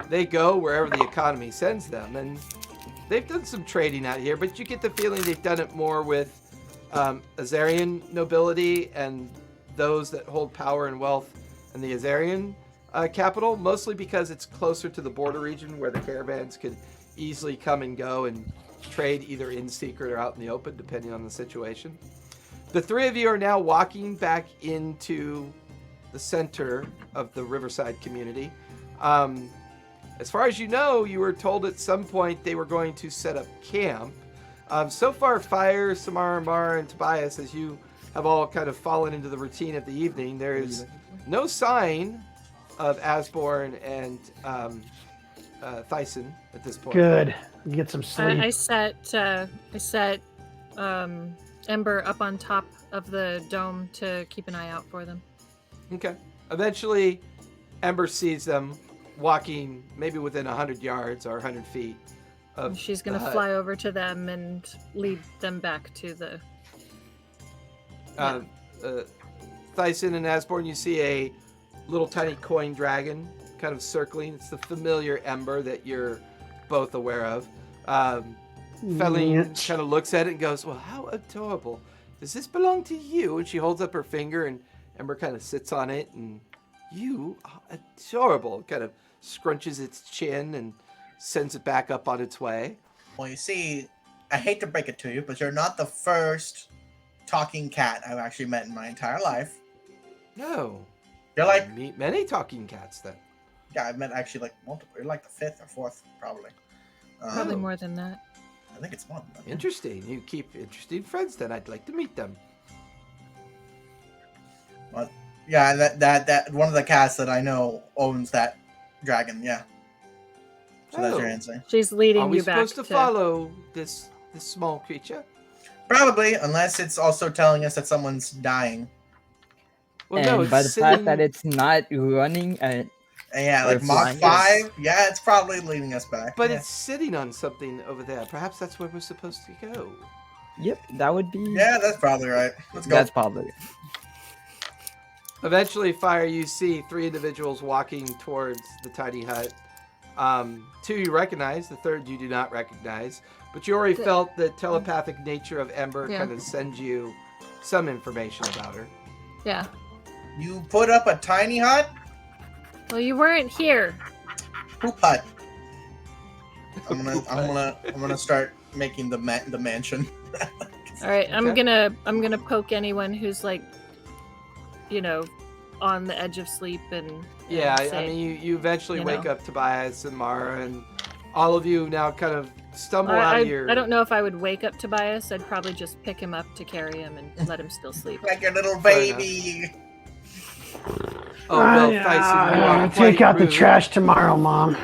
They go wherever the economy sends them, and they've done some trading out here, but you get the feeling they've done it more with Azarian nobility and those that hold power and wealth in the Azarian capital, mostly because it's closer to the border region where the caravans could easily come and go and trade either in secret or out in the open, depending on the situation. The three of you are now walking back into the center of the Riverside community. As far as you know, you were told at some point they were going to set up camp. So far, Fire, Samara, Mara, and Tobias, as you have all kind of fallen into the routine of the evening, there is no sign of Asborn and Thyson at this point. Good. Get some sleep. I set Ember up on top of the dome to keep an eye out for them. Okay. Eventually, Ember sees them walking maybe within 100 yards or 100 feet of And she's the gonna hut. fly over to them and lead them back to Thyson and Asborn, you see a little tiny coin dragon kind of circling. It's the familiar ember that you're both aware of. Feline kind of looks at it and goes, well, how adorable. Does this belong to you? And she holds up her finger, and Ember kind of sits on it, and you are adorable. Kind of scrunches its chin and sends it back up on its way. Well, you see, I hate to break it to you, but you're not the first talking cat I've actually met in my entire life. No. You're like... I meet many talking cats, then. Yeah, I've met actually like multiple. You're like the fifth or fourth, probably. Probably more than that. I think it's more than that. Interesting. You keep interesting friends, then. I'd like to meet them. Well, yeah, that one of the cats that I know owns that dragon. Yeah. So that's your answer. She's leading Are we you back supposed to follow this small creature? Probably, unless it's also telling us that someone's dying. Well, And no, it's by the sitting... fact that it's not running at Yeah, Or like Mach flying. 5. Yeah, it's probably leading us back. But yeah. it's sitting on something over there. Perhaps that's where we're supposed to go. Yep, that would be. Yeah, that's probably right. Let's go. That's probably. Eventually, Fire, you see 3 individuals walking towards the tiny hut. 2 you recognize, the 3rd you do not recognize. But you already felt the telepathic nature of Ember kind of send you some information about her. Yeah. You put up a tiny hut? Well, you weren't here. Poop hut. I'm gonna start making the mansion. All right, I'm Okay. gonna poke anyone who's like, you know, on the edge of sleep and Yeah, say, I mean, you eventually you wake know. up Tobias and Mara, and all of you now kind of stumble out of your... I don't know if I would wake up Tobias. I'd probably just pick him up to carry him and let him still sleep. Like your little Fair baby. Oh, well, Tyson, you are take quite out the rude. trash tomorrow, Mom.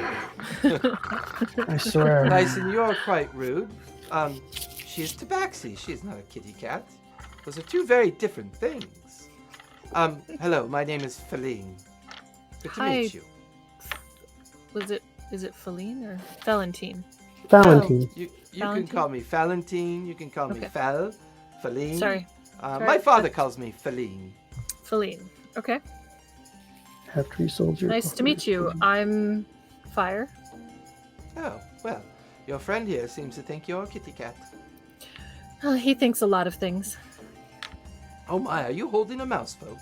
I swear. Tyson, you are quite rude. She is Tabaxi. She is not a kitty cat. Those are 2 very different things. Hello, my name is Feline. Good to Hi. meet you. Is it Feline or Valentine? Valentine. You can Valentine? call me Valentine. You can call me Okay. Feline. Sorry, My father calls me Feline. Feline. Okay. Have tree soldier. Nice to meet you. I'm Fire. Oh, well, your friend here seems to think you're a kitty cat. Oh, he thinks a lot of things. Oh my, are you holding a mouse folk?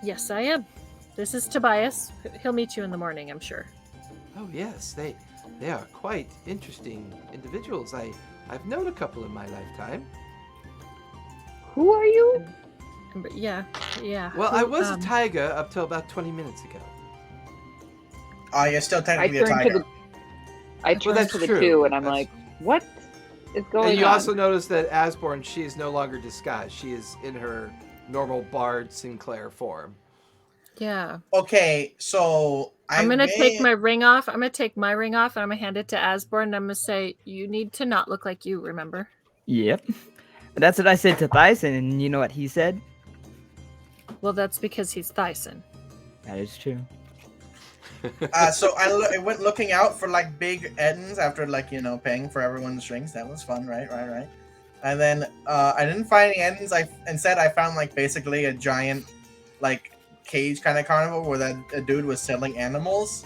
Yes, I am. This is Tobias. He'll meet you in the morning, I'm sure. Oh yes, they are quite interesting individuals. I've known a couple in my lifetime. Who are you? But yeah. Well, I was a tiger up till about 20 minutes ago. Oh, you're still I technically a turned to tiger. the I turned that's to the true. 2 and I'm That's- like, what is going And you on? also notice that Asborn, she is no longer disguised. She is in her normal Bard Sinclair form. Yeah. Okay, so I'm gonna take my ring off. I'm gonna take my ring off and I'm gonna hand it to Asborn and I'm gonna say, you need to not look like you, remember? Yep. That's what I said to Thyson, and you know what he said? Well, that's because he's Thyson. That is true. So I went looking out for like big ends after like paying for everyone's drinks. That was fun, right? And then I didn't find any ends. Instead I found like basically a giant like cage kind of carnival where a dude was selling animals,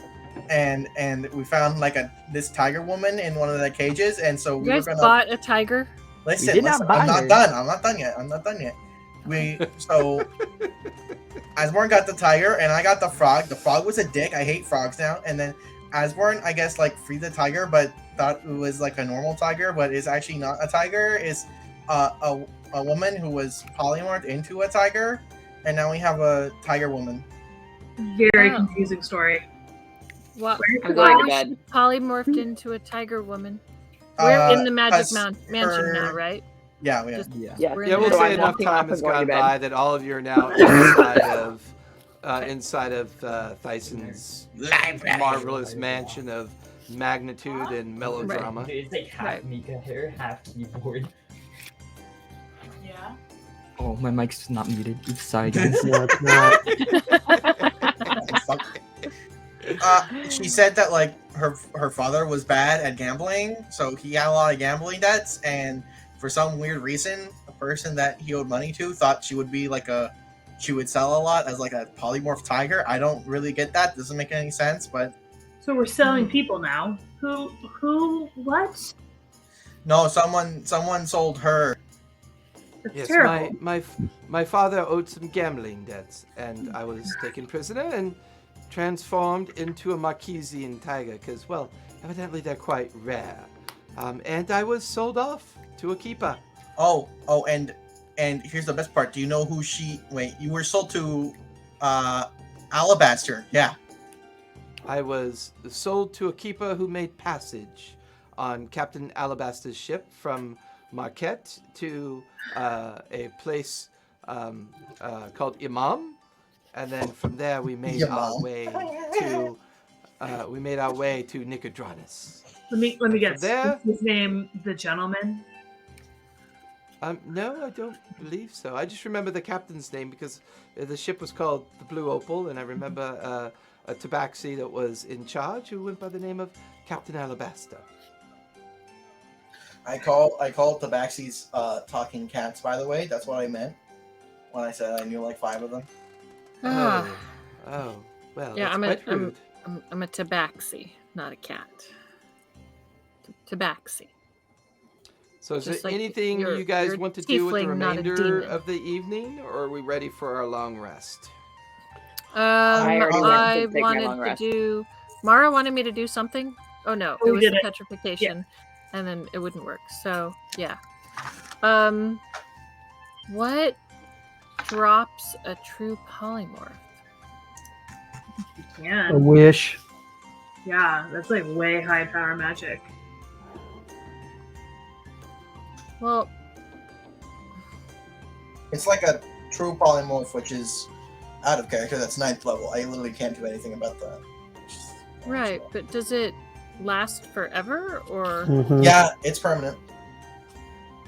and we found like this tiger woman in one of the cages, and so You we were guys gonna bought a tiger? listen. did not buy I'm not her. done. I'm not done yet. So Asborn got the tiger and I got the frog. The frog was a dick. I hate frogs now. And then Asborn, I guess, like freed the tiger, but thought it was like a normal tiger, but is actually not a tiger. Is a woman who was polymorphed into a tiger, and now we have a tiger woman. Very Oh. confusing story. What? I'm Why going to was bed. she polymorphed into a tiger woman? We're in the magic 'cause mansion now, right? Yeah, we are. Just- Yeah. Yeah. We're in Yeah, the we'll So say I'm enough walking time off has and going gone to bed. by that all of you are now inside of Thyson's Library. marvelous mansion of magnitude and melodrama. It's like half Right. Mika hair, half keyboard. Yeah. Oh, my mic's not muted. Oops, sorry guys. No, it's not. Fuck. She said that like her father was bad at gambling, so he had a lot of gambling debts, and for some weird reason, person that he owed money to thought she would be she would sell a lot as like a polymorph tiger. I don't really get that. Doesn't make any sense, but So we're selling people now. What? no, someone sold her. That's Yes, terrible. my father owed some gambling debts, and I was taken prisoner and transformed into a Marquesian tiger, because, well, evidently they're quite rare. And I was sold off to a keeper. Oh, and here's the best part. Do you know who you were sold to Alabaster. Yeah. I was sold to a keeper who made passage on Captain Alabaster's ship from Marquette to a place called Imam, and then from there we made our way to Nicodranus. Let me guess. there- Is his name the gentleman? No, I don't believe so. I just remember the captain's name because the ship was called the Blue Opal, and I remember a tabaxi that was in charge who went by the name of Captain Alabaster. I call tabaxis talking cats, by the way. That's what I meant when I said I knew like 5 of them. Ah. Oh, well, Yeah, that's quite rude. I'm a tabaxi, not a cat. Tabaxi. So is there Just like anything you're- you guys you're want to do with the tiefling, not a remainder demon. of the evening, or are we ready for our long rest? I already went to I take my long wanted to rest. do. Mara wanted me to do something. Oh no, Oh, it we was did the it. petrification, and then it wouldn't work. So yeah. What drops a true polymorph? You A can. wish. Yeah, that's like way high power magic. Well, It's like a true polymorph, which is out of character. That's 9th level. I literally can't do anything about that. right, but does it last forever or Mhm. Yeah, it's permanent.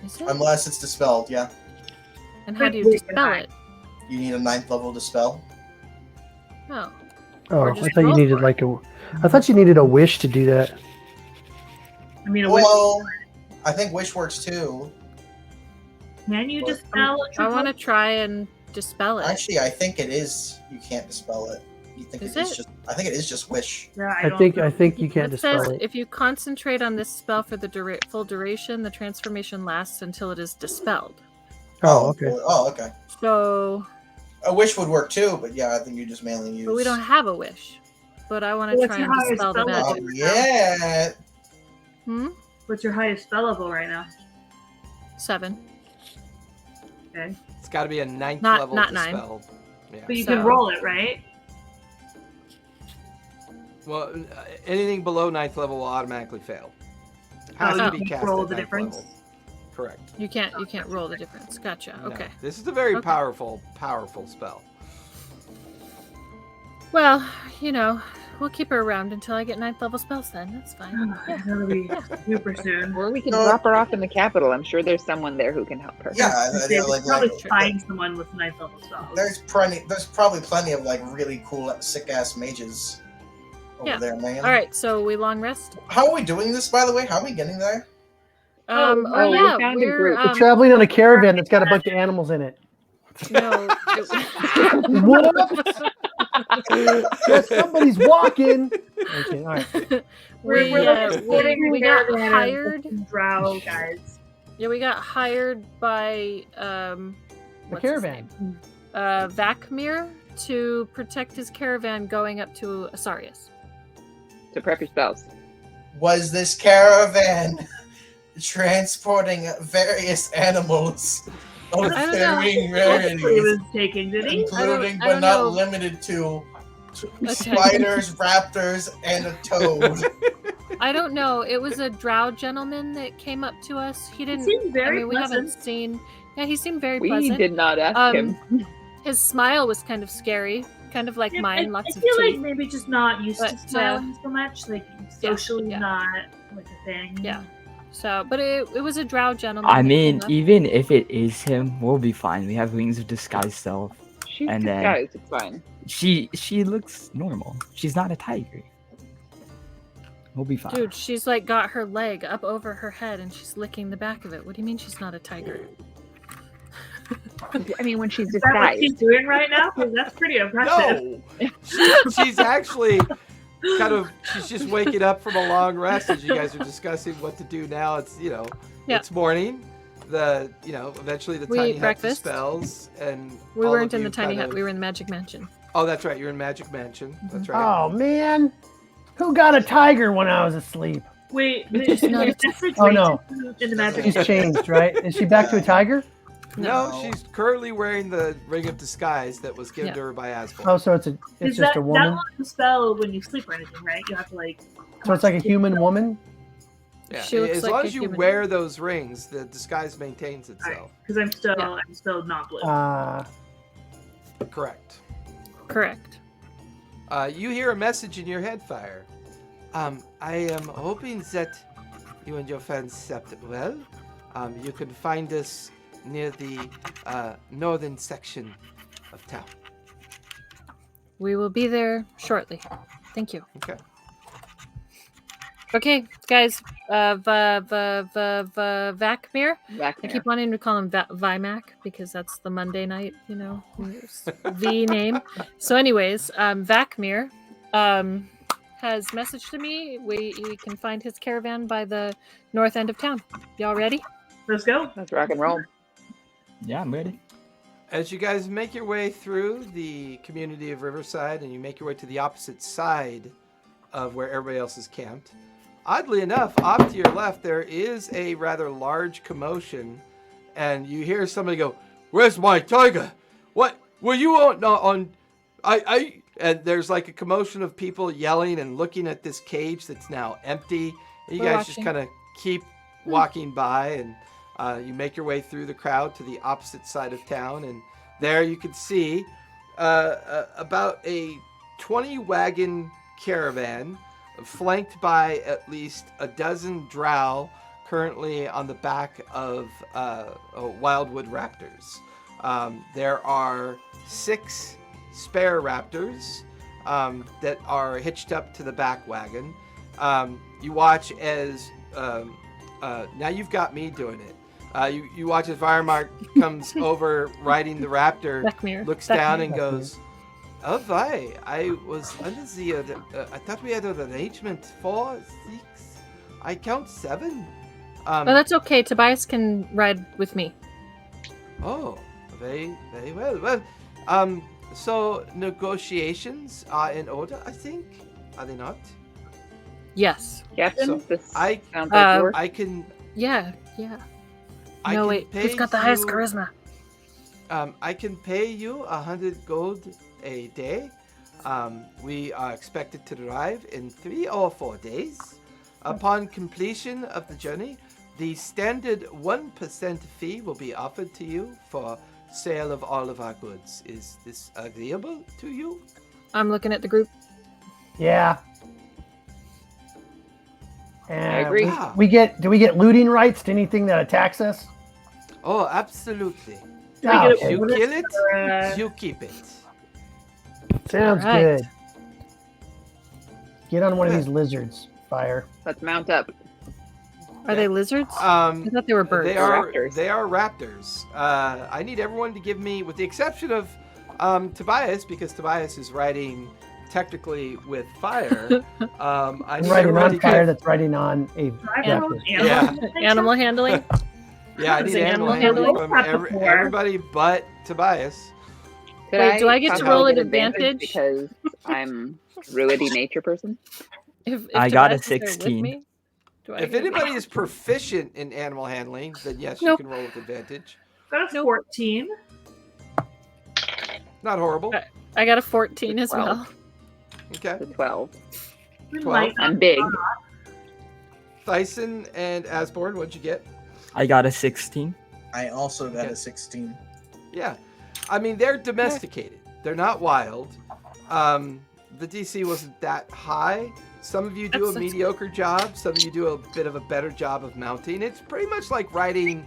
is it? Unless it's dispelled, yeah. And how do you Wait, dispel wait, it? You need a 9th level dispel. Oh, Oh, Or I just thought you roll needed for like a. I thought you needed a wish to do that. I mean, Well, I think Wish works too. can you dispel a true I want to try and dispel it. Actually, I think it is. You can't dispel it. You think Is it is it? just? I think it is just Wish. Yeah, I think you can't It says dispel it. if you concentrate on this spell for the full duration, the transformation lasts until it is dispelled. Oh, okay. Oh, okay. So, A Wish would work too, but yeah, I think you just mainly use. but we don't have a wish. But I want to What's try your and highest dispel the spell level? magic. Yeah. Hmm? What's your highest spell level right now? 7. Okay, It's got to be a 9th Not- level not 9. dispel. Yeah. but you So- can roll it, right? Well, anything below 9th level will automatically fail. Has Oh, to you be can cast roll at the 9th difference? level. Correct. You can't roll the difference. Gotcha. No. Okay. This is a very Okay. powerful spell. Well, we'll keep her around until I get 9th level spells then. That's fine. Yeah. That'll be super soon. Or we can No. drop her off in the capital. I'm sure there's someone there who can help her. Yeah, They like, probably like find someone with 9th level spells. there's probably plenty of like really cool sick ass mages over Yeah. there, man. All right, so we long rest. How are we doing this, by the way? How are we getting there? Oh, we yeah, found a we're group. We're traveling on a caravan that's got a bunch of animals in it. no. What? Guess somebody's walking. Okay, all right. we We're got hired. Drow guys. Yeah, we got hired by The what's his caravan. name? Vakmir to protect his caravan going up to Asarius. To prep your spells. Was this caravan transporting various animals of I don't varying He rarities, was taking, did he? including I but don't not know. limited to Okay. spiders, raptors, and a toad? I don't know. It was a drow gentleman that came up to us. He He didn't. seemed very we haven't pleasant. seen. Yeah, he seemed very We pleasant. did not ask him. His smile was kind of scary, kind of like Yeah, mine. I Lots of feel like teeth. maybe just not used But, to smiling so much, like socially yeah. not like a thing. Yeah. So, but it was a drow gentleman. I that mean, came up. even if it is him, we'll be fine. We have wings of disguise self. She's And then- disguised. It's fine. She looks normal. She's not a tiger. We'll be fine. Dude, she's like got her leg up over her head and she's licking the back of it. What do you mean she's not a tiger? I mean, when she's Is that what she's disguised. doing right now? Because that's pretty impressive. No, she's actually she's just waking up from a long rest as you guys are discussing what to do now. It's Yeah. it's morning. Eventually the We tiny ate hut breakfast. dispels, and We all weren't of in the you tiny kind hut. of- We were in the Magic Mansion. Oh, that's right. You're in Magic Mansion. That's right. Oh man, who got a tiger when I was asleep? Wait, It's not a message Oh, no. in the magic. She's changed, right? Is she back to a tiger? No, No. she's currently wearing the ring of disguise that was given Yeah. to her by Asbel. Oh, so it's Is just that a woman. that won't spell when you sleep or anything, right? You have to like. So it's like a human woman. Yeah, She looks as like long a as you human. wear those rings, the disguise maintains itself. Because I'm still Yeah. not blue. Correct. Correct. You hear a message in your head, Fire. I am hoping that you and your friends slept well. You can find us near the northern section of town. We will be there shortly. Thank you. Okay. Okay, guys. Vakmir. I keep wanting to call him Vimac because that's the Monday night, V name. So, anyways, Vakmir has messaged to me. He can find his caravan by the north end of town. Y'all ready? Let's go. Let's rock and roll. Yeah, I'm ready. As you guys make your way through the community of Riverside and you make your way to the opposite side of where everybody else is camped, oddly enough, off to your left, there is a rather large commotion, and you hear somebody go, "Where's my tiger? What were you on? And there's like a commotion of people yelling and looking at this cage that's now empty. And you We're guys just watching. kind of keep walking by, and you make your way through the crowd to the opposite side of town, and there you can see about a 20 wagon caravan flanked by at least a dozen drow currently on the back of wildwood raptors. There are 6 spare raptors that are hitched up to the back wagon. You watch as now you've got me doing it. You watch as Firemark comes over riding the raptor, Vakmir. looks down and goes, "Oh, Vi, I was under the. I thought we had an arrangement 4, 6. I count 7. Oh, that's okay. Tobias can ride with me. Oh, very, very well. Well, so negotiations are in order, I think. Are they not? Yes. Captain, So, this I- sounds like yours. I can. Yeah. I No, can wait. pay Who's got the highest you- charisma? I can pay you 100 gold a day. We are expected to arrive in 3 or 4 days. Upon completion of the journey, the standard 1% fee will be offered to you for sale of all of our goods. Is this agreeable to you? I'm looking at the group. Yeah. I agree. Do we get looting rights to anything that attacks us? Oh, absolutely. Ah, get okay. You kill it, Uh, you keep it. Sounds Alright. good. Get on one of these lizards, Fire. Let's mount up. Are they lizards? I thought they were birds. They are Raptors. They are raptors. I need everyone to give me, with the exception of Tobias, because Tobias is riding technically with fire. I I'm need riding everyone on to Fire give, that's riding on a Animal- raptor. animal- Animal handling. yeah, I Is need it animal animal handling from handling? everybody but Tobias. Could Wait, do I get to somehow roll get at advantage? because I'm druidy nature person? If I got a Tobias is there with 16. me, do I If get- anybody is proficient in animal handling, then yes, you Nope. can roll with advantage. Got a Nope. 14. Not horrible. I got a 14 as 12. well. Okay. The 12. We 12. might not I'm big. Thyson and Asborn, what'd you get? I got a 16. I also got Okay. a 16. Yeah. I mean, they're domesticated. They're not wild. The DC wasn't that high. Some of you do a That's- mediocre job. Some of you do a bit of a better job of mounting. It's pretty much like riding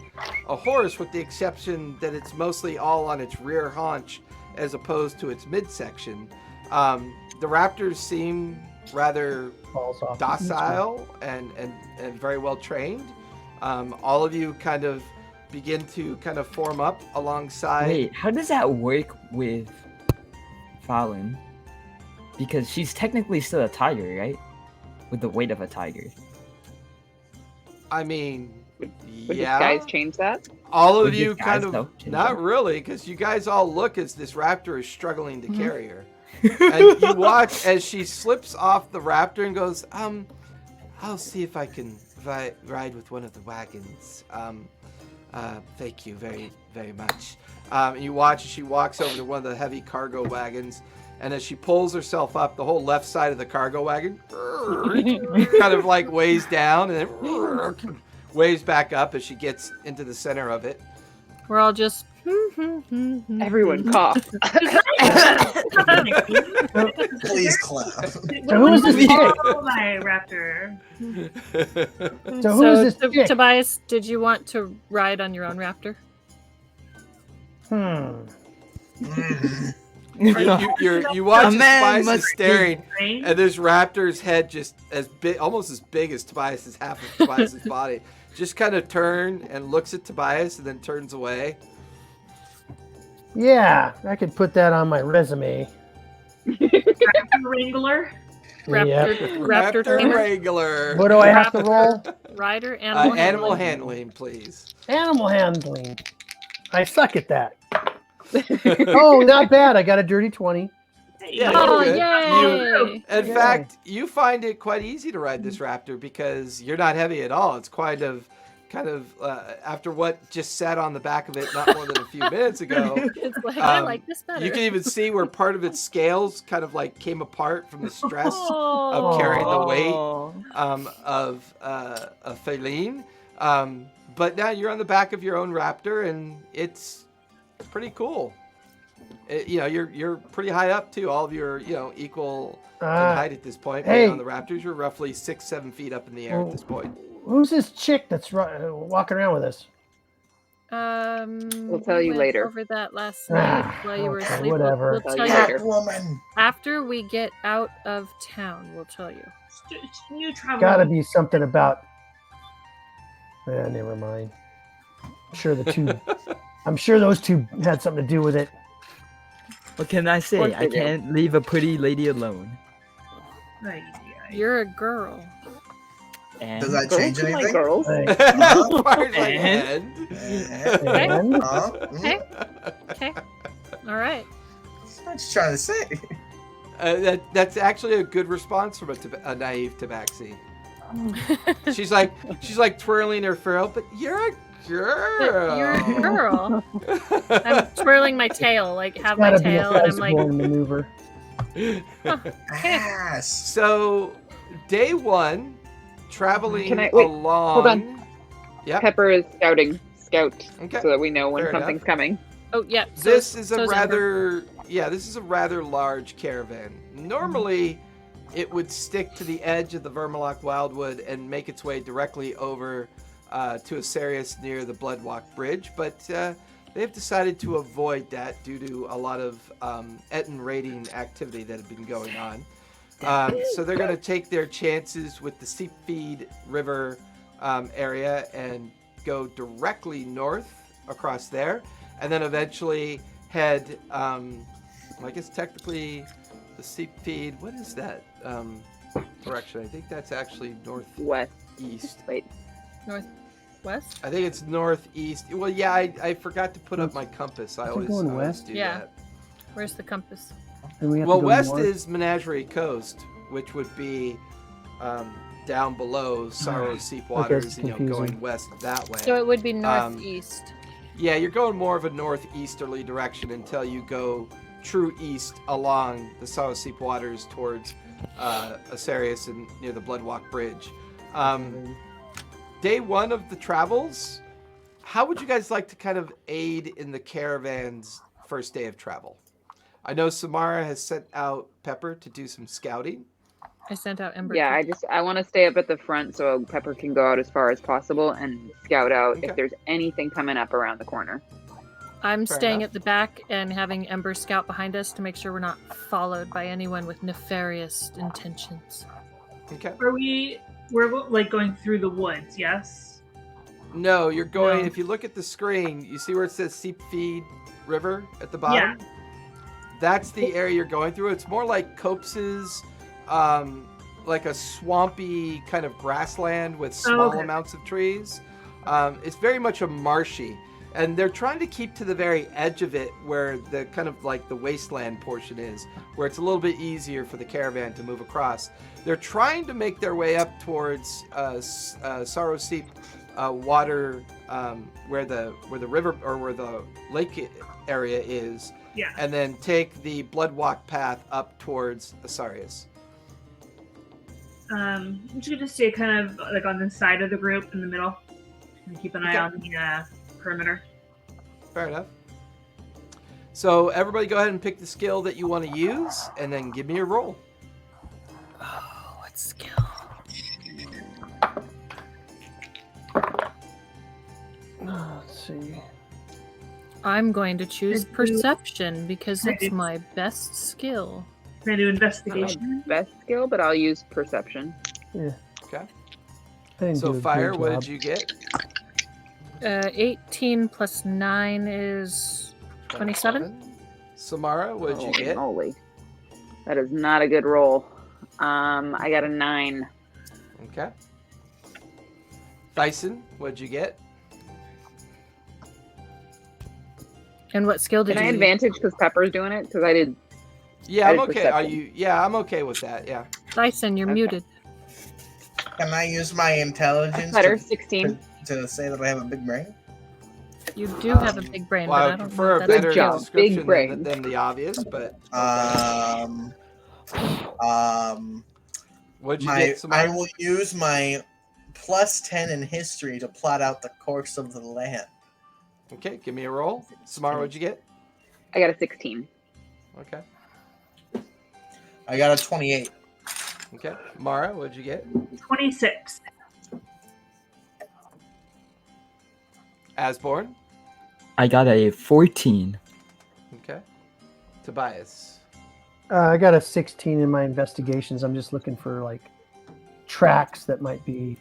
a horse, with the exception that it's mostly all on its rear haunch as opposed to its midsection. The raptors seem rather Falls off. docile and very well trained. All of you kind of begin to kind of form up alongside. Wait, how does that work with Fallon? Because she's technically still a tiger, right? With the weight of a tiger. I mean, Would yeah. disguise change that? All of Would you disguise, kind of though, change not that? really, because you guys all look as this raptor is struggling to Mhm. carry her, and you watch as she slips off the raptor and goes, I'll see if I can ride with one of the wagons. Thank you very, very much. And you watch as she walks over to one of the heavy cargo wagons, and as she pulls herself up, the whole left side of the cargo wagon kind of like weighs down and then weighs back up as she gets into the center of it. We're all just. Everyone cough. Please clap. So who is this chick? Oh, my raptor. So who is this chick? Tobias, did you want to ride on your own raptor? You watch as man Tobias must is staring, Right? and this raptor's head just as big, almost as big as Tobias's half of Tobias's body, just kind of turn and looks at Tobias and then turns away. Yeah, I could put that on my resume. Wrangler. Raptor tamer? Wrangler. What do I have to roll? Rider, Animal handling, please. Animal handling. I suck at that. Oh, not bad. I got a dirty 20. Yeah, Oh, you're good. yay! In Yay. fact, you find it quite easy to ride this raptor because you're not heavy at all. It's kind of after what just sat on the back of it not more than a few minutes ago. It's like, I like this better. You can even see where part of its scales kind of like came apart from the stress Oh. of carrying the weight of a feline. But now you're on the back of your own raptor, and it's pretty cool. You're pretty high up too. All of you are equal in height at this point. Hey. On the raptors, you're roughly 6-7 feet up in the air at this point. Who's this chick that's walking around with us? We'll tell you went later. Over that last night while you were Okay, asleep. whatever. We'll Tell tell you you later. Woman. after we get out of town. We'll tell you. New travel. Gotta be something about. Never mind. I'm sure those two had something to do with it. What can I say? course I they do. can't leave a pretty lady alone. Right. You're a girl. And Does that Girls change are my anything? girls. Hey, Part like And- that. and Okay. Okay. All right. I'm just trying to say. That's actually a good response from a naive Tabaxi. She's like twirling her frill, but you're a girl. You're a girl. I'm twirling my tail, like have my gotta be a tail, and I'm like, fast-blowing maneuver. Ass. So, day one, traveling Can I- wait, along. hold on. Yep. Pepper is scout Okay. so that we know when Fair something's enough. coming. oh yeah. This is so a is Ember. rather large caravan. Normally, it would stick to the edge of the Vermaloc Wildwood and make its way directly over to Cyrios near the Bloodwalk Bridge, but they've decided to avoid that due to a lot of Etten raiding activity that had been going on. So they're going to take their chances with the Seepfeed River area and go directly north across there, and then eventually head, I guess technically the Seepfeed, what is that direction? I think that's actually West. northeast. Wait. Northwest. I think it's northeast. Well, yeah, I forgot to put up my compass. I always going always west? do Yeah. that. Where's the compass? And we have Well, to go west north. is Menagerie Coast, which would be down below Sorrow Seep Waters, it's going confusing. west that way. So it would be northeast. Yeah, you're going more of a northeasterly direction until you go true east along the Sorrow Seep Waters towards Asarius and near the Bloodwalk Bridge. Day one of the travels, how would you guys like to kind of aid in the caravan's first day of travel? I know Samara has sent out Pepper to do some scouting. I sent out Ember. Yeah, I want to stay up at the front so Pepper can go out as far as possible and scout out Okay. if there's anything coming up around the corner. I'm Fair staying enough. at the back and having Ember scout behind us to make sure we're not followed by anyone with nefarious intentions. Okay. We're like going through the woods, yes? No, you're going. No. If you look at the screen, you see where it says Seep Feed River at the bottom. Yeah. That's the area you're going through. It's more like Copes's, like a swampy kind of grassland with small okay. amounts of trees. It's very much a marshy, and they're trying to keep to the very edge of it, where the kind of like the wasteland portion is, where it's a little bit easier for the caravan to move across. They're trying to make their way up towards Sorrow Seep water, where the river or where the lake area is. Yeah. And then take the Bloodwalk path up towards Asarius. I'm just gonna stay kind of like on the side of the group in the middle and keep an eye on the perimeter. Fair enough. So everybody go ahead and pick the skill that you want to use, and then give me your roll. Oh, what skill? Let's see. I'm going to choose Can I do- perception because Can I it's do- my best skill. Can I do Not investigation? my best skill, but I'll use perception. Yeah. Okay. I didn't So do a Fire, good what job. did you get? 18 plus 9 is 27. Samara, what did you Holy get? moly. That is not a good roll. I got a 9. Okay. Thyson, what did you get? And what skill did Can I you use? advantage because Pepper's doing it? Because I did. Yeah, I I'm did okay. Are perception. you? Yeah, I'm okay with that. Yeah. Dyson, you're Okay. muted. Can I use my intelligence Better, to, 16. to say that I have a big brain? You do have a big brain, Well, I but I would don't prefer know a if better that's job. skill. description Big brain. than the obvious, but what'd you get, I Samara? will use my plus 10 in history to plot out the course of the land. Okay, give me a roll. Samara, what'd you get? I got a 16. Okay. I got a 28. Okay. Mara, what'd you get? 26. Asborn. I got a 14. Okay. Tobias. I got a 16 in my investigations. I'm just looking for like tracks that might be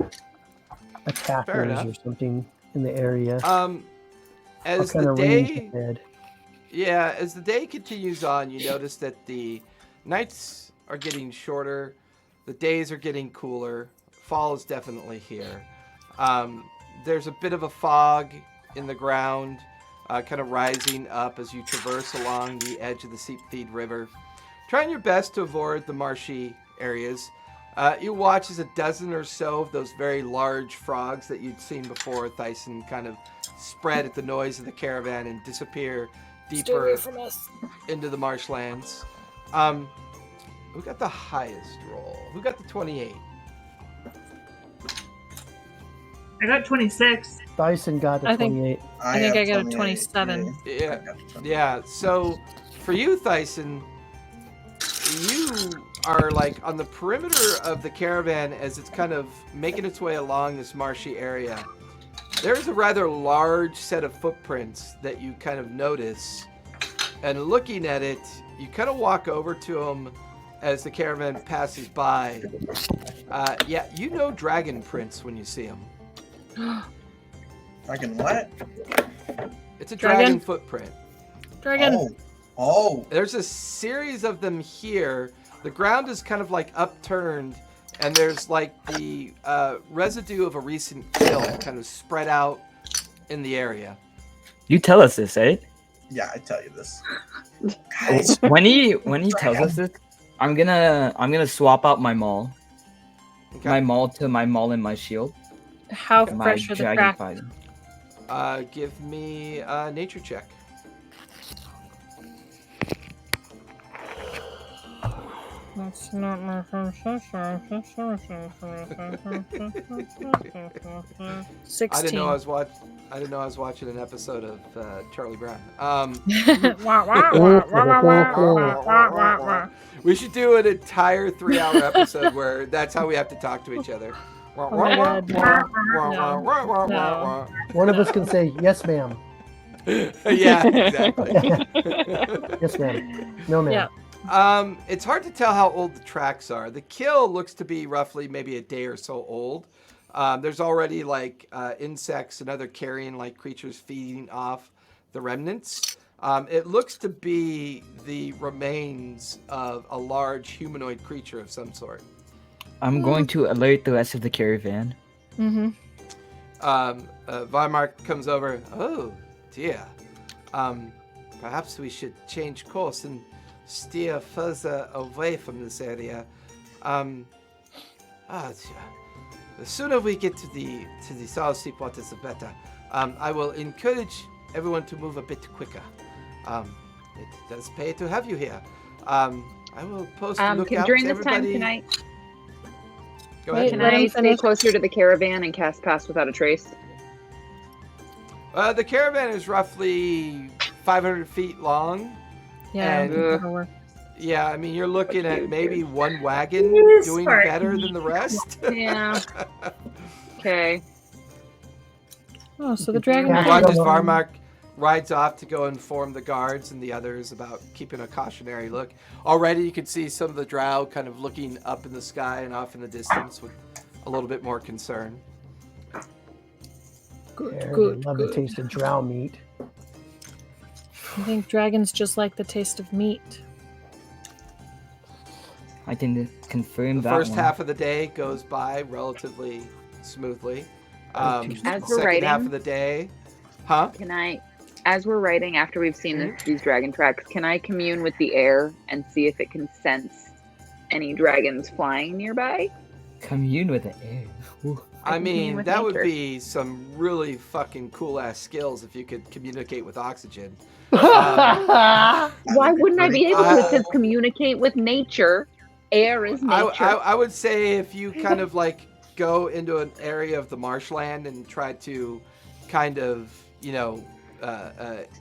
attackers enough. or something in the area. As kind the of range day, ahead. yeah, as the day continues on, you notice that the nights are getting shorter, the days are getting cooler. Fall is definitely here. There's a bit of a fog in the ground, kind of rising up as you traverse along the edge of the Seep Feed River. Trying your best to avoid the marshy areas. You watch as a dozen or so of those very large frogs that you'd seen before, Thyson, kind of spread at the noise of the caravan and disappear deeper from us. into the marshlands. Who got the highest roll? Who got the 28? I got 26. Dyson got a I think- 28. I think have I got a 28. 27. Yeah. I got 28. Yeah, so for you, Thyson, you are like on the perimeter of the caravan as it's kind of making its way along this marshy area. There's a rather large set of footprints that you kind of notice, and looking at it, you kind of walk over to them as the caravan passes by. Yeah, you know dragon prints when you see them. Dragon what? It's a Dragon? dragon footprint. Dragon. Oh. There's a series of them here. The ground is kind of like upturned, and there's like the residue of a recent kill kind of spread out in the area. You tell us this, eh? Yeah, I tell you this. Guys, When he tells us this, I'm gonna swap out my maul. Okay. My maul to my maul and my shield. How My fresh are the dragon cracks? fighting. Give me a nature check. That's not my first 16. I didn't know I was watching an episode of Charlie Brown. We should do an entire 3-hour episode where that's how we have to talk to each other. Oh my God, no. One of us can say, yes, ma'am. Yeah, exactly. Yes, ma'am. No, ma'am. Yeah. It's hard to tell how old the tracks are. The kill looks to be roughly maybe a day or so old. There's already like insects and other carrion-like creatures feeding off the remnants. It looks to be the remains of a large humanoid creature of some sort. I'm going to alert the rest of the caravan. Mm-hmm. Weimar comes over. Oh, dear. Perhaps we should change course and steer further away from this area. The sooner we get to the South Seaport, the better. I will encourage everyone to move a bit quicker. It does pay to have you here. I will post lookouts. During this Everybody... time, can I Go ahead. can Let I him stay finish. closer to the caravan and cast Pass Without a Trace? The caravan is roughly 500 feet long. Yeah, And- that'll work. Yeah, I mean, you're looking at maybe one wagon Yes, doing Spartan. better than the rest. Yeah. Okay. Oh, so the dragon. Yeah. You watch as Varmark rides off to go inform the guards and the others about keeping a cautionary look. Already you can see some of the drow kind of looking up in the sky and off in the distance with a little bit more concern. Good, There, good, love good. the taste of drow meat. I think dragons just like the taste of meat. I can confirm The that first one. half of the day goes by relatively smoothly. As The we're second half writing- of the day, huh? Can I, as we're writing, after we've seen these dragon tracks, can I commune with the air and see if it can sense any dragons flying nearby? Commune with the air. Ooh. I can mean, commune with that would nature. be some really fucking cool ass skills if you could communicate with oxygen. Why wouldn't I be able to? It says Uh, communicate with nature. Air is nature. I would say if you kind of like go into an area of the marshland and try to kind of,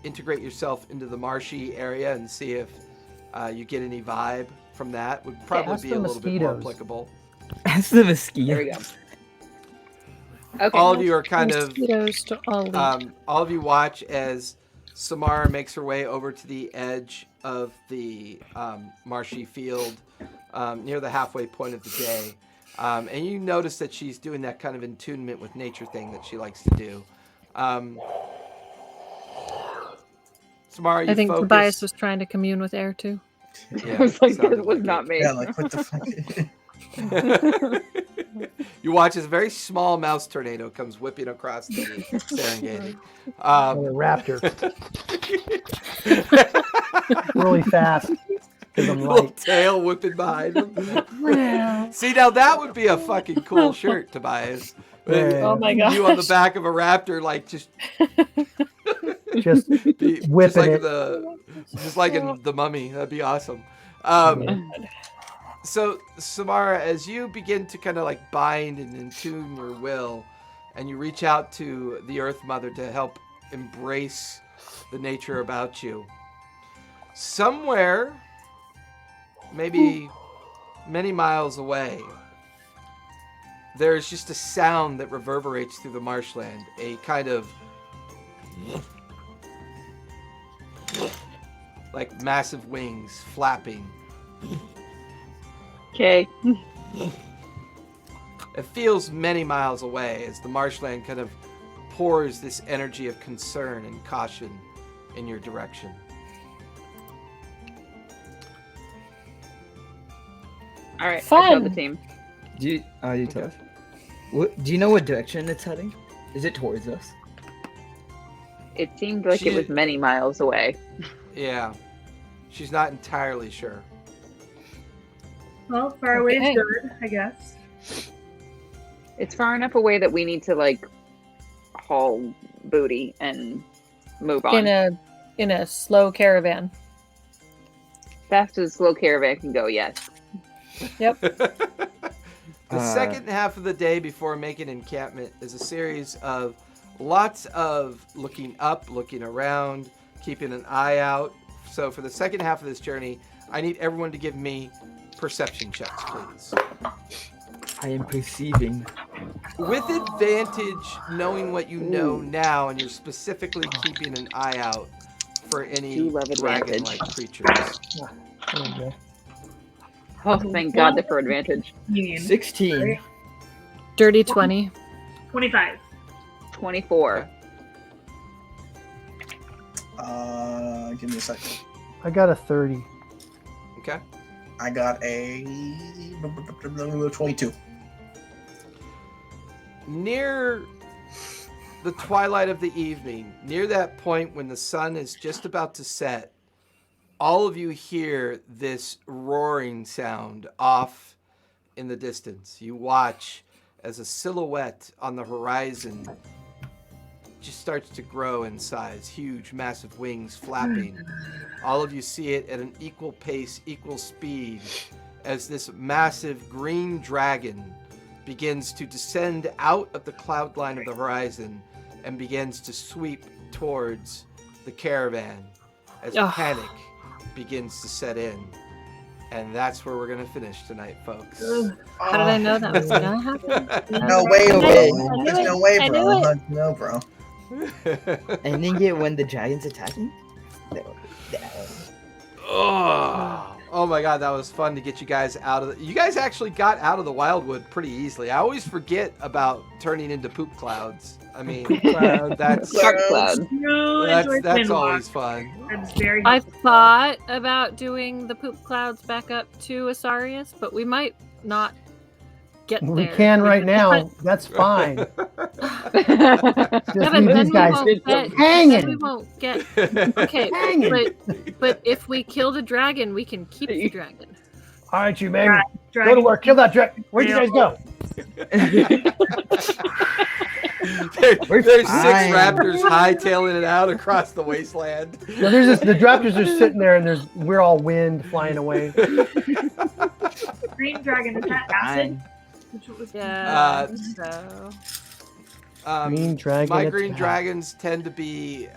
integrate yourself into the marshy area and see if you get any vibe from that, would probably ask be the a little bit more mosquitoes. applicable. That's the mosquito. There we go. Okay. All of you are kind of Mosquitoes to all eat. all of you watch as Samara makes her way over to the edge of the marshy field near the halfway point of the day. And you notice that she's doing that kind of attunement with nature thing that she likes to do. Samara, you I think focus. Tobias was trying to commune with air too. Yeah, I was like, sounded this was like not it. me. Yeah, like what the fuck? You watch as a very small mouse tornado comes whipping across the Serengeti. Or a raptor. Really fast. Because I'm Little light. tail whipping behind him. See, now that would be a fucking cool shirt, Tobias. Yeah. Oh my You on the gosh. back of a raptor, like just Just whipping just like in the Mummy. That'd be awesome. So Samara, as you begin to kind of like bind and attune your will, and you reach out to the Earth Mother to help embrace the nature about you, somewhere, maybe many miles away, there's just a sound that reverberates through the marshland, a kind of like massive wings flapping. Okay. It feels many miles away as the marshland kind of pours this energy of concern and caution in your direction. All right. I Fun. tell the team. Do you Okay. tell us? Do you know what direction it's heading? Is it towards us? It seemed like it She- was many miles away. Yeah. She's not entirely sure. Well, far away Okay. is good, I guess. It's far enough away that we need to like haul booty and move on. In a slow caravan. Fast as slow caravan can go. Yes. The Uh, second half of the day before making encampment is a series of lots of looking up, looking around, keeping an eye out. So for the second half of this journey, I need everyone to give me perception checks, please. I am perceiving. With advantage, knowing what you know now, and you're specifically keeping an eye out for any Do love advantage. dragon-like creatures. There we go. Oh, thank God for advantage. You mean, 16. right? Dirty 20. 25. 24. Give me a second. I got a 30. Okay. I got a 22. Near the twilight of the evening, near that point when the sun is just about to set, all of you hear this roaring sound off in the distance. You watch as a silhouette on the horizon just starts to grow in size, huge, massive wings flapping. All of you see it at an equal pace, equal speed, as this massive green dragon begins to descend out of the cloud line of the horizon and begins to sweep towards the caravan as panic begins to set in. And that's where we're going to finish tonight, folks. How did I know that was gonna happen? No way, bro. I There's knew no it. way, I bro. knew it. No, bro. Ending it when the dragon's attacking? Oh my god, that was fun to get you guys out of you guys actually got out of the wildwood pretty easily. I always forget about turning into poop clouds. I mean, that's Dark clouds. that's always fun. That's very I thought about doing the poop clouds back up to Asarius, but we might not get there. We can right now. That's fine. Yeah, Just but leave then these we guys won't get. hanging. Then we won't get. Okay, Hanging. but if we kill the dragon, we can keep the dragon. All right, you man. Go to dragon. work. Kill that dragon. Where'd you guys go? There's 6 fine. raptors hightailing it out across the wasteland. No, there's this, the raptors are sitting there, and we're all wind flying away. Green dragon, is that acid? Which one was Yeah. So Green dragon. My green attack. dragons tend to be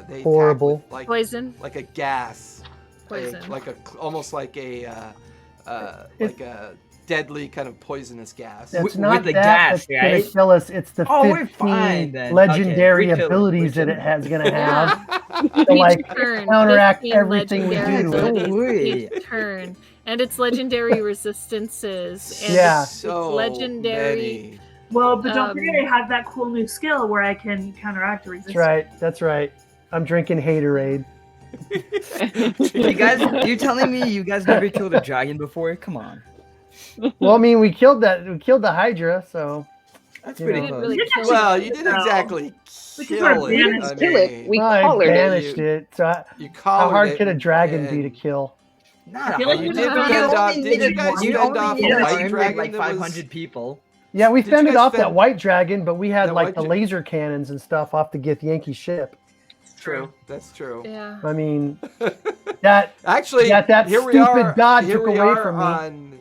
they Horrible. attack with, like poison. like a gas, Poison. like a almost like a deadly kind of poisonous gas. That's With not the that gas, that's gonna right? kill us. It's the Oh, we're 15 fine then. legendary Okay, we chill, abilities we that it chill. has gonna have. To Each like turn, counteract 15 everything we legendary do. abilities Don't worry. each turn, and it's legendary resistances. And Yeah. it's So legendary. many. Well, but don't forget Um, I have that cool new skill where I can counteract resistance. That's right. That's right. I'm drinking Haterade. You guys, you're telling me you guys never killed a dragon before? Come on. Well, I mean, we killed the Hydra, so That's You pretty know. We didn't close. really Didn't kill Well, it. you didn't No. exactly Because kill we're it. banished. I Kill it. mean, We well, I collared it. banished it. So you how collared hard it could a dragon be and- to kill? Not feel a like hundred. you did only fend off- need did you one. guys You fend only off need a an white army of dragon like that was- 500 people. Yeah, we Did you fended guys off that fend- white dragon, but we had that like white the dra- laser cannons and stuff off the Githyanki ship. True. That's true. Yeah. I mean, that Actually, that here we stupid are. god here took we away are from me. on.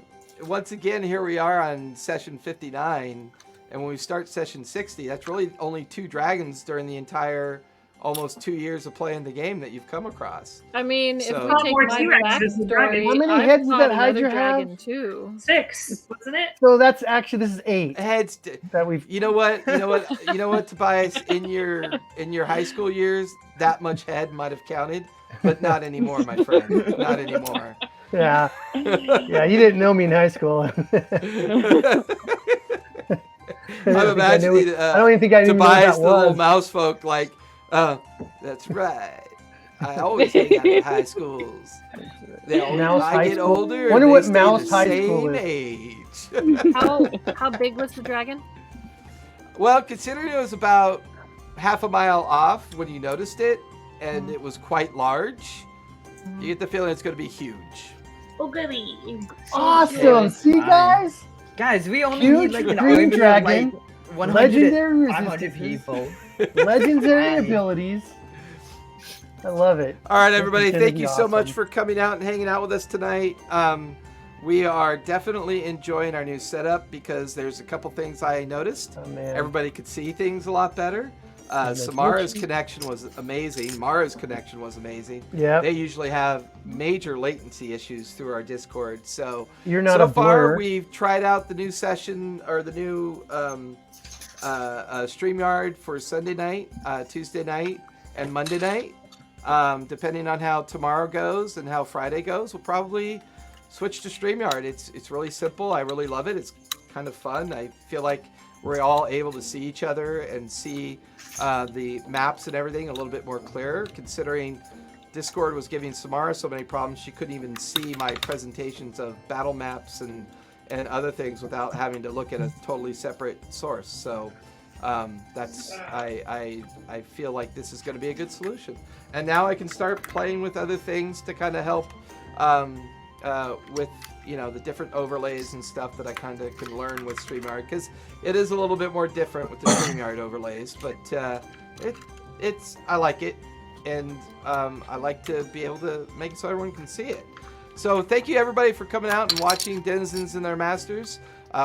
Once again, here we are on session 59, and when we start session 60, that's really only 2 dragons during the entire almost 2 years of playing the game that you've come across. I mean, if So- we take More my T-Rexes than dragons. backstory, How many I've heads did fought that another Hydra have? dragon too. 6, wasn't it? So that's actually this is 8 Heads. that we've. You know what? You know what, Tobias? In your high school years, that much head might have counted, but not anymore, my friend. Not anymore. Yeah, yeah. You didn't know me in high school. I'm imagining I don't even think I knew what Tobias, that the little was. mouse folk, like, that's right. I always hang out at high schools. Mouse I high get school? older. Wonder and what they stay mouse the high same school is. age. How big was the dragon? Well, considering it was about half a mile off when you noticed it, and it was quite large, you get the feeling it's going to be huge. Oh, goody. Awesome. See, fine. guys, Guys, we only Huge need like an green army dragon, of like 100, legendary 500 resistances, people. legendary Fine. abilities. I love it. All right, This is everybody, gonna thank be you so much awesome. for coming out and hanging out with us tonight. We are definitely enjoying our new setup because there's a couple things I noticed. Oh, man. Everybody could see things a lot better. Samara's connection was amazing. Mara's connection was amazing. Yep. They usually have major latency issues through our Discord. So You're not so a far blur. we've tried out the new session or the new StreamYard for Sunday night, Tuesday night, and Monday night. Depending on how tomorrow goes and how Friday goes, we'll probably switch to StreamYard. It's really simple. I really love it. It's kind of fun. I feel like we're all able to see each other and see the maps and everything a little bit more clear, considering Discord was giving Samara so many problems she couldn't even see my presentations of battle maps and other things without having to look at a totally separate source. So that's I feel like this is going to be a good solution. And now I can start playing with other things to kind of help with the different overlays and stuff that I kind of can learn with StreamYard, because it is a little bit more different with the StreamYard overlays, but I like it, and I like to be able to make it so everyone can see it. So thank you everybody for coming out and watching Denizens and Their Masters.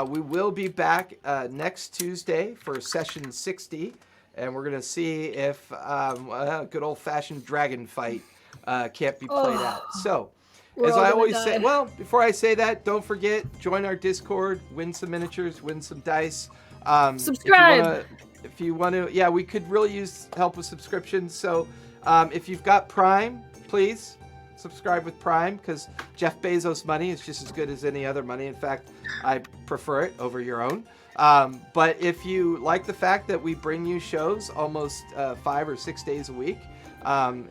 We will be back next Tuesday for session 60, and we're going to see if a good old-fashioned dragon fight can't be played out. So, as I always say, well, before I say that, don't forget, join our Discord, win some miniatures, win some dice. Subscribe! If you want to, yeah, we could really use help with subscriptions. So if you've got Prime, please subscribe with Prime, because Jeff Bezos' money is just as good as any other money. In fact, I prefer it over your own. But if you like the fact that we bring you shows almost 5 or 6 days a week,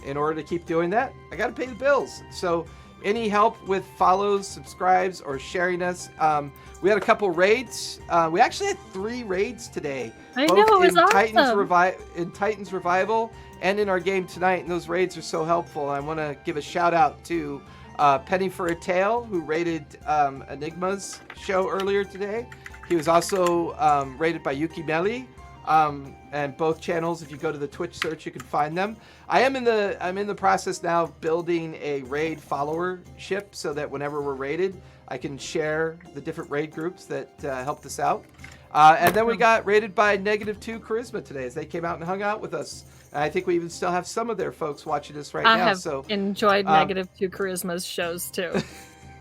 in order to keep doing that, I got to pay the bills. So any help with follows, subscribes, or sharing us. We had a couple raids. We actually had 3 raids today. I know, it was in awesome. Titans Revival and in our game tonight, and those raids are so helpful. I want to give a shout out to Penny for a Tale, who raided Enigma's show earlier today. He was also raided by Yuki Meli. And both channels, if you go to the Twitch search, you can find them. I'm in the process now of building a raid followership, so that whenever we're raided, I can share the different raid groups that helped us out. And then we got raided by -2 Charisma today, as they came out and hung out with us. And I think we even still have some of their folks watching us right now. I have so enjoyed -2 Charisma's shows too.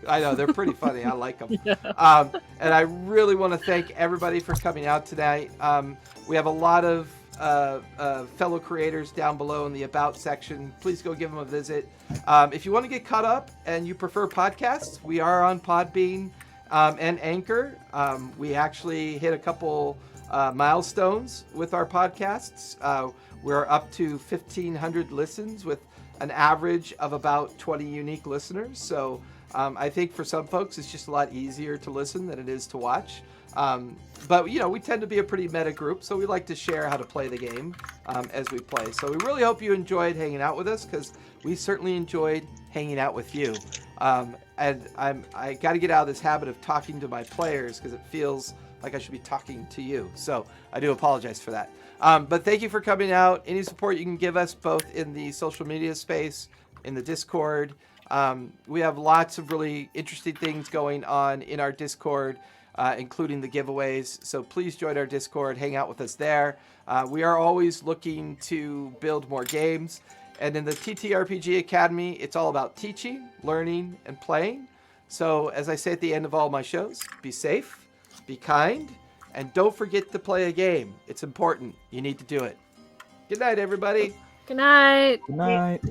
I know, they're pretty funny. I like them. Yeah. And I really want to thank everybody for coming out tonight. We have a lot of fellow creators down below in the About section. Please go give them a visit. If you want to get caught up and you prefer podcasts, we are on Podbean and Anchor. We actually hit a couple milestones with our podcasts. We're up to 1,500 listens with an average of about 20 unique listeners. So I think for some folks, it's just a lot easier to listen than it is to watch. But, we tend to be a pretty meta group, so we like to share how to play the game as we play. So we really hope you enjoyed hanging out with us, because we certainly enjoyed hanging out with you. And I got to get out of this habit of talking to my players, because it feels like I should be talking to you. So I do apologize for that. But thank you for coming out. Any support you can give us, both in the social media space, in the Discord. We have lots of really interesting things going on in our Discord, including the giveaways. So please join our Discord, hang out with us there. We are always looking to build more games. And in the TTRPG Academy, it's all about teaching, learning, and playing. So as I say at the end of all my shows, be safe, be kind, and don't forget to play a game. It's important. You need to do it. Good night, everybody. Good night. Good night.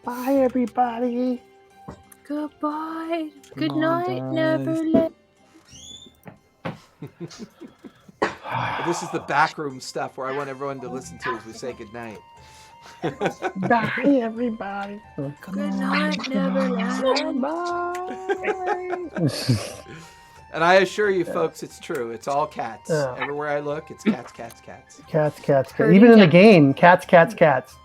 Bye, everybody. Goodbye. Good Come on, night, guys. Neverland. This is the backroom stuff where I want everyone to listen to as we say good night. Bye, everybody. Good night, Neverland. Bye. And I assure you, folks, it's true. It's all cats. Yeah. Everywhere I look, it's cats, cats, cats. Cats, cats, cats. Herding Even in the cats. game, cats, cats, cats.